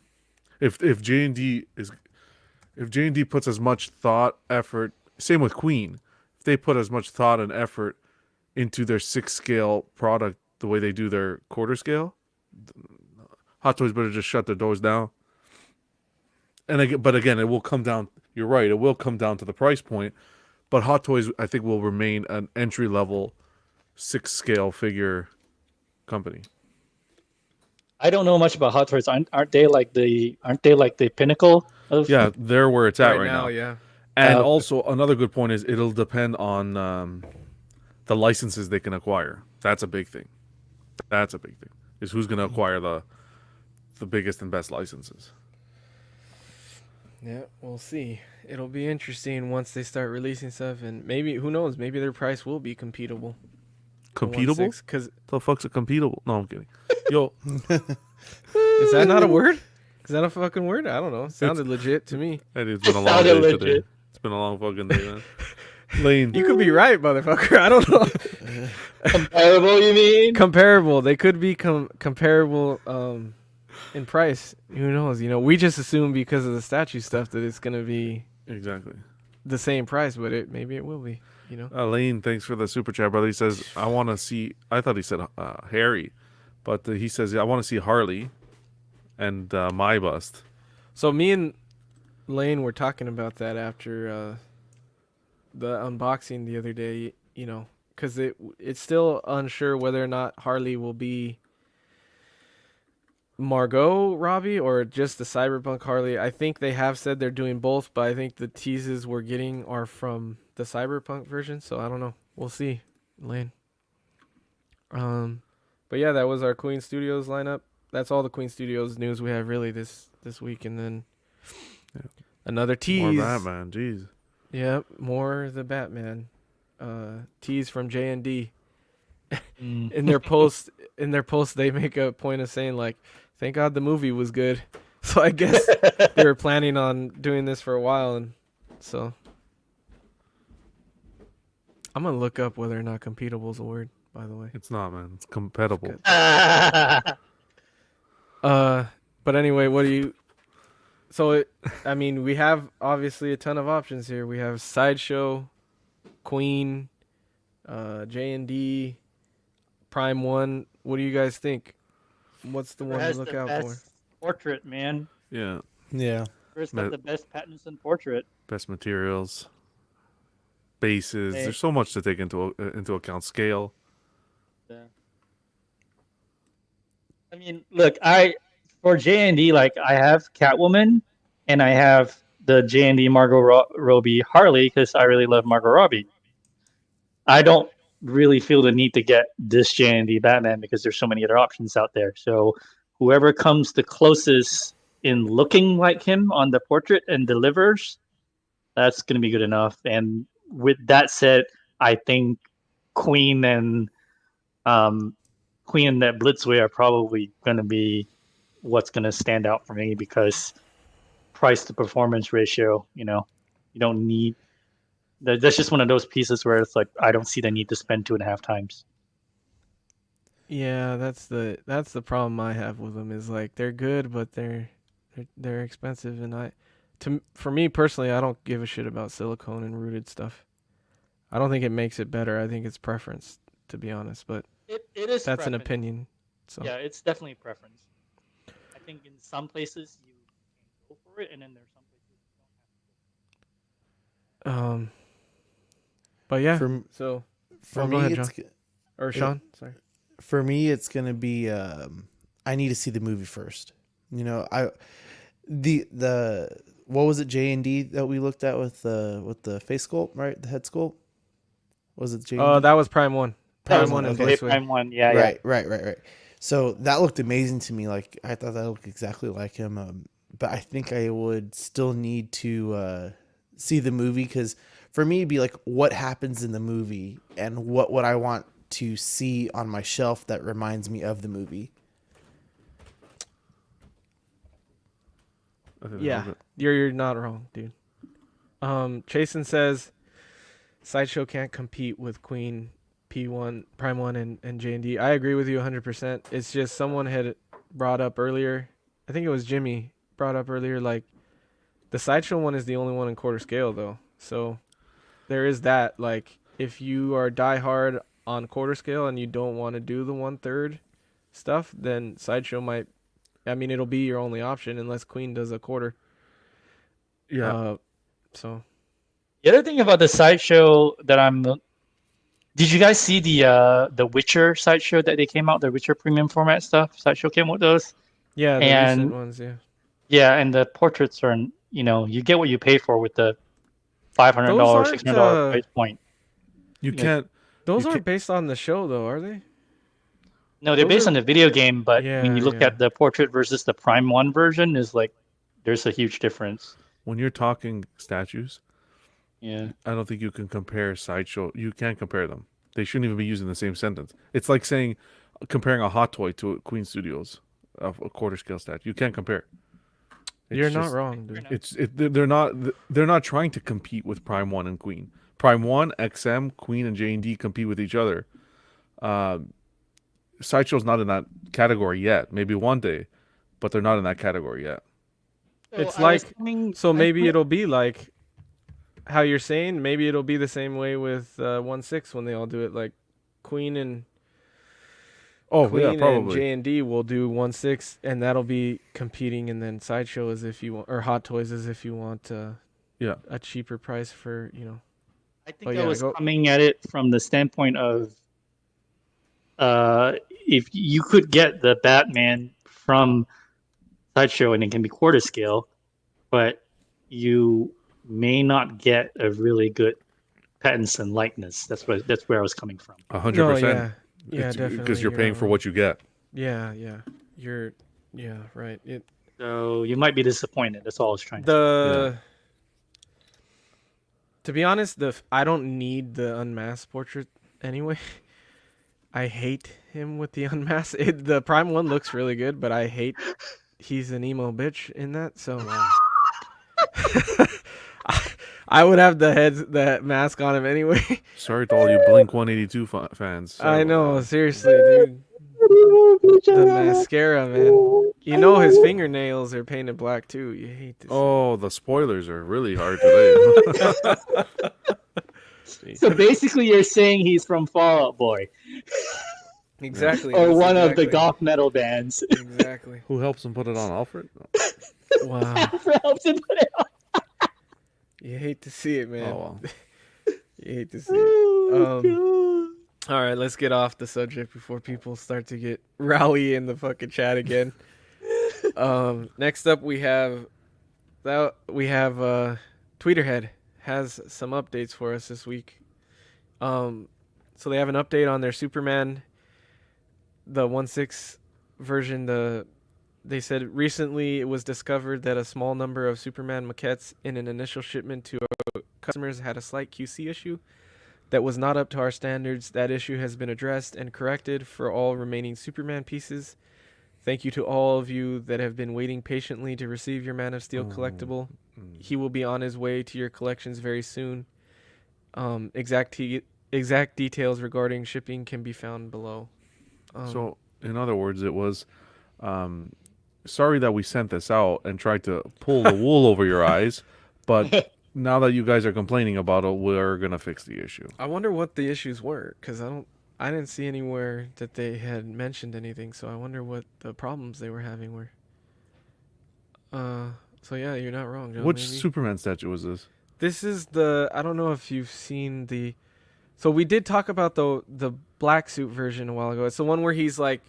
[SPEAKER 2] If J&D puts as much thought, effort, same with Queen, if they put as much thought and effort into their 6-scale product the way they do their quarter scale, Hot Toys better just shut their doors down. But again, it will come down. You're right. It will come down to the price point. But Hot Toys, I think, will remain an entry level 6-scale figure company.
[SPEAKER 4] I don't know much about Hot Toys. Aren't they like the pinnacle of?
[SPEAKER 2] Yeah, they're where it's at right now.
[SPEAKER 1] Yeah.
[SPEAKER 2] And
[SPEAKER 4] Uh,
[SPEAKER 2] also another good point is it'll depend on the licenses they can acquire. That's a big thing. Is who's going to acquire the biggest and best licenses.
[SPEAKER 1] Yeah, we'll see. It'll be interesting once they start releasing stuff, and maybe who knows? Maybe their price will be competable.
[SPEAKER 2] Competable?
[SPEAKER 1] Because
[SPEAKER 2] The fuck's a competable? No, I'm kidding. Yo,
[SPEAKER 1] is that not a word? Is that a fucking word? I don't know. It sounded legit to me.
[SPEAKER 2] hey, dude, it's been a long
[SPEAKER 4] sounded
[SPEAKER 2] day
[SPEAKER 4] legit.
[SPEAKER 2] today. It's been a long fucking day, man. Lane,
[SPEAKER 1] You could be right, motherfucker. I don't know.
[SPEAKER 4] Comparable, you mean?
[SPEAKER 1] Comparable. They could be comparable in price. Who knows? You know, we just assume because of the statue stuff that it's gonna be
[SPEAKER 2] exactly.
[SPEAKER 1] the same price, but maybe it will be. You know.
[SPEAKER 2] Lane, thanks for the super chat, brother. He says, I want to see, I thought he said Harry, but he says, I want to see Harley and my bust.
[SPEAKER 1] So me and Lane were talking about that after the unboxing the other day. You know, because it's still unsure whether or not Harley will be Margot Robbie or just the Cyberpunk Harley. I think they have said they're doing both, but I think the teases we're getting are from the Cyberpunk version, so I don't know. We'll see, Lane. But yeah, that was our Queen Studios lineup. That's all the Queen Studios news we have really this week, and then another tease.
[SPEAKER 2] More Batman, jeez.
[SPEAKER 1] Yep, more the Batman tease from J&D. In their post, they make a point of saying like, "Thank God the movie was good." So I guess they were planning on doing this for a while, and so I'm gonna look up whether or not competable is a word. By the way,
[SPEAKER 2] It's not, man. It's compatible.
[SPEAKER 1] Good. But anyway, what do you? So I mean, we have obviously a ton of options here. We have Sideshow, Queen, J&D, Prime One. What do you guys think? What's the one to
[SPEAKER 4] Has
[SPEAKER 1] look
[SPEAKER 4] the
[SPEAKER 1] out
[SPEAKER 4] best
[SPEAKER 1] for?
[SPEAKER 4] portrait, man.
[SPEAKER 2] Yeah.
[SPEAKER 3] Yeah.
[SPEAKER 4] First got the best Pattinson portrait.
[SPEAKER 2] Best materials, bases.
[SPEAKER 4] Hey.
[SPEAKER 2] There's so much to take into account. Scale.
[SPEAKER 4] Yeah. I mean, look, for J&D, like I have Catwoman, and I have the J&D Margot Robbie Harley because I really love Margot Robbie. I don't really feel the need to get this J&D Batman because there's so many other options out there. So whoever comes the closest in looking like him on the portrait and delivers, that's going to be good enough. And with that said, I think Queen and that Blitzway are probably going to be what's going to stand out for me because price to performance ratio, you don't need. That's just one of those pieces where it's like I don't see the need to spend 2.5 times.
[SPEAKER 1] Yeah, that's the problem I have with them is like they're good, but they're expensive, and for me personally, I don't give a shit about silicone and rooted stuff. I don't think it makes it better. I think it's preference, to be honest, but
[SPEAKER 4] It is.
[SPEAKER 1] that's an
[SPEAKER 4] preference.
[SPEAKER 1] opinion. So
[SPEAKER 4] Yeah, it's definitely preference. I think in some places you can go for it, and then there's some places you don't have to.
[SPEAKER 1] But yeah,
[SPEAKER 3] For
[SPEAKER 1] so
[SPEAKER 3] for
[SPEAKER 1] go
[SPEAKER 3] me,
[SPEAKER 1] ahead,
[SPEAKER 3] it's
[SPEAKER 1] or Sean, sorry.
[SPEAKER 3] for me, it's gonna be. I need to see the movie first. You know, the what was it, J&D that we looked at with the face sculpt, right? The head sculpt. Was it J&D?
[SPEAKER 1] That was Prime One.
[SPEAKER 4] That was
[SPEAKER 1] Prime 1 and
[SPEAKER 3] okay.
[SPEAKER 1] Blissway.
[SPEAKER 4] Prime 1. Yeah,
[SPEAKER 3] Right. So that looked amazing to me. Like I thought that looked exactly like him. But I think I would still need to see the movie, because for me, it'd be like, what happens in the movie and what would I want to see on my shelf that reminds me of the movie.
[SPEAKER 2] I think
[SPEAKER 1] Yeah,
[SPEAKER 2] that was it.
[SPEAKER 1] you're not wrong, dude. Chasen says Sideshow can't compete with Queen, P1, Prime 1, and J&D. I agree with you 100%. It's just someone had brought up earlier, I think it was Jimmy, brought up earlier, like, the Sideshow one is the only one in quarter scale, though. So there is that. Like, if you are diehard on quarter scale and you don't want to do the 1/3 stuff, then Sideshow might, I mean, it'll be your only option unless Queen does a quarter.
[SPEAKER 2] Yeah.
[SPEAKER 1] So
[SPEAKER 4] The other thing about the Sideshow that did you guys see the Witcher Sideshow that they came out, the Witcher premium format stuff? Sideshow came with those.
[SPEAKER 1] yeah, the
[SPEAKER 4] And
[SPEAKER 1] recent ones, yeah.
[SPEAKER 4] yeah, and the portraits are, you get what you pay for with the $500,
[SPEAKER 1] Those aren't,
[SPEAKER 4] $600 price point.
[SPEAKER 2] You
[SPEAKER 4] Yeah.
[SPEAKER 2] can't.
[SPEAKER 1] Those
[SPEAKER 2] You
[SPEAKER 1] aren't
[SPEAKER 2] can't-
[SPEAKER 1] based on the show, though, are they?
[SPEAKER 4] No, they're
[SPEAKER 1] Those
[SPEAKER 4] based
[SPEAKER 1] are-
[SPEAKER 4] on the video game, but
[SPEAKER 1] Yeah,
[SPEAKER 4] when you look
[SPEAKER 1] yeah.
[SPEAKER 4] at the portrait versus the Prime 1 version, is like there's a huge difference.
[SPEAKER 2] When you're talking statues,
[SPEAKER 4] Yeah.
[SPEAKER 2] I don't think you can compare Sideshow. You can't compare them. They shouldn't even be used in the same sentence. It's like saying comparing a Hot Toy to a Queen Studios of a quarter scale statue. You can't compare. It's
[SPEAKER 1] You're not
[SPEAKER 2] just-
[SPEAKER 1] wrong, dude.
[SPEAKER 2] They're not trying to compete with Prime 1 and Queen. Prime 1, XM, Queen, and J&D compete with each other. Sideshow's not in that category yet. Maybe one day, but they're not in that category yet.
[SPEAKER 1] It's
[SPEAKER 4] I was
[SPEAKER 1] like-
[SPEAKER 4] coming-
[SPEAKER 1] So
[SPEAKER 4] I-
[SPEAKER 1] maybe it'll be like how you're saying. Maybe it'll be the same way with 1/6 when they all do it. Like Queen and
[SPEAKER 2] Oh,
[SPEAKER 1] Queen
[SPEAKER 2] yeah,
[SPEAKER 1] and
[SPEAKER 2] probably.
[SPEAKER 1] J&D will do 1/6, and that'll be competing, and then Sideshow as if you want, or Hot Toys as if you want
[SPEAKER 2] Yeah.
[SPEAKER 1] a cheaper price for
[SPEAKER 4] I think
[SPEAKER 1] Oh,
[SPEAKER 4] I
[SPEAKER 1] yeah,
[SPEAKER 4] was
[SPEAKER 1] go-
[SPEAKER 4] coming at it from the standpoint of if you could get the Batman from Sideshow and it can be quarter scale, but you may not get a really good Pattinson likeness. That's where I was coming from.
[SPEAKER 2] 100%.
[SPEAKER 1] yeah, definitely.
[SPEAKER 2] Because you're paying
[SPEAKER 1] not
[SPEAKER 2] for
[SPEAKER 1] wrong.
[SPEAKER 2] what you get.
[SPEAKER 1] Yeah, right.
[SPEAKER 4] So you might be disappointed. That's all I was trying to say.
[SPEAKER 1] The To be honest, I don't need the unmasked portrait anyway. I hate him with the unmasked. The Prime 1 looks really good, but I hate he's an emo bitch in that. So I would have the mask on him anyway.
[SPEAKER 2] Sorry to all you Blink 182 fans. Sorry
[SPEAKER 1] I
[SPEAKER 2] about
[SPEAKER 1] know,
[SPEAKER 2] that.
[SPEAKER 1] seriously, dude. The mascara, man. You know his fingernails are painted black too. You hate this.
[SPEAKER 2] Oh, the spoilers are really hard today.
[SPEAKER 4] So basically, you're saying he's from Fall Out Boy
[SPEAKER 1] Exactly.
[SPEAKER 4] or
[SPEAKER 1] that's
[SPEAKER 4] one of the
[SPEAKER 1] exactly-
[SPEAKER 4] goth metal bands.
[SPEAKER 1] Exactly.
[SPEAKER 2] Who helps him put it on, Alfred?
[SPEAKER 1] Wow.
[SPEAKER 4] Helps him put it on.
[SPEAKER 1] You hate to see it, man.
[SPEAKER 2] Oh, well.
[SPEAKER 1] You hate to see it. All right, let's get off the subject before people start to get rowdy in the fucking chat again. Next up, we have Tweeterhead has some updates for us this week. So they have an update on their Superman, the 1/6 version. They said recently it was discovered that a small number of Superman maquettes in an initial shipment to our customers had a slight QC issue that was not up to our standards. That issue has been addressed and corrected for all remaining Superman pieces. Thank you to all of you that have been waiting patiently to receive your Man of Steel collectible. He will be on his way to your collections very soon. Exact details regarding shipping can be found below.
[SPEAKER 2] So, in other words, it was sorry that we sent this out and tried to pull the wool over your eyes, but now that you guys are complaining about it, we're going to fix the issue.
[SPEAKER 1] I wonder what the issues were, because I didn't see anywhere that they had mentioned anything, so I wonder what the problems they were having were. So yeah, you're not wrong, John.
[SPEAKER 2] Which
[SPEAKER 1] maybe.
[SPEAKER 2] Superman statue was this?
[SPEAKER 1] This is I don't know if you've seen so we did talk about the black suit version a while ago. It's the one where he's like,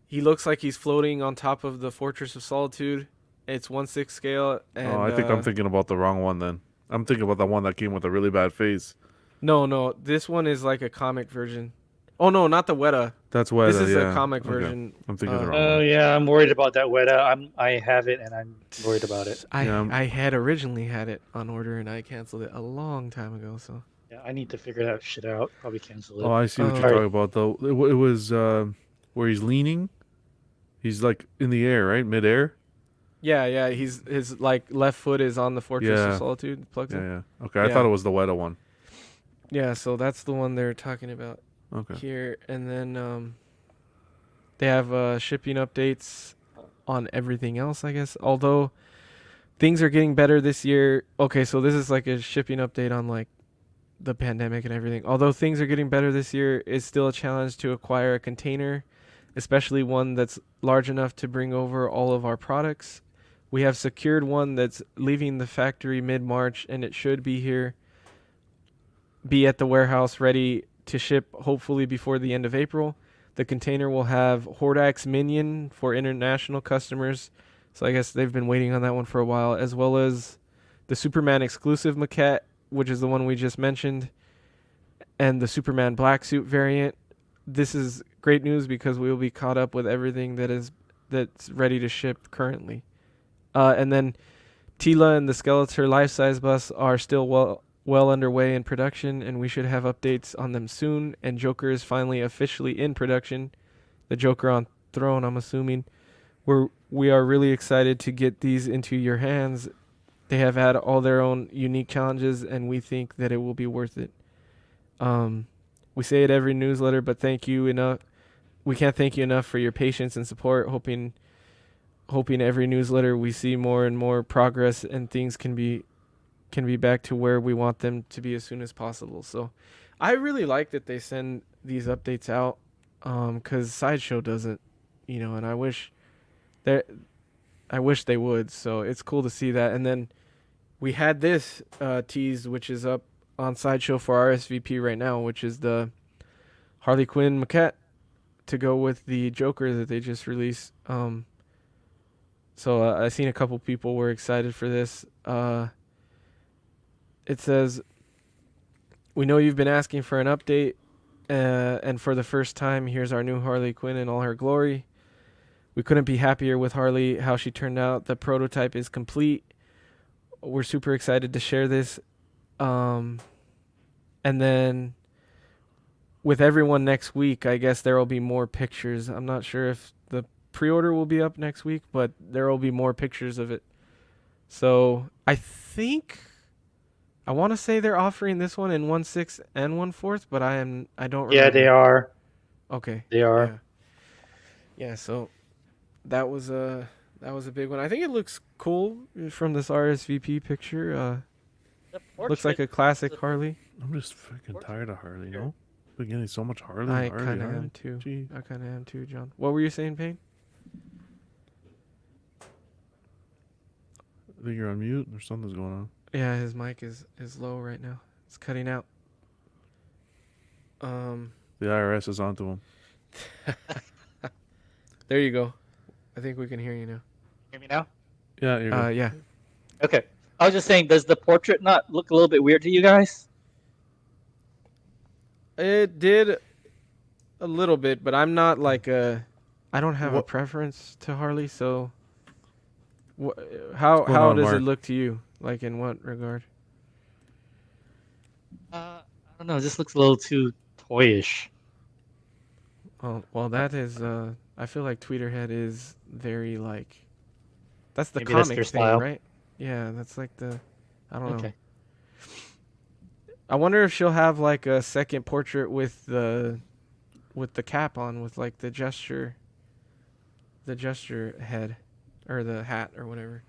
[SPEAKER 1] he looks like he's floating on top of the Fortress of Solitude. It's 1/6 scale. And,
[SPEAKER 2] Oh, I think I'm thinking about the wrong one then. I'm thinking about the one that came with a really bad face.
[SPEAKER 1] No, this one is like a comic version. Oh no, not the Weta.
[SPEAKER 2] That's why.
[SPEAKER 1] This is
[SPEAKER 2] yeah.
[SPEAKER 1] a comic
[SPEAKER 2] Okay.
[SPEAKER 1] version.
[SPEAKER 2] I'm thinking of the wrong
[SPEAKER 4] Oh
[SPEAKER 2] one.
[SPEAKER 4] yeah, I'm worried about that Weta. I have it, and I'm worried about it.
[SPEAKER 1] I had originally had it on order, and I canceled it a long time ago. So
[SPEAKER 4] Yeah, I need to figure that shit out. Probably cancel it.
[SPEAKER 2] Oh, I see what you're
[SPEAKER 1] Sorry.
[SPEAKER 2] talking about, though. It was where he's leaning. He's like in the air, right? Midair.
[SPEAKER 1] yeah, his like left foot is on the Fortress
[SPEAKER 2] Yeah.
[SPEAKER 1] of Solitude plugged in.
[SPEAKER 2] Yeah. Okay, I
[SPEAKER 1] Yeah.
[SPEAKER 2] thought it was the Weta one.
[SPEAKER 1] Yeah, so that's the one they're talking about
[SPEAKER 2] Okay.
[SPEAKER 1] here, and then they have shipping updates on everything else, I guess. Although things are getting better this year. Okay, so this is like a shipping update on like the pandemic and everything. Although things are getting better this year, it's still a challenge to acquire a container, especially one that's large enough to bring over all of our products. We have secured one that's leaving the factory mid-March, and it should be at the warehouse ready to ship hopefully before the end of April. The container will have Hordax Minion for international customers, so I guess they've been waiting on that one for a while, as well as the Superman exclusive Maquette, which is the one we just mentioned, and the Superman black suit variant. This is great news because we will be caught up with everything that's ready to ship currently. And then Tila and the Skeletor life-size bus are still well underway in production, and we should have updates on them soon. And Joker is finally officially in production. The Joker on Throne, I'm assuming. We are really excited to get these into your hands. They have had all their own unique challenges, and we think that it will be worth it. We say it every newsletter, but thank you enough. We can't thank you enough for your patience and support. Hoping every newsletter we see more and more progress, and things can be back to where we want them to be as soon as possible. So I really like that they send these updates out, because Sideshow doesn't, and I wish they would. So it's cool to see that. And then we had this teased, which is up on Sideshow for RSVP right now, which is the Harley Quinn Maquette to go with the Joker that they just released. So I seen a couple people were excited for this. It says, "We know you've been asking for an update, and for the first time, here's our new Harley Quinn in all her glory. We couldn't be happier with Harley, how she turned out. The prototype is complete. We're super excited to share this. And then with everyone next week, I guess there will be more pictures. I'm not sure if the pre-order will be up next week, but there will be more pictures of it. So I want to say they're offering this one in 1/6 and 1/4, but I don't remember.
[SPEAKER 4] Yeah, they are.
[SPEAKER 1] Okay.
[SPEAKER 4] They are.
[SPEAKER 1] Yeah, so that was a big one. I think it looks cool from this RSVP picture. Looks like a classic Harley.
[SPEAKER 2] I'm just freaking tired of Harley. No, we're getting so much Harley.
[SPEAKER 1] I
[SPEAKER 2] Harley,
[SPEAKER 1] kind of
[SPEAKER 2] Harley.
[SPEAKER 1] am too.
[SPEAKER 2] Gee.
[SPEAKER 1] I kind of am too, John. What were you saying, Payne?
[SPEAKER 2] I think you're on mute or something's going on.
[SPEAKER 1] Yeah, his mic is low right now. It's cutting out.
[SPEAKER 2] The IRS is onto him.
[SPEAKER 1] There you go. I think we can hear you now.
[SPEAKER 4] Hear me now?
[SPEAKER 2] Yeah, you're good.
[SPEAKER 1] Yeah.
[SPEAKER 4] Okay. I was just saying, does the portrait not look a little bit weird to you guys?
[SPEAKER 1] It did a little bit, but I'm not like I don't have a
[SPEAKER 2] What-
[SPEAKER 1] preference to Harley, so
[SPEAKER 2] What's going
[SPEAKER 1] how
[SPEAKER 2] on,
[SPEAKER 1] does
[SPEAKER 2] Mark?
[SPEAKER 1] it look to you? Like in what regard?
[SPEAKER 4] I don't know. It just looks a little too toyish.
[SPEAKER 1] Oh, well, that is I feel like Tweeterhead is very like that's the
[SPEAKER 4] Maybe that's
[SPEAKER 1] comic
[SPEAKER 4] their
[SPEAKER 1] thing,
[SPEAKER 4] style.
[SPEAKER 1] right? Yeah, that's like I don't know.
[SPEAKER 4] Okay.
[SPEAKER 1] I wonder if she'll have like a second portrait with the cap on, with like the gesture head or the hat or whatever.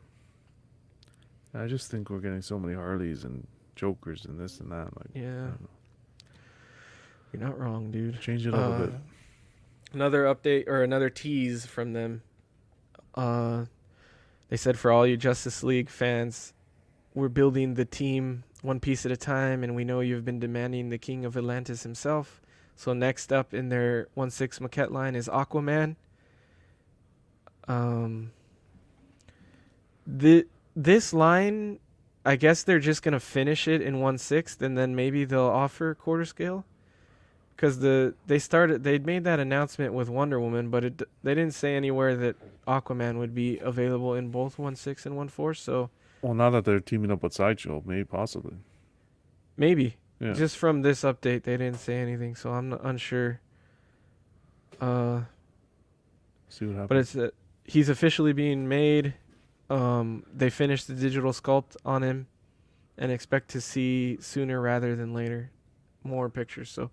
[SPEAKER 2] I just think we're getting so many Harleys and Jokers and this and that. Like, I
[SPEAKER 1] Yeah.
[SPEAKER 2] don't know.
[SPEAKER 1] You're not wrong, dude.
[SPEAKER 2] Change it up a bit.
[SPEAKER 1] Another update or another tease from them. They said, for all you Justice League fans, we're building the team one piece at a time, and we know you've been demanding the King of Atlantis himself. So next up in their 1/6 Maquette line is Aquaman. This line, I guess they're just gonna finish it in 1/6, and then maybe they'll offer quarter scale. because they made that announcement with Wonder Woman, but they didn't say anywhere that Aquaman would be available in both 1/6 and 1/4. So
[SPEAKER 2] Well, now that they're teaming up with Sideshow, maybe possibly.
[SPEAKER 1] maybe
[SPEAKER 2] Yeah.
[SPEAKER 1] just from this update they didn't say anything, so I'm not unsure.
[SPEAKER 2] See what happens.
[SPEAKER 1] But it's he's officially being made. They finished the digital sculpt on him, and expect to see sooner rather than later more pictures. So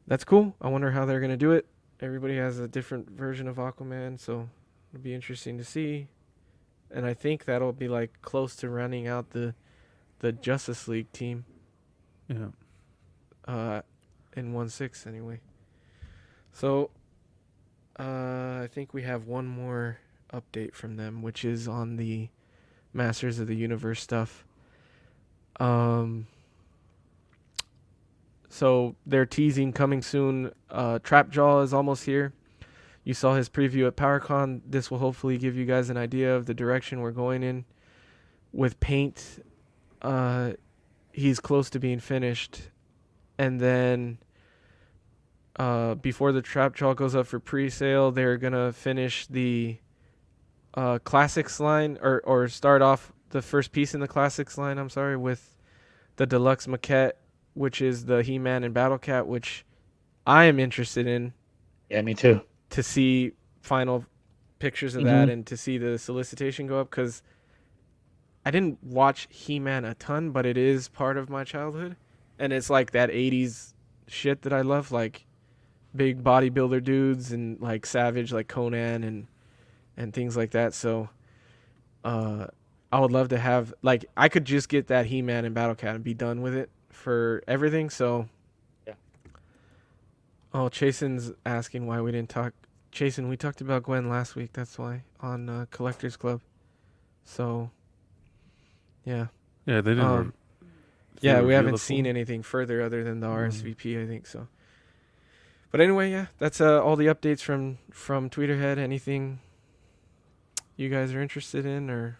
[SPEAKER 1] that's cool. I wonder how they're gonna do it. Everybody has a different version of Aquaman, so it'll be interesting to see. And I think that'll be like close to running out the Justice League team.
[SPEAKER 2] Yeah.
[SPEAKER 1] In 1/6 anyway. So I think we have one more update from them, which is on the Masters of the Universe stuff. So they're teasing coming soon. Trapjaw is almost here. You saw his preview at PowerCon. This will hopefully give you guys an idea of the direction we're going in. With paint, he's close to being finished. And then before the Trapjaw goes up for pre-sale, they're going to finish the Classics line, or start off the first piece in the Classics line, with the Deluxe Maquette, which is the He-Man and Battle Cat, which I am interested in.
[SPEAKER 4] Yeah, me too.
[SPEAKER 1] To see final pictures of that and to see the solicitation go up, because I didn't watch He-Man a ton, but it is part of my childhood, and it's like that 80s shit that I love, like big bodybuilder dudes and like savage like Conan and things like that. So I would love to have, like, I could just get that He-Man and Battle Cat and be done with it for everything. So
[SPEAKER 4] yeah.
[SPEAKER 1] Oh, Chasen's asking why we didn't talk. Chasen, we talked about Gwen last week. That's why on Collectors Club. So yeah.
[SPEAKER 2] Yeah, they didn't.
[SPEAKER 1] Yeah, we haven't seen anything further other than the RSVP, I think so. But anyway, yeah, that's all the updates from Tweeterhead. Anything you guys are interested in, or?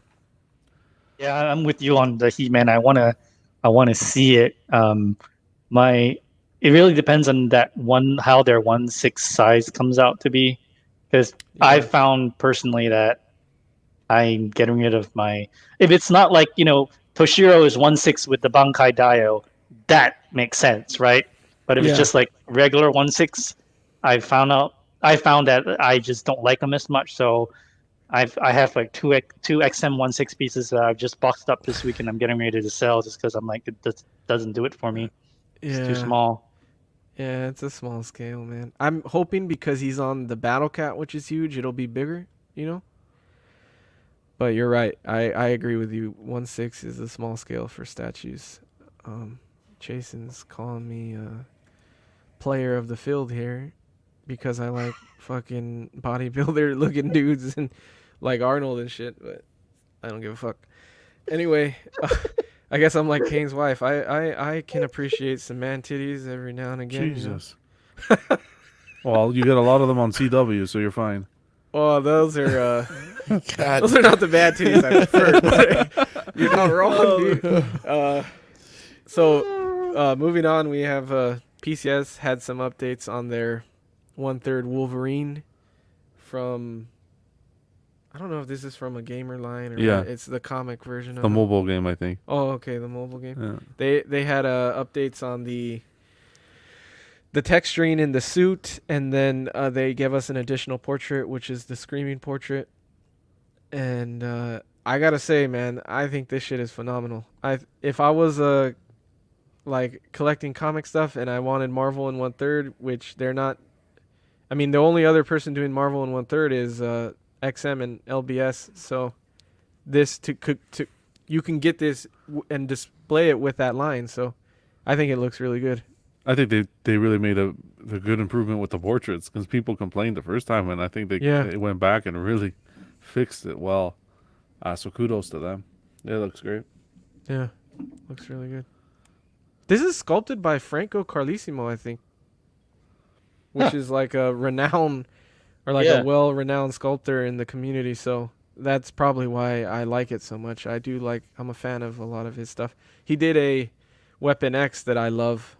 [SPEAKER 4] Yeah, I'm with you on the He-Man. I wanna see it. It really depends on how their 1/6 size comes out to be, because I found personally that I'm getting rid of if it's not like, Toshiro is 1/6 with the Bankai Dio, that makes sense, right? But if it's just like regular 1/6, I found that I just don't like them as much. So I have like two XM 1/6 pieces that I've just boxed up this week, and I'm getting ready to sell just because I'm like, it just doesn't do it for me. It's too small.
[SPEAKER 1] Yeah, it's a small scale, man. I'm hoping because he's on the Battle Cat, which is huge, it'll be bigger, But you're right. I agree with you. 1/6 is a small scale for statues. Jason's calling me player of the field here because I like fucking bodybuilder looking dudes and like Arnold and shit, but I don't give a fuck. Anyway, I guess I'm like Kane's wife. I can appreciate some man titties every now and again.
[SPEAKER 2] Jesus. Well, you get a lot of them on CW, so you're fine.
[SPEAKER 1] Oh, those are those are not the bad titties I prefer. But you're not wrong, dude. So moving on, we have PCS had some updates on their 1/3 Wolverine from. I don't know if this is from a gamer line or what. It's the comic version of
[SPEAKER 2] the mobile game, I think.
[SPEAKER 1] Oh, okay, the mobile game.
[SPEAKER 2] Yeah.
[SPEAKER 1] They had updates on the texturing in the suit, and then they gave us an additional portrait, which is the screaming portrait. And I gotta say, man, I think this shit is phenomenal. If I was like collecting comic stuff and I wanted Marvel in 1/3, which they're not. I mean, the only other person doing Marvel in 1/3 is XM and LBS. So this you can get this and display it with that line. So I think it looks really good.
[SPEAKER 2] I think they really made a good improvement with the portraits, because people complained the first time, and I think they went back and really fixed it well. So kudos to them. It looks great.
[SPEAKER 1] Yeah, looks really good. This is sculpted by Franco Carlissimo, I think, which is like a renowned or like a well-renowned sculptor in the community. So that's probably why I like it so much. I'm a fan of a lot of his stuff. He did a Weapon X that I love.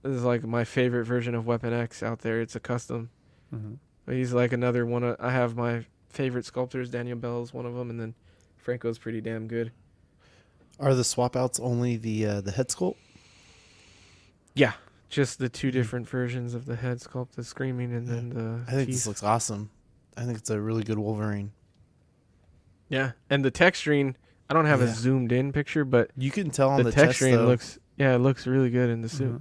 [SPEAKER 1] is like my favorite version of Weapon X out there. It's a custom.
[SPEAKER 2] Mm-hmm.
[SPEAKER 1] But he's like another one. I have my favorite sculptors. Daniel Bell's one of them, and then Franco's pretty damn good.
[SPEAKER 3] Are the swap outs only the head sculpt?
[SPEAKER 1] Yeah, just the two different versions of the head sculpt, the screaming, and then the.
[SPEAKER 3] I think
[SPEAKER 1] teeth.
[SPEAKER 3] this looks awesome. I think it's a really good Wolverine.
[SPEAKER 1] Yeah, and the texturing. I don't have a zoomed in picture, but
[SPEAKER 3] You can tell on the chest,
[SPEAKER 1] texturing
[SPEAKER 3] though.
[SPEAKER 1] looks. Yeah, it looks really good in the suit.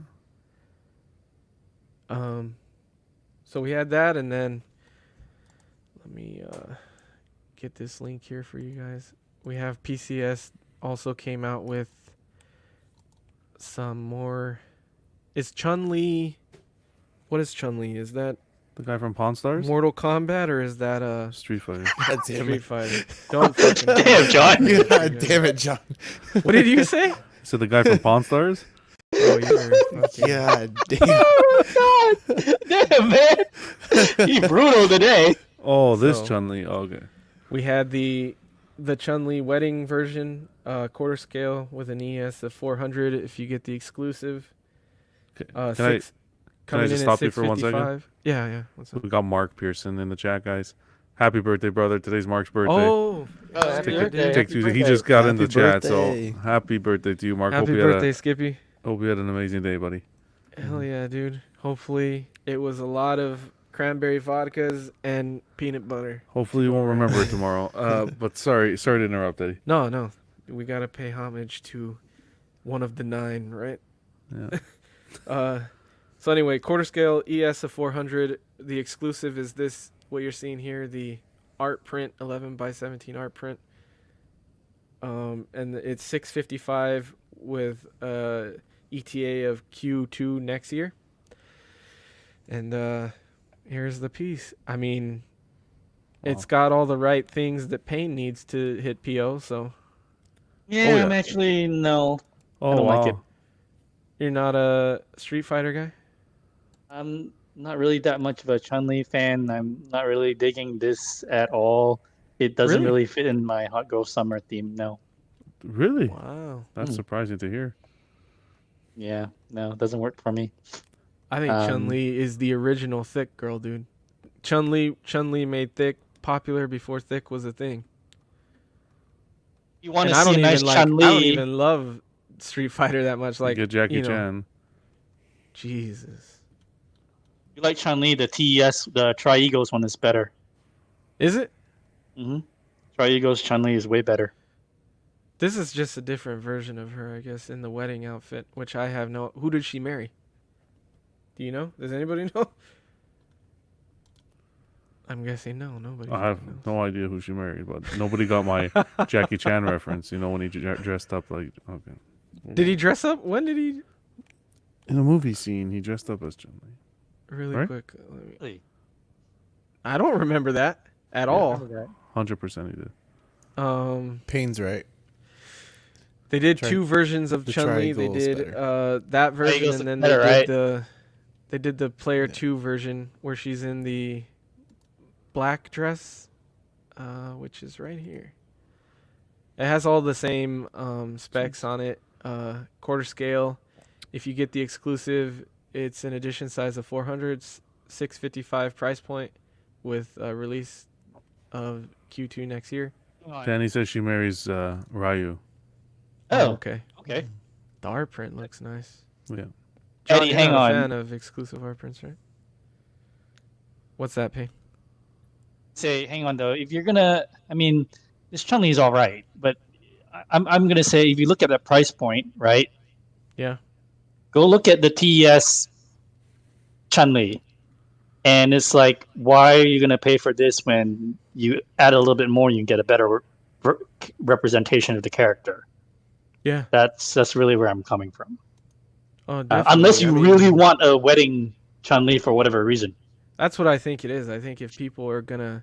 [SPEAKER 1] So we had that, and then let me get this link here for you guys. We have PCS also came out with some more. Is Chun-Li? What is Chun-Li? Is that
[SPEAKER 2] The guy from Pawn Stars?
[SPEAKER 1] Mortal Kombat or is that
[SPEAKER 2] Street Fighter.
[SPEAKER 3] God damn
[SPEAKER 1] Street
[SPEAKER 3] it.
[SPEAKER 1] Fighter? Don't fucking.
[SPEAKER 4] Damn, John.
[SPEAKER 3] God damn it, John.
[SPEAKER 1] What did you say?
[SPEAKER 2] So the guy from Pawn Stars?
[SPEAKER 1] Oh, you're fucking.
[SPEAKER 3] God damn.
[SPEAKER 4] Oh God! Damn, man. You brutal today.
[SPEAKER 2] Oh, this
[SPEAKER 1] So-
[SPEAKER 2] Chun-Li. Oh, okay.
[SPEAKER 1] We had the Chun-Li wedding version, quarter scale with an ES of 400 if you get the exclusive.
[SPEAKER 2] Okay.
[SPEAKER 1] Six,
[SPEAKER 2] Can I
[SPEAKER 1] coming
[SPEAKER 2] just
[SPEAKER 1] in at
[SPEAKER 2] stop you for 1 second?
[SPEAKER 1] 655. Yeah. What's up?
[SPEAKER 2] We got Mark Pearson in the chat, guys. Happy birthday, brother. Today's Mark's birthday.
[SPEAKER 1] Oh,
[SPEAKER 4] happy
[SPEAKER 2] Take,
[SPEAKER 4] birthday.
[SPEAKER 2] take
[SPEAKER 4] Happy
[SPEAKER 2] Tuesday. He
[SPEAKER 4] birthday.
[SPEAKER 2] just got in the
[SPEAKER 3] Happy
[SPEAKER 2] chat,
[SPEAKER 3] birthday.
[SPEAKER 2] so happy birthday to you, Mark.
[SPEAKER 1] happy
[SPEAKER 2] hope you
[SPEAKER 1] birthday,
[SPEAKER 2] had
[SPEAKER 1] Skippy.
[SPEAKER 2] hope you had an amazing day, buddy.
[SPEAKER 1] Hell yeah, dude. Hopefully it was a lot of cranberry vodkas and peanut butter.
[SPEAKER 2] Hopefully you won't remember it tomorrow. But sorry to interrupt, Eddie.
[SPEAKER 1] No. We got to pay homage to one of the 9, right?
[SPEAKER 2] Yeah.
[SPEAKER 1] So anyway, quarter scale ES of 400. The exclusive is this, what you're seeing here, the art print, 11 by 17 art print. And it's 655 with ETA of Q2 next year. And here's the piece. I mean, it's got all the right things that Payne needs to hit PO, so
[SPEAKER 4] Yeah,
[SPEAKER 2] yeah.
[SPEAKER 4] I'm actually no.
[SPEAKER 2] Oh,
[SPEAKER 4] don't
[SPEAKER 2] wow.
[SPEAKER 4] like it.
[SPEAKER 1] you're not a Street Fighter guy?
[SPEAKER 4] I'm not really that much of a Chun-Li fan. I'm not really digging this at all. It doesn't
[SPEAKER 1] Really?
[SPEAKER 4] really fit in my hot girl summer theme. No.
[SPEAKER 2] Really?
[SPEAKER 1] Wow.
[SPEAKER 2] That's surprising to hear.
[SPEAKER 4] Yeah, no, it doesn't work for me.
[SPEAKER 1] I think Chun-Li is the original thick girl, dude. Chun-Li made thick popular before thick was a thing.
[SPEAKER 4] You want
[SPEAKER 1] And
[SPEAKER 4] to see a nice
[SPEAKER 1] I
[SPEAKER 4] Chun-Li?
[SPEAKER 1] don't even love Street Fighter that much. Like,
[SPEAKER 2] Get Jackie
[SPEAKER 1] you know,
[SPEAKER 2] Chan.
[SPEAKER 1] Jesus.
[SPEAKER 4] You like Chun-Li? The TES, the Tri-Egos one is better.
[SPEAKER 1] Is it?
[SPEAKER 4] Mm-hmm. Tri-Egos Chun-Li is way better.
[SPEAKER 1] This is just a different version of her, I guess, in the wedding outfit, which I have no. Who did she marry? Do you know? Does anybody know? I'm guessing no. Nobody.
[SPEAKER 2] I have
[SPEAKER 1] knows.
[SPEAKER 2] no idea who she married, but nobody got my Jackie Chan reference. You know, when he dressed up like... Okay.
[SPEAKER 1] Did he dress up? When did he?
[SPEAKER 2] In a movie scene, he dressed up as Chun-Li.
[SPEAKER 1] Really
[SPEAKER 2] Right?
[SPEAKER 1] quick. Let me...
[SPEAKER 4] Really?
[SPEAKER 1] I don't remember that at all.
[SPEAKER 2] 100% he did.
[SPEAKER 3] Payne's right.
[SPEAKER 1] They did
[SPEAKER 3] Tri-
[SPEAKER 1] two versions of
[SPEAKER 3] the
[SPEAKER 1] Chun-Li. They
[SPEAKER 3] triangle is
[SPEAKER 1] did that version,
[SPEAKER 4] Triangle's
[SPEAKER 1] and then
[SPEAKER 4] better,
[SPEAKER 1] they
[SPEAKER 4] right?
[SPEAKER 1] did the player 2 version where she's in the black dress, which is right here. It has all the same specs on it. Quarter scale. If you get the exclusive, it's an edition size of 400, 655 price point with a release of Q2 next year.
[SPEAKER 2] Danny says she marries Ryu.
[SPEAKER 4] Oh,
[SPEAKER 1] okay.
[SPEAKER 4] okay.
[SPEAKER 1] The art print looks nice.
[SPEAKER 2] Yeah.
[SPEAKER 1] John,
[SPEAKER 4] Eddie,
[SPEAKER 1] you're
[SPEAKER 4] hang
[SPEAKER 1] not a
[SPEAKER 4] on.
[SPEAKER 1] fan of exclusive art prints, right? What's that, Pay?
[SPEAKER 4] Say, hang on though. If you're gonna, I mean, this Chun-Li is all right, but I'm gonna say if you look at that price point, right?
[SPEAKER 1] Yeah.
[SPEAKER 4] Go look at the TES Chun-Li, and it's like, why are you gonna pay for this when you add a little bit more, you can get a better representation of the character?
[SPEAKER 1] Yeah.
[SPEAKER 4] That's really where I'm coming from.
[SPEAKER 1] Oh,
[SPEAKER 4] Unless
[SPEAKER 1] definitely.
[SPEAKER 4] you
[SPEAKER 1] I mean,
[SPEAKER 4] really want a wedding Chun-Li for whatever reason.
[SPEAKER 1] That's what I think it is. I think if people are gonna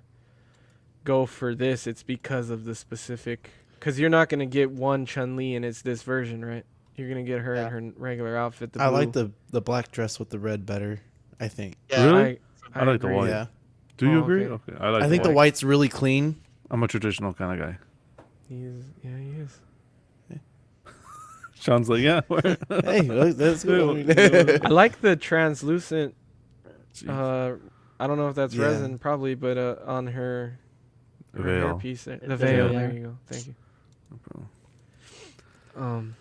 [SPEAKER 1] go for this, it's because of the specific. Because you're not gonna get one Chun-Li and it's this version, right? You're gonna get her in her regular outfit. The
[SPEAKER 3] I
[SPEAKER 1] blue.
[SPEAKER 3] like the black dress with the red better, I think.
[SPEAKER 2] Really?
[SPEAKER 1] I
[SPEAKER 2] I like the
[SPEAKER 1] agree.
[SPEAKER 2] white.
[SPEAKER 3] Yeah.
[SPEAKER 2] Do you
[SPEAKER 1] Oh,
[SPEAKER 2] agree?
[SPEAKER 1] okay.
[SPEAKER 2] Okay. I like
[SPEAKER 3] I think the
[SPEAKER 2] white.
[SPEAKER 3] white's really clean.
[SPEAKER 2] I'm a traditional kind of guy.
[SPEAKER 1] He is.
[SPEAKER 2] Sean's like, yeah.
[SPEAKER 3] Hey, look, that's good.
[SPEAKER 1] I like the translucent.
[SPEAKER 2] Jeez.
[SPEAKER 1] I don't know if that's
[SPEAKER 3] Yeah.
[SPEAKER 1] resin, probably, but on her
[SPEAKER 2] Veil.
[SPEAKER 1] hairpiece there. The
[SPEAKER 4] The
[SPEAKER 1] veil.
[SPEAKER 4] veil,
[SPEAKER 1] There
[SPEAKER 4] yeah.
[SPEAKER 1] you go. Thank you.
[SPEAKER 2] No problem.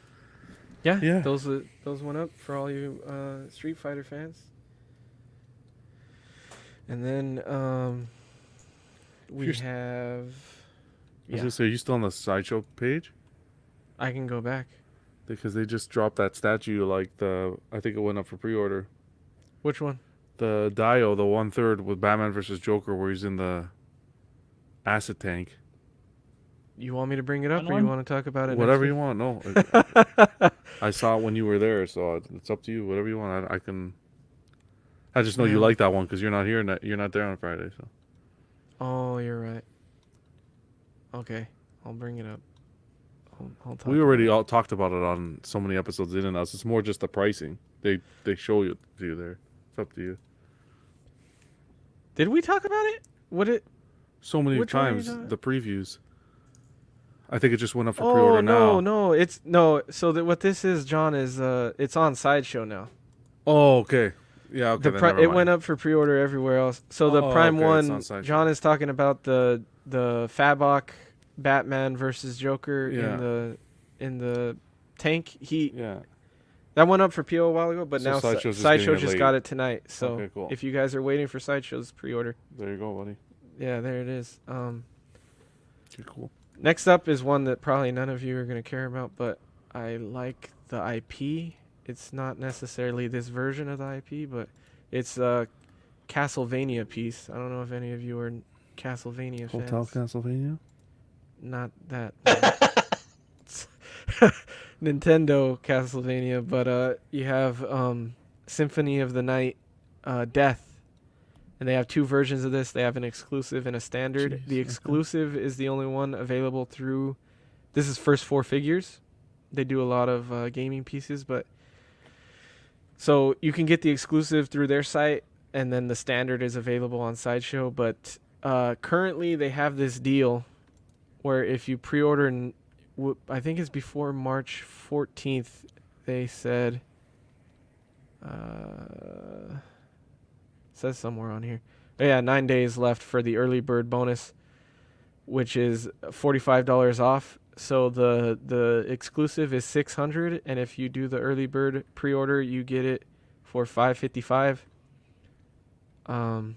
[SPEAKER 1] Yeah.
[SPEAKER 2] Yeah.
[SPEAKER 1] Those went up for all you Street Fighter fans. And then we
[SPEAKER 2] Here's-
[SPEAKER 1] have.
[SPEAKER 2] I was
[SPEAKER 1] Yeah,
[SPEAKER 2] gonna say, are you still on the Sideshow page?
[SPEAKER 1] I can go back.
[SPEAKER 2] Because they just dropped that statue, like I think it went up for pre-order.
[SPEAKER 1] Which one?
[SPEAKER 2] The Dio, the 1/3 with Batman versus Joker, where he's in the acid tank.
[SPEAKER 1] You want me to bring it up,
[SPEAKER 4] Fun
[SPEAKER 1] or you
[SPEAKER 4] one?
[SPEAKER 1] want to talk about it?
[SPEAKER 2] Whatever
[SPEAKER 1] next
[SPEAKER 2] you want. No,
[SPEAKER 1] week?
[SPEAKER 2] I saw it when you were there, so it's up to you. Whatever you want, I can. I just know you
[SPEAKER 1] Yeah.
[SPEAKER 2] like that one because you're not here. You're not there on Friday, so.
[SPEAKER 1] Oh, you're right. Okay, I'll bring it up. I'll talk
[SPEAKER 2] We
[SPEAKER 1] about
[SPEAKER 2] already
[SPEAKER 1] it.
[SPEAKER 2] all talked about it on so many episodes in and us. It's more just the pricing. They show you to you there. It's up to you.
[SPEAKER 1] Did we talk about it? What it?
[SPEAKER 2] So many
[SPEAKER 1] Which one are you
[SPEAKER 2] times
[SPEAKER 1] talking-
[SPEAKER 2] the previews. I think it just went up for
[SPEAKER 1] Oh
[SPEAKER 2] pre-order
[SPEAKER 1] no,
[SPEAKER 2] now.
[SPEAKER 1] no, it's no. So what this is, John, is it's on Sideshow now.
[SPEAKER 2] Oh, okay. Yeah, okay. then never
[SPEAKER 1] It
[SPEAKER 2] mind.
[SPEAKER 1] went up for pre-order everywhere else. So the
[SPEAKER 2] Oh,
[SPEAKER 1] Prime
[SPEAKER 2] okay, it's on
[SPEAKER 1] one,
[SPEAKER 2] Sideshow.
[SPEAKER 1] John is talking about the Fabok Batman versus Joker
[SPEAKER 2] Yeah.
[SPEAKER 1] in the tank.
[SPEAKER 2] Yeah.
[SPEAKER 1] That went up for PO a while ago, but
[SPEAKER 2] So
[SPEAKER 1] now
[SPEAKER 2] Sideshow's just
[SPEAKER 1] Sideshow
[SPEAKER 2] getting it
[SPEAKER 1] just
[SPEAKER 2] late.
[SPEAKER 1] got it tonight. So
[SPEAKER 2] Okay, cool.
[SPEAKER 1] if you guys are waiting for Sideshow's pre-order,
[SPEAKER 2] There you go, buddy.
[SPEAKER 1] yeah, there it is.
[SPEAKER 2] Okay, cool.
[SPEAKER 1] Next up is one that probably none of you are going to care about, but I like the IP. It's not necessarily this version of the IP, but it's a Castlevania piece. I don't know if any of you are Castlevania
[SPEAKER 2] Hotel
[SPEAKER 1] fans.
[SPEAKER 2] Castlevania.
[SPEAKER 1] Not that. Nintendo Castlevania, but you have Symphony of the Night, Death. And they have two versions of this. They have an exclusive and a standard.
[SPEAKER 2] Jeez,
[SPEAKER 1] The
[SPEAKER 2] okay.
[SPEAKER 1] exclusive is the only one available through. This is first four figures. They do a lot of gaming pieces, but so you can get the exclusive through their site, and then the standard is available on Sideshow. But currently, they have this deal where if you pre-order, I think it's before March 14th, they said. Says somewhere on here. Oh, yeah, 9 days left for the early bird bonus, which is $45 off. So the exclusive is $600, and if you do the early bird pre-order, you get it for $555. And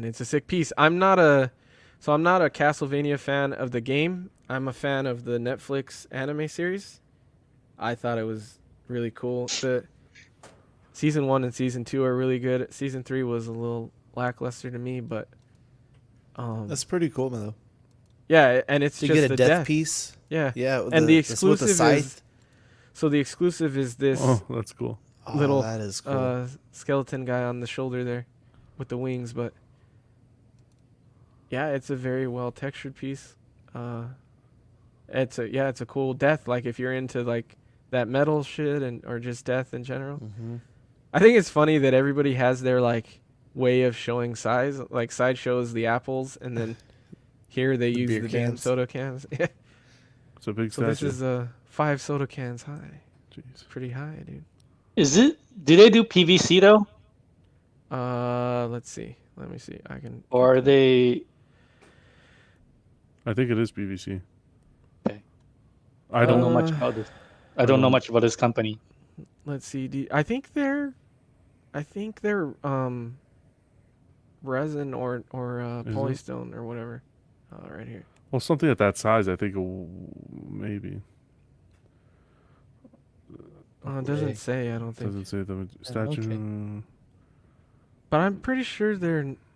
[SPEAKER 1] it's a sick piece. I'm not a Castlevania fan of the game. I'm a fan of the Netflix anime series. I thought it was really cool. The Season 1 and Season 2 are really good. Season 3 was a little lackluster to me, but
[SPEAKER 3] That's pretty cool, though.
[SPEAKER 1] yeah, and it's
[SPEAKER 3] To
[SPEAKER 1] just
[SPEAKER 3] get
[SPEAKER 1] the
[SPEAKER 3] a death piece.
[SPEAKER 1] Yeah,
[SPEAKER 3] Yeah, with
[SPEAKER 1] and the
[SPEAKER 3] that's with
[SPEAKER 1] exclusive is so the exclusive is this
[SPEAKER 2] Oh, that's cool.
[SPEAKER 1] little,
[SPEAKER 3] that is cool.
[SPEAKER 1] skeleton guy on the shoulder there with the wings, but yeah, it's a very well textured piece. It's a cool death. Like if you're into like that metal shit or just death in general.
[SPEAKER 3] Mm-hmm.
[SPEAKER 1] I think it's funny that everybody has their like way of showing size. Like Sideshow is the apples, and then here they use
[SPEAKER 3] beer
[SPEAKER 1] the damn
[SPEAKER 3] cans.
[SPEAKER 1] soda cans. Yeah.
[SPEAKER 2] It's a big
[SPEAKER 1] So
[SPEAKER 2] statue.
[SPEAKER 1] this is 5 soda cans high.
[SPEAKER 2] Jeez.
[SPEAKER 1] Pretty high, dude.
[SPEAKER 4] Do they do PVC though?
[SPEAKER 1] Let's see. Let me see. I can.
[SPEAKER 4] Or are they
[SPEAKER 2] I think it is PVC.
[SPEAKER 4] Okay.
[SPEAKER 2] I
[SPEAKER 4] I don't
[SPEAKER 2] don't.
[SPEAKER 4] know much about this. I don't know much about this company.
[SPEAKER 1] Let's see. I think they're resin or
[SPEAKER 2] Is it?
[SPEAKER 1] polystone or whatever. Right here.
[SPEAKER 2] Well, something at that size, I think maybe.
[SPEAKER 1] It doesn't
[SPEAKER 3] Okay.
[SPEAKER 1] say. I don't think.
[SPEAKER 2] Doesn't say the statue.
[SPEAKER 3] okay.
[SPEAKER 1] But I'm pretty sure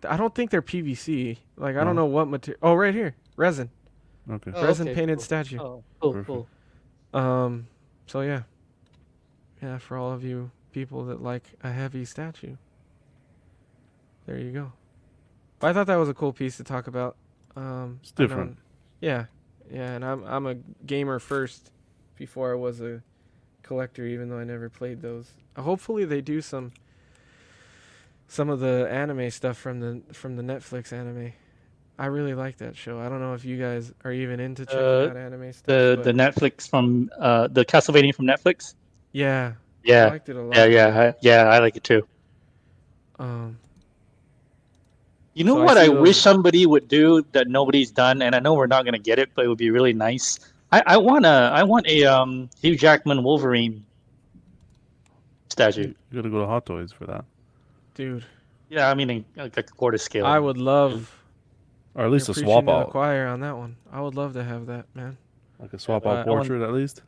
[SPEAKER 1] I don't think they're PVC. Like I don't
[SPEAKER 2] No.
[SPEAKER 1] know what material. Oh, right here, resin.
[SPEAKER 2] Okay.
[SPEAKER 4] Oh,
[SPEAKER 1] Resin
[SPEAKER 4] okay,
[SPEAKER 1] painted
[SPEAKER 4] cool.
[SPEAKER 1] statue.
[SPEAKER 4] Oh, cool,
[SPEAKER 2] Perfect.
[SPEAKER 4] cool.
[SPEAKER 1] So yeah. Yeah, for all of you people that like a heavy statue. There you go. But I thought that was a cool piece to talk about.
[SPEAKER 2] It's
[SPEAKER 1] I
[SPEAKER 2] different.
[SPEAKER 1] know- Yeah. Yeah, and I'm a gamer first before I was a collector, even though I never played those. Hopefully they do some of the anime stuff from the Netflix anime. I really like that show. I don't know if you guys are even into checking out anime stuff.
[SPEAKER 4] The
[SPEAKER 1] but
[SPEAKER 4] Netflix from the Castlevania from Netflix.
[SPEAKER 1] yeah, I
[SPEAKER 4] Yeah,
[SPEAKER 1] liked it a lot.
[SPEAKER 4] I like it too.
[SPEAKER 1] Um,
[SPEAKER 4] You know
[SPEAKER 1] So I
[SPEAKER 4] what
[SPEAKER 1] see
[SPEAKER 4] I wish
[SPEAKER 1] those-
[SPEAKER 4] somebody would do that nobody's done, and I know we're not gonna get it, but it would be really nice. I want a Hugh Jackman Wolverine statue.
[SPEAKER 2] You gotta go to Hot Toys for that,
[SPEAKER 1] dude,
[SPEAKER 4] Yeah, I mean like a quarter scale.
[SPEAKER 1] I would love
[SPEAKER 2] or at least
[SPEAKER 1] you're
[SPEAKER 2] a swap
[SPEAKER 1] preaching to the
[SPEAKER 2] out,
[SPEAKER 1] choir on that one. I would love to have that, man.
[SPEAKER 2] like a swap
[SPEAKER 4] I
[SPEAKER 2] out
[SPEAKER 4] want-
[SPEAKER 2] portrait at least.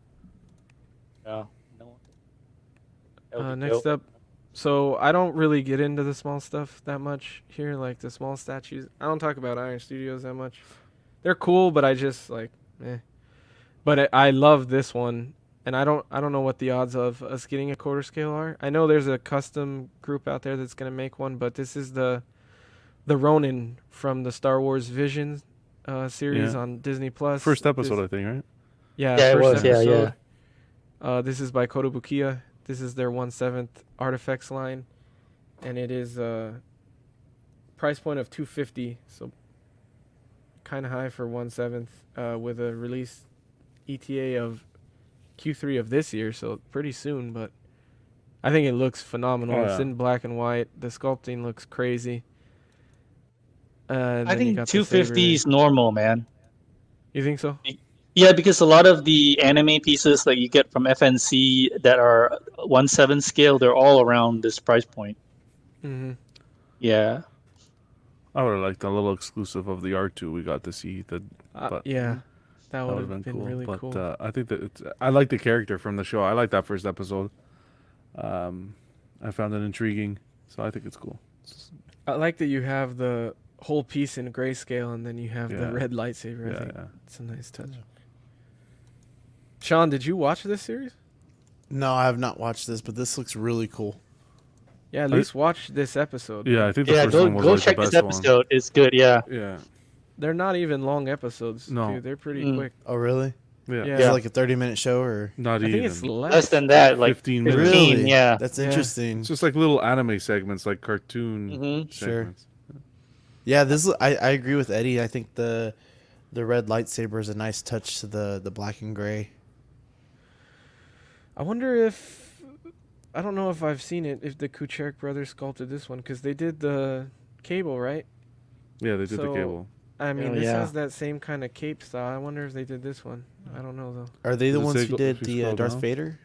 [SPEAKER 4] Yeah. No. That would be
[SPEAKER 1] Next
[SPEAKER 4] dope.
[SPEAKER 1] up, so I don't really get into the small stuff that much here, like the small statues. I don't talk about Iron Studios that much. They're cool, but I just like, eh. But I love this one, and I don't know what the odds of us getting a quarter scale are. I know there's a custom group out there that's gonna make one, but this is the Ronin from the Star Wars Vision series
[SPEAKER 2] Yeah.
[SPEAKER 1] on Disney Plus.
[SPEAKER 2] First episode,
[SPEAKER 1] This-
[SPEAKER 2] I think, right?
[SPEAKER 1] yeah,
[SPEAKER 4] Yeah, it
[SPEAKER 1] first
[SPEAKER 4] was, yeah,
[SPEAKER 1] episode. This is by Kotobukiya. This is their 1/7 artifacts line, and it is price point of $250, so kind of high for 1/7 with a release ETA of Q3 of this year, so pretty soon. But I think it looks phenomenal.
[SPEAKER 2] Oh,
[SPEAKER 1] It's
[SPEAKER 2] yeah.
[SPEAKER 1] in black and white. The sculpting looks crazy. And
[SPEAKER 4] I
[SPEAKER 1] then you
[SPEAKER 4] think
[SPEAKER 1] got the
[SPEAKER 4] 250
[SPEAKER 1] saber.
[SPEAKER 4] is normal, man.
[SPEAKER 1] You think so?
[SPEAKER 4] Yeah, because a lot of the anime pieces that you get from FNC that are 1/7 scale, they're all around this price point.
[SPEAKER 1] Mm-hmm.
[SPEAKER 4] Yeah.
[SPEAKER 2] I would have liked a little exclusive of the R2 we got to see. But
[SPEAKER 1] Yeah, that
[SPEAKER 2] that
[SPEAKER 1] would
[SPEAKER 2] would
[SPEAKER 1] have been
[SPEAKER 2] cool.
[SPEAKER 1] really
[SPEAKER 2] But
[SPEAKER 1] cool.
[SPEAKER 2] I think that I like the character from the show. I like that first episode. I found it intriguing, so I think it's cool.
[SPEAKER 1] I like that you have the whole piece in grayscale, and then you have the
[SPEAKER 2] Yeah.
[SPEAKER 1] red lightsaber. I
[SPEAKER 2] Yeah,
[SPEAKER 1] think
[SPEAKER 2] yeah.
[SPEAKER 1] it's a nice touch. Sean, did you watch this series?
[SPEAKER 3] No, I have not watched this, but this looks really cool.
[SPEAKER 1] Yeah, at
[SPEAKER 2] I-
[SPEAKER 1] least watch this episode.
[SPEAKER 2] Yeah, I think the
[SPEAKER 4] Yeah,
[SPEAKER 2] first
[SPEAKER 4] go
[SPEAKER 2] one was
[SPEAKER 4] go
[SPEAKER 2] like
[SPEAKER 4] check
[SPEAKER 2] the
[SPEAKER 4] this
[SPEAKER 2] best
[SPEAKER 4] episode. It's good, yeah.
[SPEAKER 2] one. Yeah,
[SPEAKER 1] They're not even long episodes.
[SPEAKER 2] No.
[SPEAKER 1] Dude, they're pretty
[SPEAKER 4] Mm.
[SPEAKER 1] quick.
[SPEAKER 3] Oh, really?
[SPEAKER 2] yeah,
[SPEAKER 1] Yeah.
[SPEAKER 3] Is it like a 30-minute show or?
[SPEAKER 2] Not
[SPEAKER 1] I
[SPEAKER 2] even.
[SPEAKER 1] think it's less.
[SPEAKER 4] Less than that, like
[SPEAKER 2] 15
[SPEAKER 4] 15,
[SPEAKER 2] minutes.
[SPEAKER 3] Really?
[SPEAKER 4] yeah.
[SPEAKER 3] That's
[SPEAKER 1] Yeah.
[SPEAKER 3] interesting.
[SPEAKER 2] It's just like little anime segments, like cartoon
[SPEAKER 4] Mhm.
[SPEAKER 3] Sure.
[SPEAKER 2] segments.
[SPEAKER 3] Yeah, this I agree with Eddie. I think the red lightsaber is a nice touch to the black and gray.
[SPEAKER 1] I wonder if I don't know if I've seen it. If the Kucheric brothers sculpted this one, because they did the cable, right?
[SPEAKER 2] Yeah, they did the
[SPEAKER 1] So-
[SPEAKER 2] cable.
[SPEAKER 1] I mean,
[SPEAKER 4] Oh,
[SPEAKER 1] this
[SPEAKER 4] yeah.
[SPEAKER 1] has that same kind of cape style. I wonder if they did this one. I don't know though.
[SPEAKER 3] Are they the
[SPEAKER 2] Does it
[SPEAKER 3] ones
[SPEAKER 2] say
[SPEAKER 3] who
[SPEAKER 2] go-
[SPEAKER 3] did
[SPEAKER 2] if you
[SPEAKER 3] the
[SPEAKER 2] scroll
[SPEAKER 3] Darth
[SPEAKER 2] down?
[SPEAKER 3] Vader?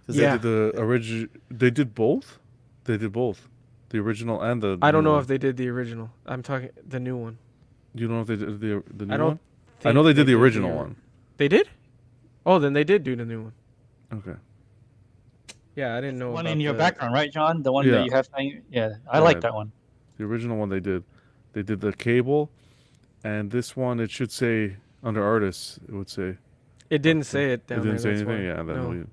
[SPEAKER 3] 'Cause
[SPEAKER 2] They
[SPEAKER 1] Yeah.
[SPEAKER 2] did the original. They did both. They did both, the original and the.
[SPEAKER 1] I don't
[SPEAKER 2] new
[SPEAKER 1] know
[SPEAKER 2] one.
[SPEAKER 1] if they did the original. I'm talking the new one.
[SPEAKER 2] You don't know if they did the new
[SPEAKER 1] I don't
[SPEAKER 2] one. I
[SPEAKER 1] think
[SPEAKER 2] know they did the
[SPEAKER 1] did
[SPEAKER 2] original one.
[SPEAKER 1] They did? Oh, then they did do the new one.
[SPEAKER 2] Okay.
[SPEAKER 1] Yeah, I didn't know.
[SPEAKER 4] One
[SPEAKER 1] about
[SPEAKER 4] in your
[SPEAKER 1] the-
[SPEAKER 4] background, right, John? The one
[SPEAKER 2] Yeah.
[SPEAKER 4] that you have. Yeah, I
[SPEAKER 2] Yeah.
[SPEAKER 4] like that one.
[SPEAKER 2] The original one they did. They did the cable, and this one it should say under artists. It would say.
[SPEAKER 1] It didn't say it down
[SPEAKER 2] It didn't
[SPEAKER 1] there.
[SPEAKER 2] say
[SPEAKER 1] that's
[SPEAKER 2] anything.
[SPEAKER 1] why.
[SPEAKER 2] Yeah, then
[SPEAKER 1] No,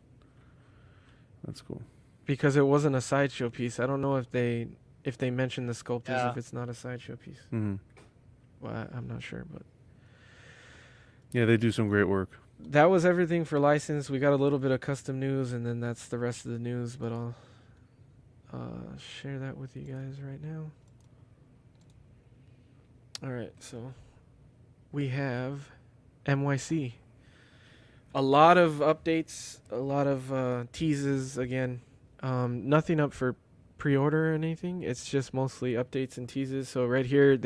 [SPEAKER 2] that's cool.
[SPEAKER 1] because it wasn't a sideshow piece. I don't know if they mentioned the sculptors
[SPEAKER 4] Yeah.
[SPEAKER 1] if it's not a sideshow piece.
[SPEAKER 2] Hmm.
[SPEAKER 1] Well, I'm not sure, but
[SPEAKER 2] Yeah, they do some great work.
[SPEAKER 1] that was everything for license. We got a little bit of custom news, and then that's the rest of the news. But I'll share that with you guys right now. All right, so we have NYC. A lot of updates, a lot of teases again. Nothing up for pre-order or anything. It's just mostly updates and teases. So right here,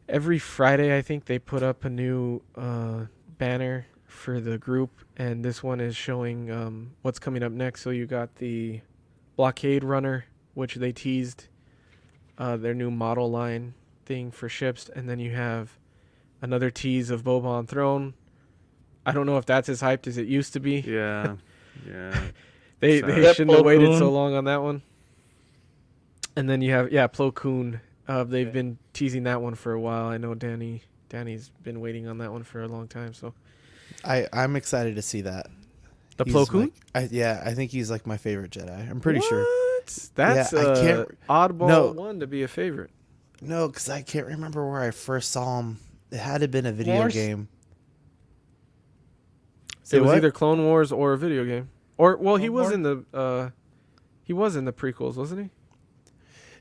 [SPEAKER 1] every Friday I think they put up a new banner for the group, and this one is showing what's coming up next. So you got the Blockade Runner, which they teased, their new model line thing for ships, and then you have another tease of Boba on Throne. I don't know if that's as hyped as it used to be.
[SPEAKER 2] Yeah, yeah.
[SPEAKER 1] They
[SPEAKER 2] Sad.
[SPEAKER 4] Yep,
[SPEAKER 1] shouldn't have
[SPEAKER 4] Plo
[SPEAKER 1] waited so
[SPEAKER 4] Koon.
[SPEAKER 1] long on that one. And then you have Plo Koon. They've been teasing that one for a while. I know Danny's been waiting on that one for a long time. So
[SPEAKER 3] I'm excited to see that.
[SPEAKER 1] the
[SPEAKER 3] He's
[SPEAKER 1] Plo Koon.
[SPEAKER 3] like- I think he's like my favorite Jedi. I'm pretty sure.
[SPEAKER 1] That's
[SPEAKER 3] Yeah, I
[SPEAKER 1] a
[SPEAKER 3] can't-
[SPEAKER 1] oddball
[SPEAKER 3] no.
[SPEAKER 1] one to be a favorite.
[SPEAKER 3] No, because I can't remember where I first saw him. It had to have been a video
[SPEAKER 4] Wars?
[SPEAKER 3] game.
[SPEAKER 1] It
[SPEAKER 3] Say
[SPEAKER 1] was
[SPEAKER 3] what?
[SPEAKER 1] either Clone Wars or a video game. Or he
[SPEAKER 4] Clone
[SPEAKER 1] was
[SPEAKER 4] Wars?
[SPEAKER 1] in the he was in the prequels, wasn't he?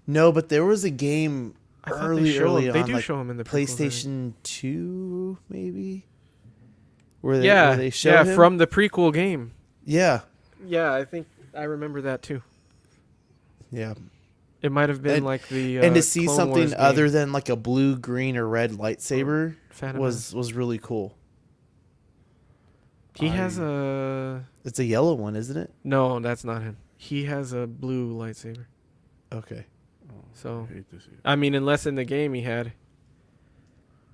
[SPEAKER 3] No, but there was a game.
[SPEAKER 1] I thought
[SPEAKER 3] early
[SPEAKER 1] they
[SPEAKER 3] on,
[SPEAKER 1] do
[SPEAKER 3] like
[SPEAKER 1] show him in the prequels, I think.
[SPEAKER 3] PlayStation 2, maybe. Where
[SPEAKER 1] Yeah,
[SPEAKER 3] they show him?
[SPEAKER 1] from the prequel game.
[SPEAKER 3] Yeah,
[SPEAKER 1] Yeah, I think I remember that too.
[SPEAKER 3] yeah.
[SPEAKER 1] It might have been
[SPEAKER 3] And-
[SPEAKER 1] like the
[SPEAKER 3] And to see
[SPEAKER 1] Clone
[SPEAKER 3] something
[SPEAKER 1] Wars
[SPEAKER 3] other
[SPEAKER 1] game.
[SPEAKER 3] than like a blue, green, or red lightsaber
[SPEAKER 1] Phantom
[SPEAKER 3] was really cool.
[SPEAKER 1] He has a
[SPEAKER 3] It's a yellow one, isn't it?
[SPEAKER 1] no, that's not him. He has a blue lightsaber.
[SPEAKER 3] Okay.
[SPEAKER 1] So
[SPEAKER 2] I hate to see it.
[SPEAKER 1] I mean, unless in the game he had.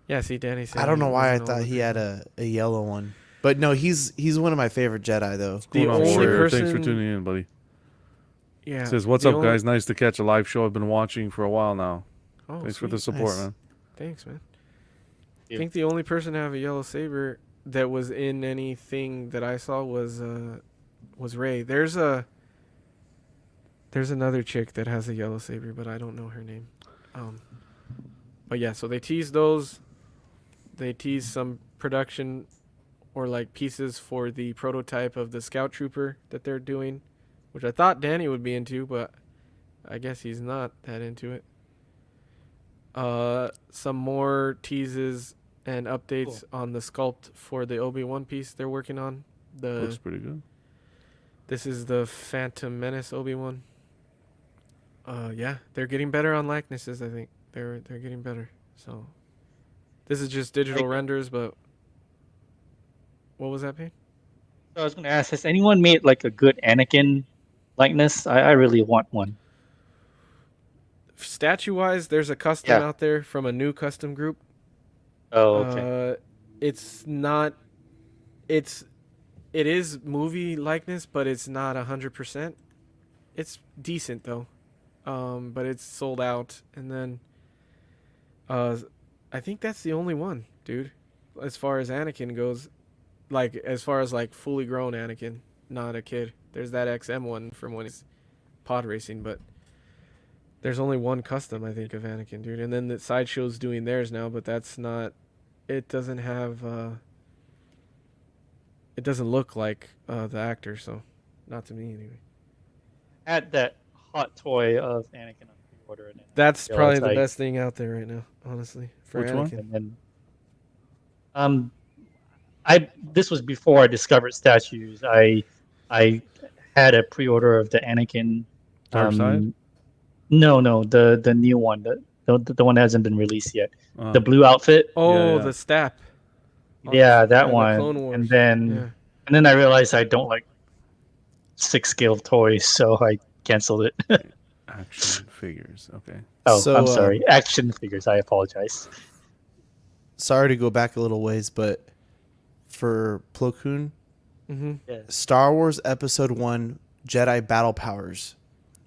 [SPEAKER 1] Yeah, see, Danny said
[SPEAKER 3] I don't
[SPEAKER 1] he
[SPEAKER 3] know why I
[SPEAKER 1] wasn't all
[SPEAKER 3] thought
[SPEAKER 1] the
[SPEAKER 3] he had
[SPEAKER 1] prequels.
[SPEAKER 3] a yellow one. But no, he's one of my favorite Jedi though.
[SPEAKER 1] The
[SPEAKER 2] Going on,
[SPEAKER 1] only
[SPEAKER 2] Warrior. Thanks for
[SPEAKER 1] person-
[SPEAKER 2] tuning in, buddy.
[SPEAKER 1] Yeah.
[SPEAKER 2] Says, "What's
[SPEAKER 1] the
[SPEAKER 2] up,
[SPEAKER 1] only-
[SPEAKER 2] guys? Nice to catch a live show. I've been watching for a while now.
[SPEAKER 1] Oh,
[SPEAKER 2] Thanks for the
[SPEAKER 1] sweet.
[SPEAKER 2] support,
[SPEAKER 3] Nice.
[SPEAKER 2] man."
[SPEAKER 1] Thanks, man.
[SPEAKER 4] Yeah.
[SPEAKER 1] I think the only person to have a yellow saber that was in anything that I saw was Rey. There's another chick that has a yellow saber, but I don't know her name. But yeah, so they teased those. They teased some production or like pieces for the prototype of the Scout Trooper that they're doing, which I thought Danny would be into, but I guess he's not that into it. Some more teases and updates on the sculpt for the Obi-Wan piece they're working on.
[SPEAKER 2] Looks pretty good.
[SPEAKER 1] This is the Phantom Menace Obi-Wan. Yeah, they're getting better on likenesses, I think. They're getting better. So this is just digital renders, but what was that, Payne?
[SPEAKER 4] So I was going to ask, has anyone made like a good Anakin likeness? I really want one.
[SPEAKER 1] Statue-wise, there's a custom
[SPEAKER 4] Yeah.
[SPEAKER 1] out there from a new custom group.
[SPEAKER 4] Oh, okay.
[SPEAKER 1] It's not. It is movie likeness, but it's not 100%. It's decent though, but it's sold out. And then, I think that's the only one, dude. As far as Anakin goes, like as far as like fully grown Anakin, not a kid. There's that XM one from when he's pod racing, but there's only one custom I think of Anakin, dude. And then the Sideshow's doing theirs now, but that's not. It doesn't have. It doesn't look like the actor, so not to me anyway.
[SPEAKER 4] Had that hot toy of Anakin on pre-order, and
[SPEAKER 1] That's
[SPEAKER 4] Yeah,
[SPEAKER 1] probably
[SPEAKER 4] it's
[SPEAKER 1] the
[SPEAKER 4] like-
[SPEAKER 1] best thing out there right now, honestly, for
[SPEAKER 2] Which one?
[SPEAKER 1] Anakin.
[SPEAKER 4] and then, this was before I discovered statues. I had a pre-order of the Anakin.
[SPEAKER 2] Dark Side?
[SPEAKER 4] No, the new one, the one that hasn't been released yet.
[SPEAKER 2] Uh,
[SPEAKER 4] The blue outfit.
[SPEAKER 1] Oh,
[SPEAKER 2] yeah.
[SPEAKER 1] the Stap.
[SPEAKER 4] Yeah, that
[SPEAKER 1] Yeah, the
[SPEAKER 4] one.
[SPEAKER 1] Clone Wars.
[SPEAKER 4] And then
[SPEAKER 1] Yeah.
[SPEAKER 4] and then I realized I don't like 6-scale toys, so I canceled it.
[SPEAKER 2] action figures. Okay.
[SPEAKER 4] Oh,
[SPEAKER 3] So,
[SPEAKER 4] I'm sorry. Action figures. I apologize.
[SPEAKER 3] Sorry to go back a little ways, but for Plo Koon,
[SPEAKER 1] Mm-hmm.
[SPEAKER 4] Yes.
[SPEAKER 3] Star Wars Episode 1 Jedi Battle Powers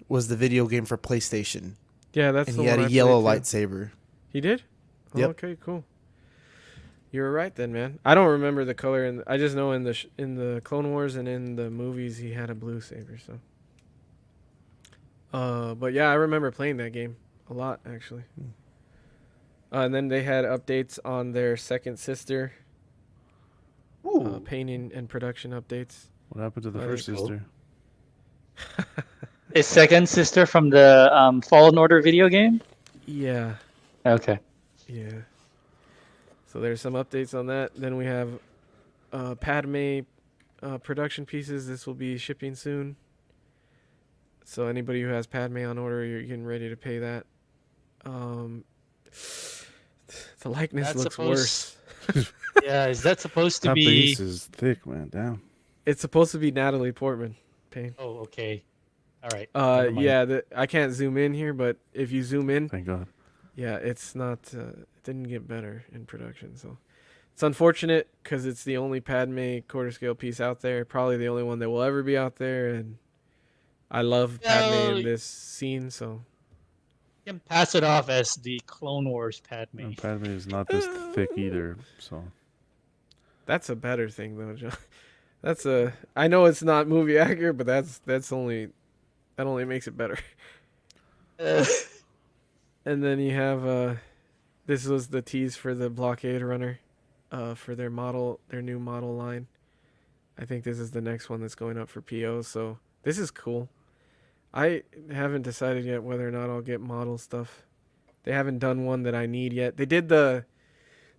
[SPEAKER 3] was the video game for PlayStation.
[SPEAKER 1] Yeah, that's
[SPEAKER 3] And
[SPEAKER 1] the
[SPEAKER 3] he had
[SPEAKER 1] one
[SPEAKER 3] a
[SPEAKER 1] I
[SPEAKER 3] yellow
[SPEAKER 1] played, too.
[SPEAKER 3] lightsaber.
[SPEAKER 1] He did? Oh,
[SPEAKER 3] Yep.
[SPEAKER 1] okay, cool. You were right then, man. I don't remember the color, and I just know in the Clone Wars and in the movies he had a blue saber. So, but yeah, I remember playing that game a lot actually. And then they had updates on their second sister, painting and production updates.
[SPEAKER 2] What happened to the
[SPEAKER 1] That
[SPEAKER 2] first
[SPEAKER 4] is cool.
[SPEAKER 2] sister?
[SPEAKER 4] His second sister from the Fallen Order video game?
[SPEAKER 1] Yeah,
[SPEAKER 4] Okay.
[SPEAKER 1] yeah. So there's some updates on that. Then we have Padme production pieces. This will be shipping soon. So anybody who has Padme on order, you're getting ready to pay that. The likeness
[SPEAKER 4] That's
[SPEAKER 1] looks
[SPEAKER 4] supposed-
[SPEAKER 1] worse.
[SPEAKER 4] Yeah, is that supposed to
[SPEAKER 2] That
[SPEAKER 4] be?
[SPEAKER 2] base is thick, man. Damn.
[SPEAKER 1] It's supposed to be Natalie Portman. Payne.
[SPEAKER 4] Oh, okay. All right. Never mind.
[SPEAKER 1] Yeah. I can't zoom in here, but if you zoom in,
[SPEAKER 2] Thank God.
[SPEAKER 1] yeah, it's not. It didn't get better in production, so it's unfortunate because it's the only Padme quarter scale piece out there. Probably the only one that will ever be out there, and I love Padme in
[SPEAKER 4] No.
[SPEAKER 1] this scene. So
[SPEAKER 4] You can pass it off as the Clone Wars Padme.
[SPEAKER 2] And Padme is not this thick either, so
[SPEAKER 1] that's a better thing, though, John. That's a. I know it's not movie accurate, but that only makes it better. And then you have this was the tease for the Blockade Runner, for their new model line. I think this is the next one that's going up for PO. So this is cool. I haven't decided yet whether or not I'll get model stuff. They haven't done one that I need yet. They did the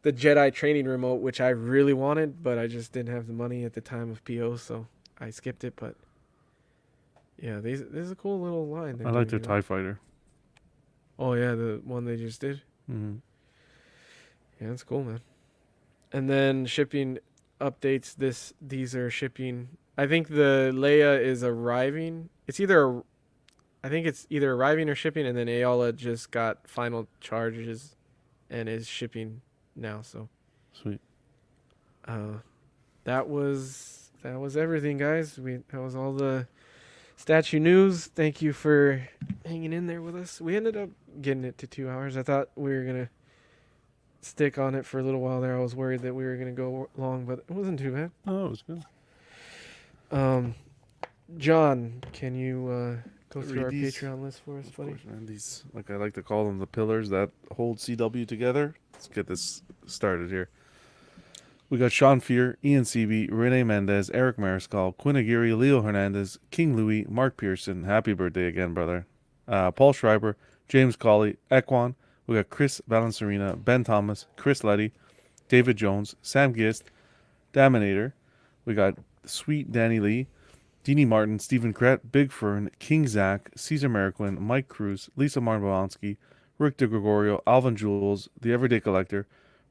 [SPEAKER 1] Jedi training remote, which I really wanted, but I just didn't have the money at the time of PO, so I skipped it. But yeah, this is a cool little line.
[SPEAKER 2] I like their TIE fighter.
[SPEAKER 1] Oh yeah, the one they just did.
[SPEAKER 2] Mm-hmm.
[SPEAKER 1] Yeah, that's cool, man. And then shipping updates. These are shipping. I think the Leia is arriving. I think it's either arriving or shipping, and then Ayala just got final charges and is shipping now. So
[SPEAKER 2] Sweet.
[SPEAKER 1] that was everything, guys. That was all the statue news. Thank you for hanging in there with us. We ended up getting it to 2 hours. I thought we were gonna stick on it for a little while there. I was worried that we were gonna go long, but it wasn't too bad.
[SPEAKER 2] Oh, it was good.
[SPEAKER 1] John, can you go through
[SPEAKER 2] Read
[SPEAKER 1] our
[SPEAKER 2] these?
[SPEAKER 1] Patreon list for us,
[SPEAKER 2] Of
[SPEAKER 1] buddy?
[SPEAKER 2] course, man. These, like I like to call them, the pillars that hold CW together. Let's get this started here. We got Sean Fear, Ian Seavey, Renee Mendez, Eric Mariscal, Quinn Aguirre, Leo Hernandez, King Louis, Mark Pearson. Happy birthday again, brother. Paul Schreiber, James Colley, Ekwan. We got Chris Valencerina, Ben Thomas, Chris Letty, David Jones, Sam Gist, Daminator. We got Sweet Danny Lee, Deanie Martin, Stephen Krett, Big Fern, King Zach, Caesar Mariquin, Mike Cruz, Lisa Marbolonsky, Rick DeGregorio, Alvin Jules, The Everyday Collector,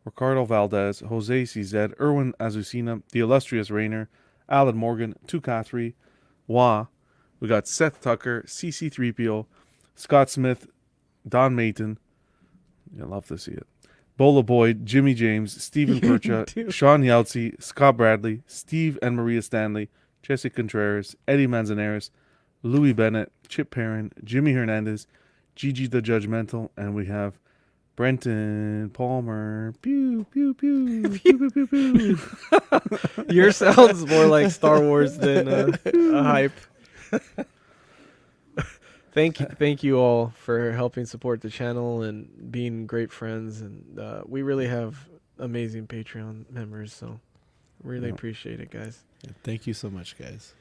[SPEAKER 2] Ricardo Valdez, Jose CZ, Erwin Azucena, The Illustrious Rainer, Alan Morgan, Tukathri, Wah. We got Seth Tucker, CC3PO, Scott Smith, Don Mayton. You'll love to see it. Bola Boyd, Jimmy James, Stephen Percha,
[SPEAKER 1] Dude.
[SPEAKER 2] Sean Yeltsin, Scott Bradley, Steve and Maria Stanley, Jesse Contreras, Eddie Manzanares, Louis Bennett, Chip Perrin, Jimmy Hernandez, Gigi the Judgmental, and we have Brenton Palmer. Pew, pew, pew. Pew, pew, pew, pew.
[SPEAKER 1] Yours sounds more like Star Wars than a hype. Thank you all for helping support the channel and being great friends. And we really have amazing Patreon members, so really
[SPEAKER 2] Yeah.
[SPEAKER 1] appreciate it, guys.
[SPEAKER 3] Thank you so much, guys.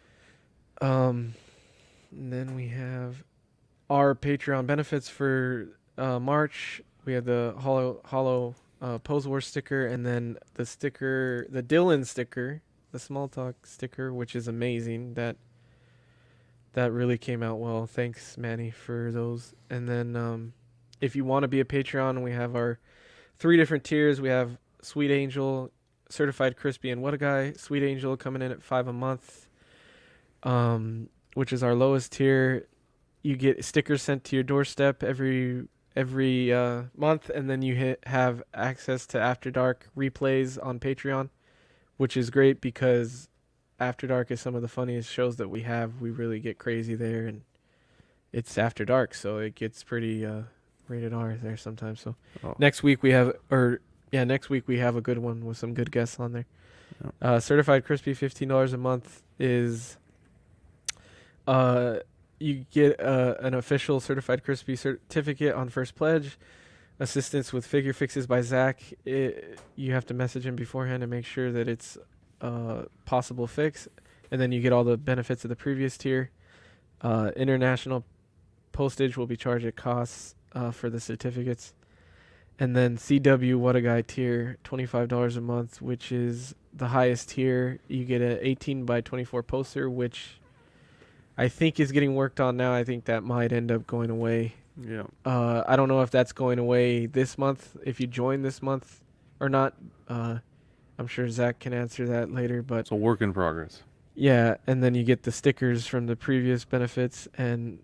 [SPEAKER 1] And then we have our Patreon benefits for March. We have the hollow Pose War sticker, and then the Dylan sticker, the Small Talk sticker, which is amazing. That really came out well. Thanks, Manny, for those. And then if you want to be a Patreon, we have our 3 different tiers. We have Sweet Angel, Certified Crispy, and What a Guy. Sweet Angel coming in at $5 a month, which is our lowest tier. You get stickers sent to your doorstep every month, and then you have access to After Dark replays on Patreon, which is great because After Dark is some of the funniest shows that we have. We really get crazy there, and it's After Dark, so it gets pretty rated R there sometimes. So next week we have a good one with some good guests on there. Certified Crispy, $15 a month is you get an official Certified Crispy certificate on first pledge, assistance with figure fixes by Zach. You have to message him beforehand to make sure that it's possible fix, and then you get all the benefits of the previous tier. International postage will be charged at costs for the certificates. And then CW What a Guy tier, $25 a month, which is the highest tier. You get an 18 by 24 poster, which I think is getting worked on now. I think that might end up going away.
[SPEAKER 2] Yeah.
[SPEAKER 1] I don't know if that's going away this month, if you join this month or not. I'm sure Zach can answer that later, but
[SPEAKER 2] It's a work in progress.
[SPEAKER 1] yeah, and then you get the stickers from the previous benefits and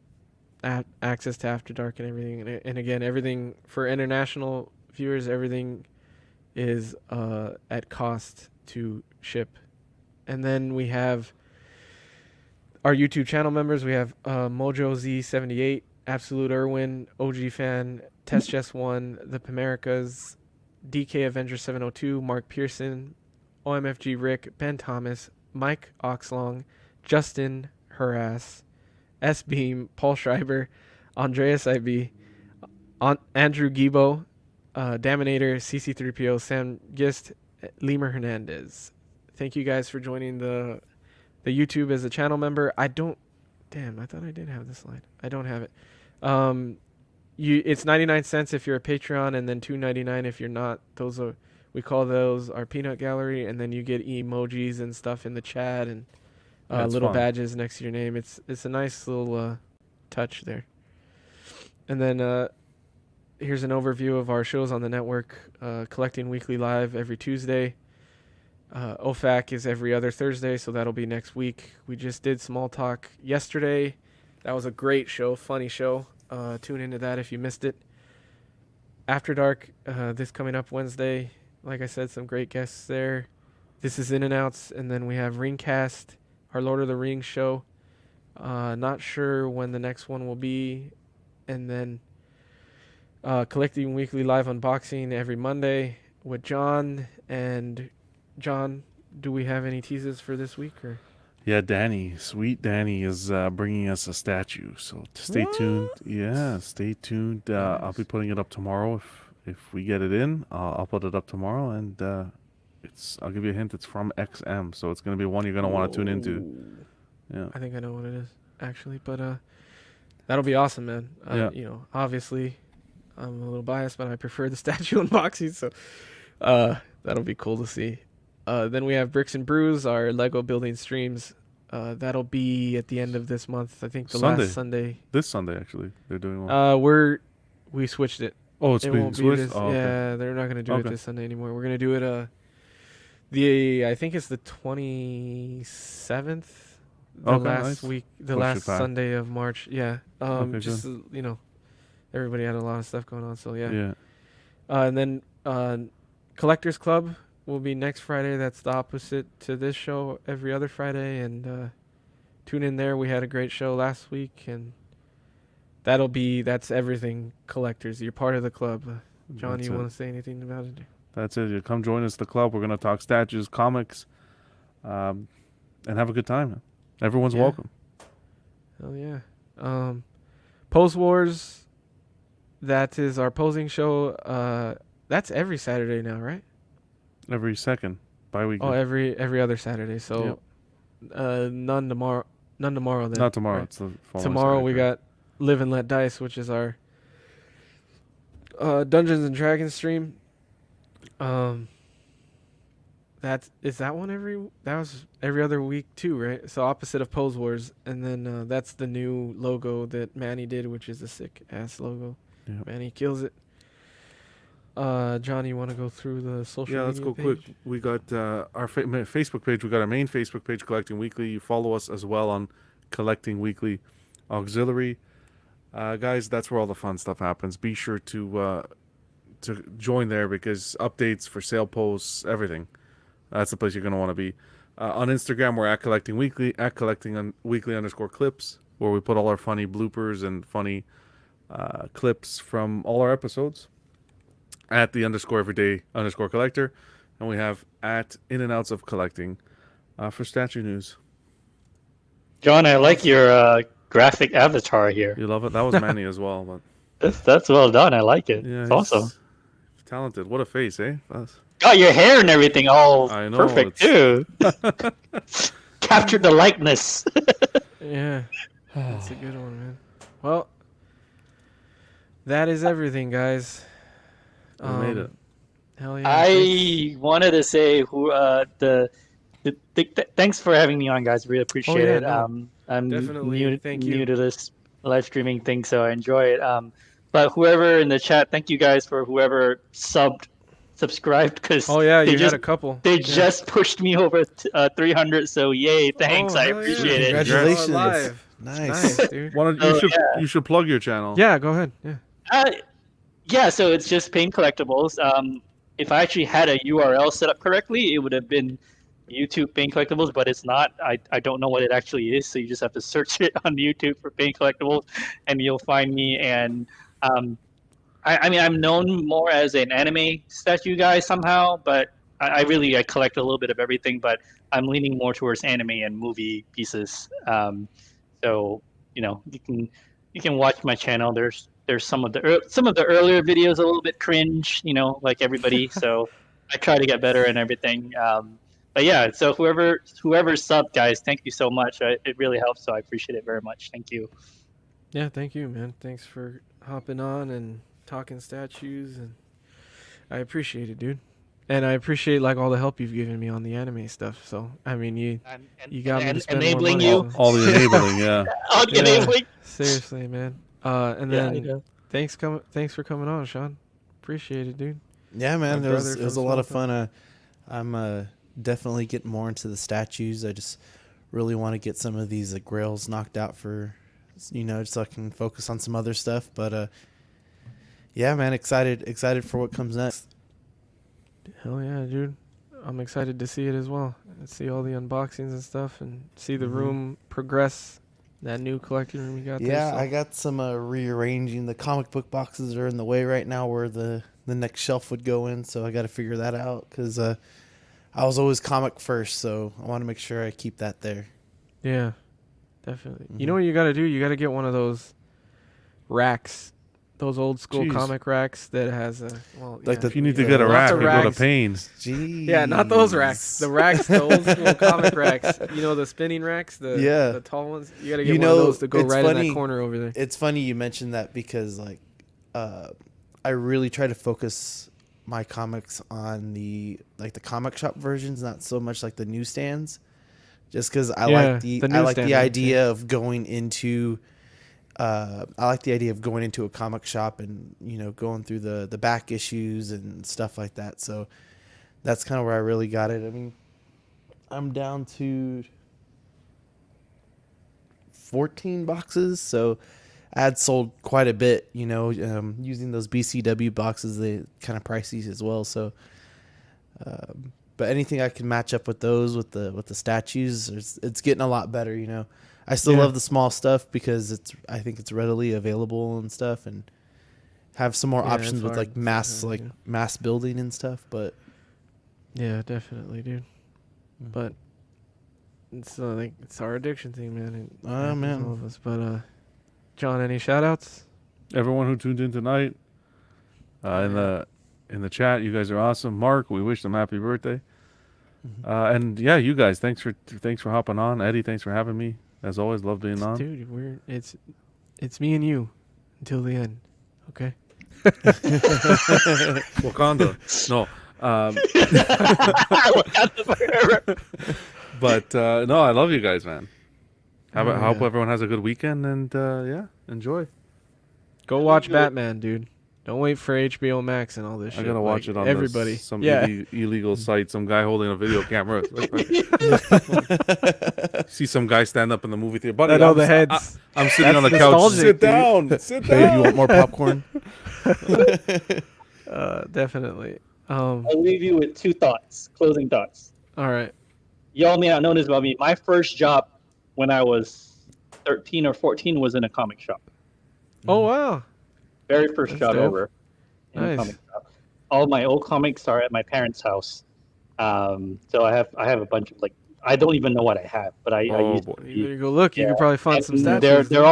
[SPEAKER 1] access to After Dark and everything. And again, everything for international viewers, everything is at cost to ship. And then we have our YouTube channel members. We have Mojo Z78, Absolute Irwin, OG Fan, Test Chess 1, The Pamericas, DK Avengers 702, Mark Pearson, OMFG Rick, Ben Thomas, Mike Oxlong, Justin Harass, S Beam, Paul Schreiber, Andreas IB, Andrew Gibo, Daminator, CC3PO, Sam Gist, Lemur Hernandez. Thank you guys for joining the YouTube as a channel member. I thought I did have the slide. I don't have it. it's 99 cents if you're a Patreon, and then $2.99 if you're not. We call those our peanut gallery, and then you get emojis and stuff in the chat and
[SPEAKER 2] It's
[SPEAKER 1] little
[SPEAKER 2] fun.
[SPEAKER 1] badges next to your name. It's a nice little touch there. And then here's an overview of our shows on the network. Collecting Weekly Live every Tuesday. OFAC is every other Thursday, so that'll be next week. We just did Small Talk yesterday. That was a great show, funny show. Tune into that if you missed it. After Dark, this coming up Wednesday. Like I said, some great guests there. This is In and Outs, and then we have Ringcast, our Lord of the Rings show. Not sure when the next one will be. And then Collecting Weekly Live Unboxing every Monday with John. And John, do we have any teases for this week? Or
[SPEAKER 2] Yeah, Danny, sweet Danny is bringing us a statue. So stay tuned. Yeah, stay tuned. I'll be putting it up tomorrow if we get it in. I'll put it up tomorrow, and I'll give you a hint. It's from XM, so it's gonna be one you're gonna want to tune into. Yeah,
[SPEAKER 1] I think I know what it is, actually. But that'll be awesome, man.
[SPEAKER 2] Yeah.
[SPEAKER 1] Obviously, I'm a little biased, but I prefer the statue unboxing, so that'll be cool to see. Then we have Bricks and Brews, our Lego building streams. That'll be at the end of this month. I think the last Sunday.
[SPEAKER 2] This Sunday, actually, they're doing one.
[SPEAKER 1] We switched it.
[SPEAKER 2] Oh, it's
[SPEAKER 1] It
[SPEAKER 2] being
[SPEAKER 1] won't be
[SPEAKER 2] switched.
[SPEAKER 1] this.
[SPEAKER 2] Oh, okay.
[SPEAKER 1] Yeah, they're not gonna do it
[SPEAKER 2] Okay.
[SPEAKER 1] this Sunday anymore. We're gonna do it I think it's the 27th. The
[SPEAKER 2] Okay,
[SPEAKER 1] last
[SPEAKER 2] nice.
[SPEAKER 1] week, the
[SPEAKER 2] Push it
[SPEAKER 1] last
[SPEAKER 2] back.
[SPEAKER 1] Sunday of March. Yeah.
[SPEAKER 2] Okay,
[SPEAKER 1] Just everybody had a lot of stuff going on, so yeah.
[SPEAKER 2] Yeah.
[SPEAKER 1] And then Collectors Club will be next Friday. That's the opposite to this show every other Friday, and tune in there. We had a great show last week, and that's everything Collectors. You're part of the club. John,
[SPEAKER 2] That's
[SPEAKER 1] you
[SPEAKER 2] it.
[SPEAKER 1] want to say anything about it?
[SPEAKER 2] That's it. You come join us at the club. We're gonna talk statues, comics, and have a good time. Everyone's
[SPEAKER 1] Yeah.
[SPEAKER 2] welcome.
[SPEAKER 1] Oh yeah. Pose Wars. That is our posing show. That's every Saturday now, right?
[SPEAKER 2] Every second bi-weekly.
[SPEAKER 1] Oh, every other Saturday. So, none tomorrow. None tomorrow then.
[SPEAKER 2] Not tomorrow.
[SPEAKER 1] right?
[SPEAKER 2] It's the following
[SPEAKER 1] Tomorrow we
[SPEAKER 2] Saturday.
[SPEAKER 1] got Live and Let Dice, which is our Dungeons and Dragons stream. That was every other week too, right? So opposite of Pose Wars, and then that's the new logo that Manny did, which is a sick ass logo.
[SPEAKER 2] Yep.
[SPEAKER 1] Manny kills it. John, you want to go through the social?
[SPEAKER 2] Yeah, let's
[SPEAKER 1] media
[SPEAKER 2] go
[SPEAKER 1] page?
[SPEAKER 2] quick. We got our Facebook page. We got our main Facebook page, Collecting Weekly. You follow us as well on Collecting Weekly Auxiliary. Guys, that's where all the fun stuff happens. Be sure to join there, because updates for sale posts, everything. That's the place you're going to want to be. On Instagram, we're at Collecting Weekly, at Collecting Weekly _clips, where we put all our funny bloopers and funny clips from all our episodes. At the _everyday_collector. And we have at In and Outs of Collecting for statue news.
[SPEAKER 4] John, I like your graphic avatar here.
[SPEAKER 2] You love it? That was Manny as well. But
[SPEAKER 4] That's well done. I like it.
[SPEAKER 2] yeah,
[SPEAKER 4] It's
[SPEAKER 2] he's
[SPEAKER 4] awesome.
[SPEAKER 2] talented. What a face, eh?
[SPEAKER 4] Got your hair and everything all
[SPEAKER 2] I know,
[SPEAKER 4] perfect too. Captured the likeness.
[SPEAKER 1] Yeah, that's a good one, man. Well, that is everything, guys.
[SPEAKER 2] We made it.
[SPEAKER 1] Hell yeah! Thanks.
[SPEAKER 4] I wanted to say thanks for having me on, guys. Really appreciate
[SPEAKER 1] yeah,
[SPEAKER 4] it.
[SPEAKER 1] no.
[SPEAKER 4] I'm
[SPEAKER 1] Definitely. Thank you.
[SPEAKER 4] new to this live streaming thing, so I enjoy it. But whoever in the chat, thank you guys for whoever subscribed, because
[SPEAKER 1] Oh yeah, you had a couple.
[SPEAKER 4] they
[SPEAKER 1] Yeah.
[SPEAKER 4] just pushed me over 300. So yay! Thanks,
[SPEAKER 1] Oh,
[SPEAKER 4] I
[SPEAKER 1] hell yeah.
[SPEAKER 4] appreciate it.
[SPEAKER 3] Congratulations.
[SPEAKER 1] Live.
[SPEAKER 3] Nice.
[SPEAKER 1] Nice, dude.
[SPEAKER 2] You should plug your channel.
[SPEAKER 1] Yeah, go ahead. Yeah.
[SPEAKER 4] Yeah, so it's just Pain Collectibles. If I actually had a URL set up correctly, it would have been YouTube Pain Collectibles, but it's not. I don't know what it actually is, so you just have to search it on YouTube for Pain Collectibles, and you'll find me. And I mean, I'm known more as an anime statue guy somehow, but I collect a little bit of everything, but I'm leaning more towards anime and movie pieces. So you can watch my channel. There's some of the earlier videos a little bit cringe, like everybody. So I try to get better and everything. But yeah, so whoever subbed, guys, thank you so much. It really helps, so I appreciate it very much. Thank you.
[SPEAKER 1] Yeah, thank you, man. Thanks for hopping on and talking statues, and I appreciate it, dude. And I appreciate like all the help you've given me on the anime stuff. So I mean, you got me to spend more
[SPEAKER 4] enabling
[SPEAKER 1] money.
[SPEAKER 4] you.
[SPEAKER 1] So.
[SPEAKER 2] All the enabling, yeah.
[SPEAKER 4] Oh,
[SPEAKER 1] Yeah,
[SPEAKER 4] enabling.
[SPEAKER 1] seriously, man. And
[SPEAKER 4] Yeah, I
[SPEAKER 1] then
[SPEAKER 4] know.
[SPEAKER 1] thanks for coming on, Sean. Appreciate it, dude.
[SPEAKER 3] Yeah, man,
[SPEAKER 1] My
[SPEAKER 3] it was
[SPEAKER 1] brother
[SPEAKER 3] it was a
[SPEAKER 1] from
[SPEAKER 3] lot of
[SPEAKER 1] Small
[SPEAKER 3] fun. I'm definitely getting more into the statues. I just really want to get some of these grails knocked out for, so I can focus on some other stuff. But yeah, man, excited for what comes next.
[SPEAKER 1] Hell yeah, dude. I'm excited to see it as well. And see all the unboxings and stuff, and see the room progress. That new collecting room you got there.
[SPEAKER 3] Yeah,
[SPEAKER 1] So.
[SPEAKER 3] I got some rearranging. The comic book boxes are in the way right now where the next shelf would go in, so I got to figure that out because I was always comic first, so I want to make sure I keep that there.
[SPEAKER 1] Yeah, definitely. You know what you got to do? You got to get one of those racks, those old school
[SPEAKER 2] Jeez.
[SPEAKER 1] comic racks that has a
[SPEAKER 2] If you need to get a
[SPEAKER 1] Not
[SPEAKER 2] rack,
[SPEAKER 1] the
[SPEAKER 2] you go to
[SPEAKER 1] racks.
[SPEAKER 2] Pains.
[SPEAKER 3] Jeez.
[SPEAKER 1] Yeah, not those racks. The racks, the old school comic racks. You know, the spinning racks, the tall ones. You got to get one of those to go
[SPEAKER 3] it's
[SPEAKER 1] right in
[SPEAKER 3] funny-
[SPEAKER 1] that corner over there.
[SPEAKER 3] It's funny you mentioned that because I really try to focus my comics on the comic shop versions, not so much like the newsstands. Just because I like the
[SPEAKER 1] newsstand
[SPEAKER 3] idea of going into a comic shop and going through the back issues and stuff like that. So that's kind of where I really got it. I mean, I'm down to 14 boxes, so I had sold quite a bit. Using those BCW boxes, they kind of pricey as well. So, but anything I can match up with those with the statues, it's getting a lot better. I still love the small stuff because I think it's readily available and stuff, and have some more options with like mass mass building and stuff. But
[SPEAKER 1] Yeah, definitely, dude. But it's it's our addiction thing, man. It happens to
[SPEAKER 3] man.
[SPEAKER 1] all of us. But John, any shout outs?
[SPEAKER 2] Everyone who tuned in tonight, in the chat, you guys are awesome. Mark, we wish them happy birthday. And yeah, you guys, thanks for hopping on. Eddie, thanks for having me. As always, love being on.
[SPEAKER 1] Dude, it's me and you until the end. Okay.
[SPEAKER 2] Wakanda. No. But no, I love you guys, man. Hope everyone has a good weekend, and yeah, enjoy.
[SPEAKER 1] Go watch Batman, dude. Don't wait for HBO Max and all this shit.
[SPEAKER 2] I gotta watch it on
[SPEAKER 1] everybody.
[SPEAKER 2] some
[SPEAKER 1] Yeah.
[SPEAKER 2] illegal site. Some guy holding a video camera. See some guy stand up in the movie theater. Buddy,
[SPEAKER 1] That all the heads.
[SPEAKER 2] I'm sitting on the couch.
[SPEAKER 1] nostalgic,
[SPEAKER 2] Sit
[SPEAKER 1] dude.
[SPEAKER 2] down. Sit
[SPEAKER 3] Babe,
[SPEAKER 2] down.
[SPEAKER 3] you want more popcorn?
[SPEAKER 1] Definitely.
[SPEAKER 4] I'll leave you with two thoughts, closing thoughts.
[SPEAKER 1] All right.
[SPEAKER 4] Y'all may not know this about me. My first job when I was 13 or 14 was in a comic shop.
[SPEAKER 1] Oh wow.
[SPEAKER 4] Very first
[SPEAKER 1] That's
[SPEAKER 4] job
[SPEAKER 1] dope.
[SPEAKER 4] ever in a
[SPEAKER 1] Nice.
[SPEAKER 4] comic shop. All my old comics are at my parents' house. So I have a bunch of I don't even know what I have, but I
[SPEAKER 2] Oh,
[SPEAKER 4] used
[SPEAKER 2] boy.
[SPEAKER 4] to
[SPEAKER 1] There
[SPEAKER 4] be,
[SPEAKER 1] you go. Look, you
[SPEAKER 4] Yeah.
[SPEAKER 1] could probably find some
[SPEAKER 4] and
[SPEAKER 1] statues.
[SPEAKER 4] they're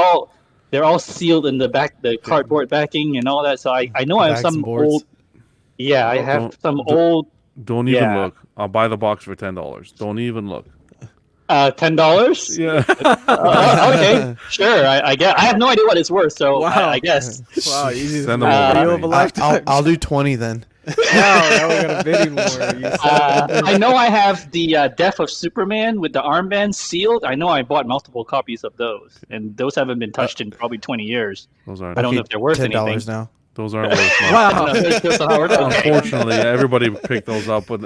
[SPEAKER 4] all sealed in the back, the cardboard backing and all that. So I know I have
[SPEAKER 3] Bags and
[SPEAKER 4] some
[SPEAKER 3] boards.
[SPEAKER 4] old. Yeah, I
[SPEAKER 2] Oh,
[SPEAKER 4] have
[SPEAKER 2] don't-
[SPEAKER 4] some
[SPEAKER 2] don't-
[SPEAKER 4] old.
[SPEAKER 2] Don't even
[SPEAKER 4] Yeah.
[SPEAKER 2] look. I'll buy the box for $10. Don't even look.
[SPEAKER 4] $10.
[SPEAKER 2] Yeah.
[SPEAKER 4] Okay, sure. I guess I have no idea what it's worth, so
[SPEAKER 1] Wow.
[SPEAKER 4] I guess.
[SPEAKER 1] Wow, you just
[SPEAKER 2] Send
[SPEAKER 1] made
[SPEAKER 2] them
[SPEAKER 1] a
[SPEAKER 2] over
[SPEAKER 1] video
[SPEAKER 2] to
[SPEAKER 1] of a
[SPEAKER 2] me.
[SPEAKER 1] lifetime.
[SPEAKER 3] I'll do 20 then.
[SPEAKER 1] Now we got a bidding war. You said.
[SPEAKER 4] I know I have the Death of Superman with the armband sealed. I know I bought multiple copies of those, and those haven't been touched in probably 20 years.
[SPEAKER 2] Those aren't.
[SPEAKER 4] I don't know if they're worth
[SPEAKER 3] $10
[SPEAKER 4] anything.
[SPEAKER 3] now.
[SPEAKER 2] Those aren't worth much.
[SPEAKER 1] Wow.
[SPEAKER 4] That's not worth it. Okay.
[SPEAKER 2] Unfortunately, everybody picked those up, and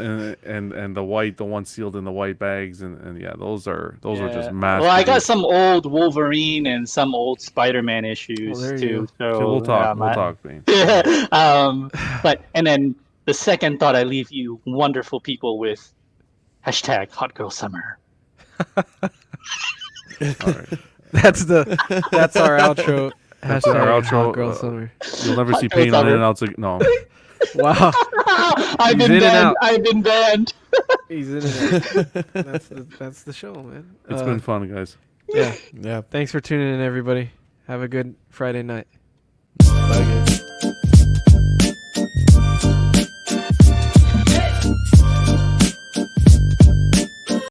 [SPEAKER 2] the one sealed in the white bags, and yeah, those are just mass.
[SPEAKER 4] Well, I got some old Wolverine and some old Spider-Man issues
[SPEAKER 1] Well, there you
[SPEAKER 4] too. So
[SPEAKER 2] Okay, we'll talk.
[SPEAKER 4] yeah,
[SPEAKER 2] We'll talk, man.
[SPEAKER 4] But and then the second thought I leave you wonderful people with hashtag Hot Girl Summer.
[SPEAKER 2] All right.
[SPEAKER 1] That's our outro.
[SPEAKER 2] That's our
[SPEAKER 1] Hashtag
[SPEAKER 2] outro.
[SPEAKER 1] Hot Girl Summer.
[SPEAKER 2] You'll never see
[SPEAKER 4] Hot girl
[SPEAKER 2] pain on
[SPEAKER 4] summer.
[SPEAKER 2] in and outs. No.
[SPEAKER 1] Wow.
[SPEAKER 4] I've
[SPEAKER 1] He's
[SPEAKER 4] been
[SPEAKER 1] in and
[SPEAKER 4] banned.
[SPEAKER 1] out.
[SPEAKER 4] I've been banned.
[SPEAKER 1] He's in it. That's the show, man.
[SPEAKER 2] It's been fun, guys.
[SPEAKER 1] Yeah.
[SPEAKER 3] Yeah.
[SPEAKER 1] Thanks for tuning in, everybody. Have a good Friday night.